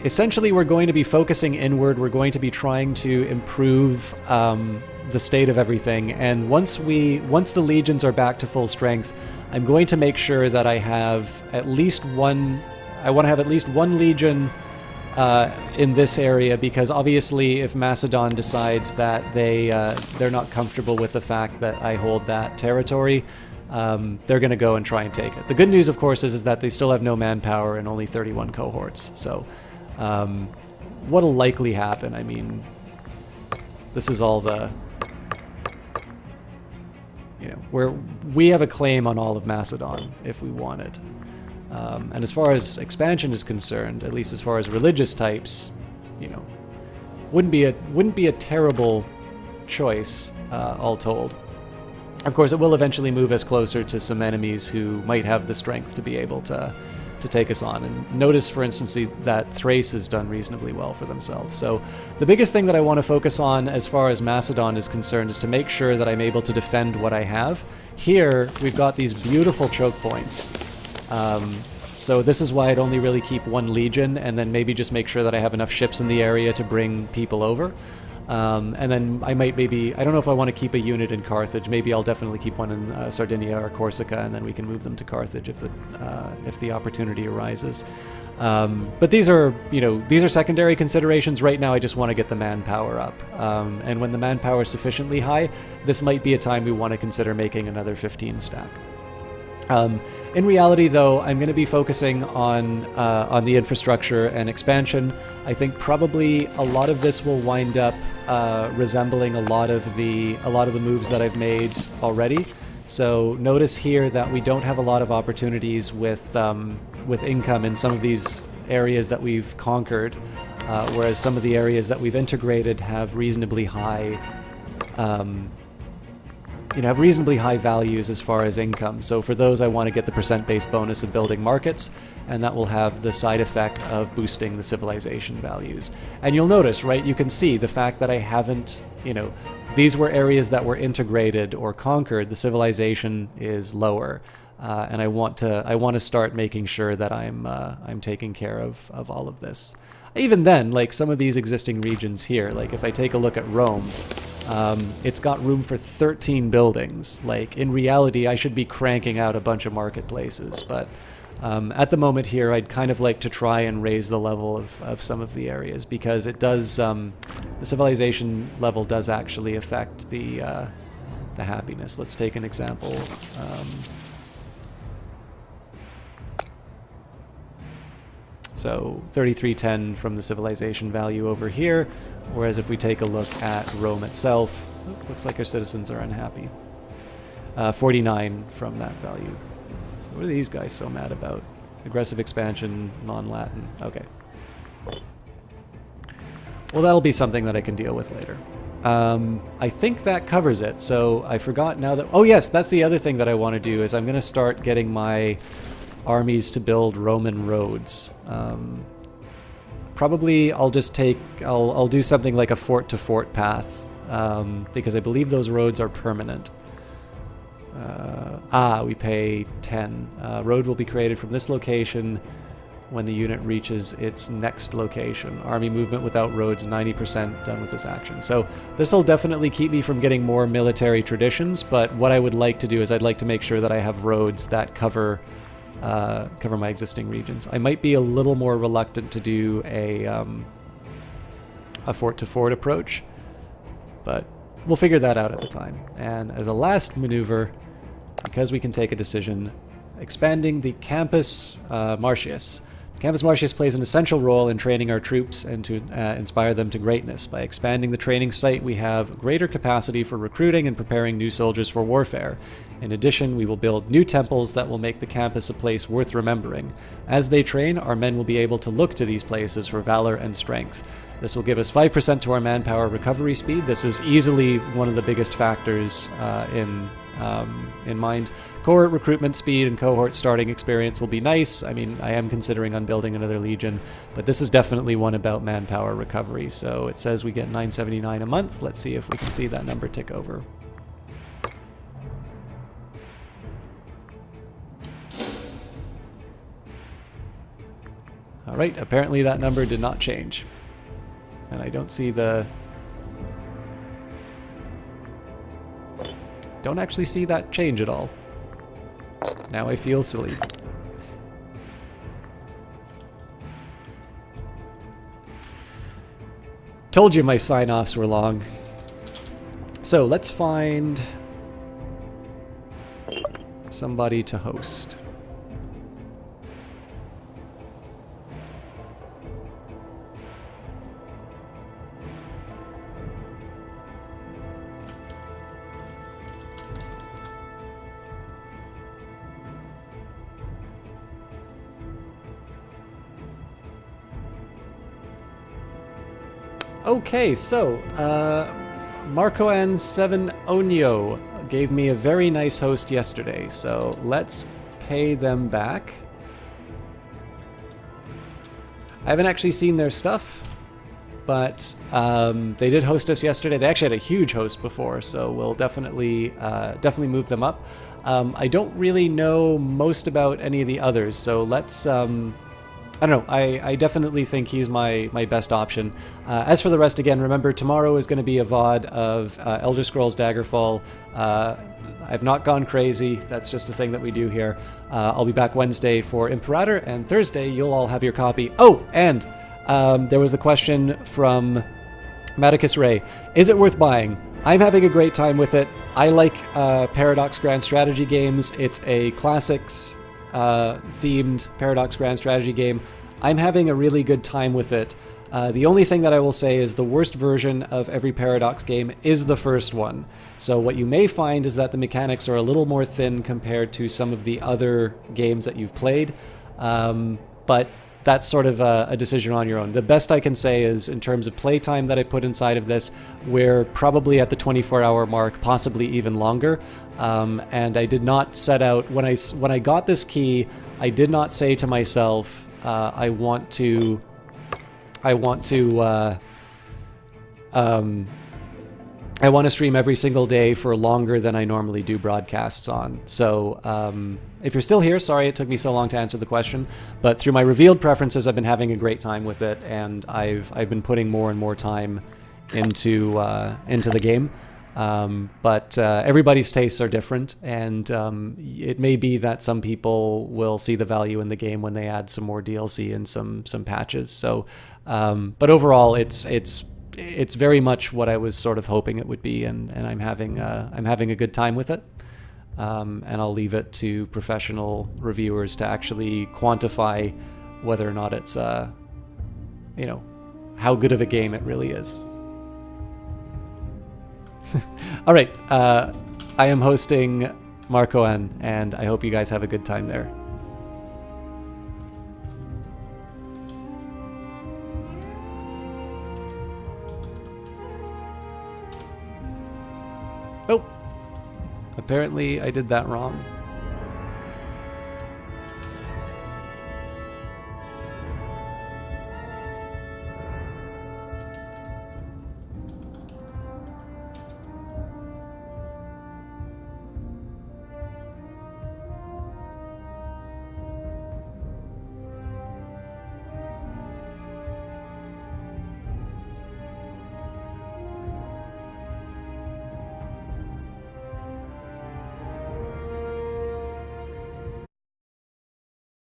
Essentially, we're going to be focusing inward. We're going to be trying to improve the state of everything, and once the legions are back to full strength, I'm going to make sure that I have at least one. I want to have at least one legion in this area, because obviously, if Macedon decides that they're not comfortable with the fact that I hold that territory, they're going to go and try and take it. The good news, of course, is that they still have no manpower and only 31 cohorts. So, what'll likely happen? I mean, this is all the... we have a claim on all of Macedon if we want it. And as far as expansion is concerned, at least as far as religious types, wouldn't be a terrible choice, all told. Of course, it will eventually move us closer to some enemies who might have the strength to be able to take us on. And notice, for instance, that Thrace has done reasonably well for themselves. So the biggest thing that I want to focus on as far as Macedon is concerned is to make sure that I'm able to defend what I have. Here, we've got these beautiful choke points. So this is why I'd only really keep one legion, and then maybe just make sure that I have enough ships in the area to bring people over. And then I might I don't know if I want to keep a unit in Carthage. Maybe I'll definitely keep one in Sardinia or Corsica, and then we can move them to Carthage if the opportunity arises. But these are secondary considerations. Right now I just want to get the manpower up. And when the manpower is sufficiently high, this might be a time we want to consider making another 15 stack. In reality, though, I'm going to be focusing on the infrastructure and expansion. I think probably a lot of this will wind up resembling a lot of the moves that I've made already. So notice here that we don't have a lot of opportunities with income in some of these areas that we've conquered, whereas some of the areas that we've integrated have reasonably high. Have reasonably high values as far as income. So for those, I want to get the percent-based bonus of building markets, and that will have the side effect of boosting the civilization values. And you'll notice, right, you can see the fact that I haven't, these were areas that were integrated or conquered, the civilization is lower. And I want to start making sure that I'm taking care of all of this. Even then, like some of these existing regions here, like if I take a look at Rome, it's got room for 13 buildings. Like, in reality, I should be cranking out a bunch of marketplaces, but at the moment here, I'd kind of like to try and raise the level of some of the areas, because it does, the civilization level does actually affect the happiness. Let's take an example. So 3310 from the civilization value over here, whereas if we take a look at Rome itself, looks like our citizens are unhappy. 49 from that value. So what are these guys so mad about? Aggressive expansion, non-Latin. Okay. Well, that'll be something that I can deal with later. I think that covers it. So I forgot now that... Oh yes, that's the other thing that I want to do is I'm going to start getting my armies to build Roman roads. Probably I'll just take... I'll do something like a fort-to-fort path, because I believe those roads are permanent. We pay 10. Road will be created from this location when the unit reaches its next location. Army movement without roads, 90% done with this action. So this will definitely keep me from getting more military traditions, but what I would like to do is I'd like to make sure that I have roads that cover my existing regions. I might be a little more reluctant to do a fort-to-fort approach, but we'll figure that out at the time. And as a last maneuver, because we can take a decision, expanding the Campus Martius. Campus Martius plays an essential role in training our troops and to inspire them to greatness. By expanding the training site, we have greater capacity for recruiting and preparing new soldiers for warfare. In addition, we will build new temples that will make the campus a place worth remembering. As they train, our men will be able to look to these places for valor and strength. This will give us 5% to our manpower recovery speed. This is easily one of the biggest factors in mind. Cohort recruitment speed and cohort starting experience will be nice. I mean, I am considering on building another legion, but this is definitely one about manpower recovery. So it says we get 979 a month. Let's see if we can see that number tick over. All right, apparently that number did not change. And I don't see the... Don't actually see that change at all. Now I feel silly. Told you my sign-offs were long. So let's find somebody to host. Okay, so Marcoan7 Onyo gave me a very nice host yesterday, so let's pay them back. I haven't actually seen their stuff, but they did host us yesterday. They actually had a huge host before, so we'll definitely move them up. I don't really know most about any of the others, so let's... I don't know, I definitely think he's my best option. As for the rest, again, remember, tomorrow is going to be a VOD of Elder Scrolls Daggerfall. I've not gone crazy, that's just a thing that we do here. I'll be back Wednesday for Imperator, and Thursday you'll all have your copy. Oh, and there was a question from Maticus Ray. Is it worth buying? I'm having a great time with it. I like Paradox Grand Strategy games. It's a classics themed Paradox Grand Strategy game. I'm having a really good time with it. The only thing that I will say is the worst version of every Paradox game is the first one. So what you may find is that the mechanics are a little more thin compared to some of the other games that you've played. But that's sort of a decision on your own. The best I can say is, in terms of playtime that I put inside of this, we're probably at the 24-hour mark, possibly even longer. And I did not set out, when I got this key, I did not say to myself, I want to stream every single day for longer than I normally do broadcasts on. So if you're still here, sorry it took me so long to answer the question, but through my revealed preferences, I've been having a great time with it, and I've been putting more and more time into the game. But everybody's tastes are different, and it may be that some people will see the value in the game when they add some more DLC and some patches. So, but overall, it's very much what I was sort of hoping it would be, and I'm having a good time with it. And I'll leave it to professional reviewers to actually quantify whether or not it's how good of a game it really is. All right, I am hosting Marcoan, and I hope you guys have a good time there. Apparently, I did that wrong.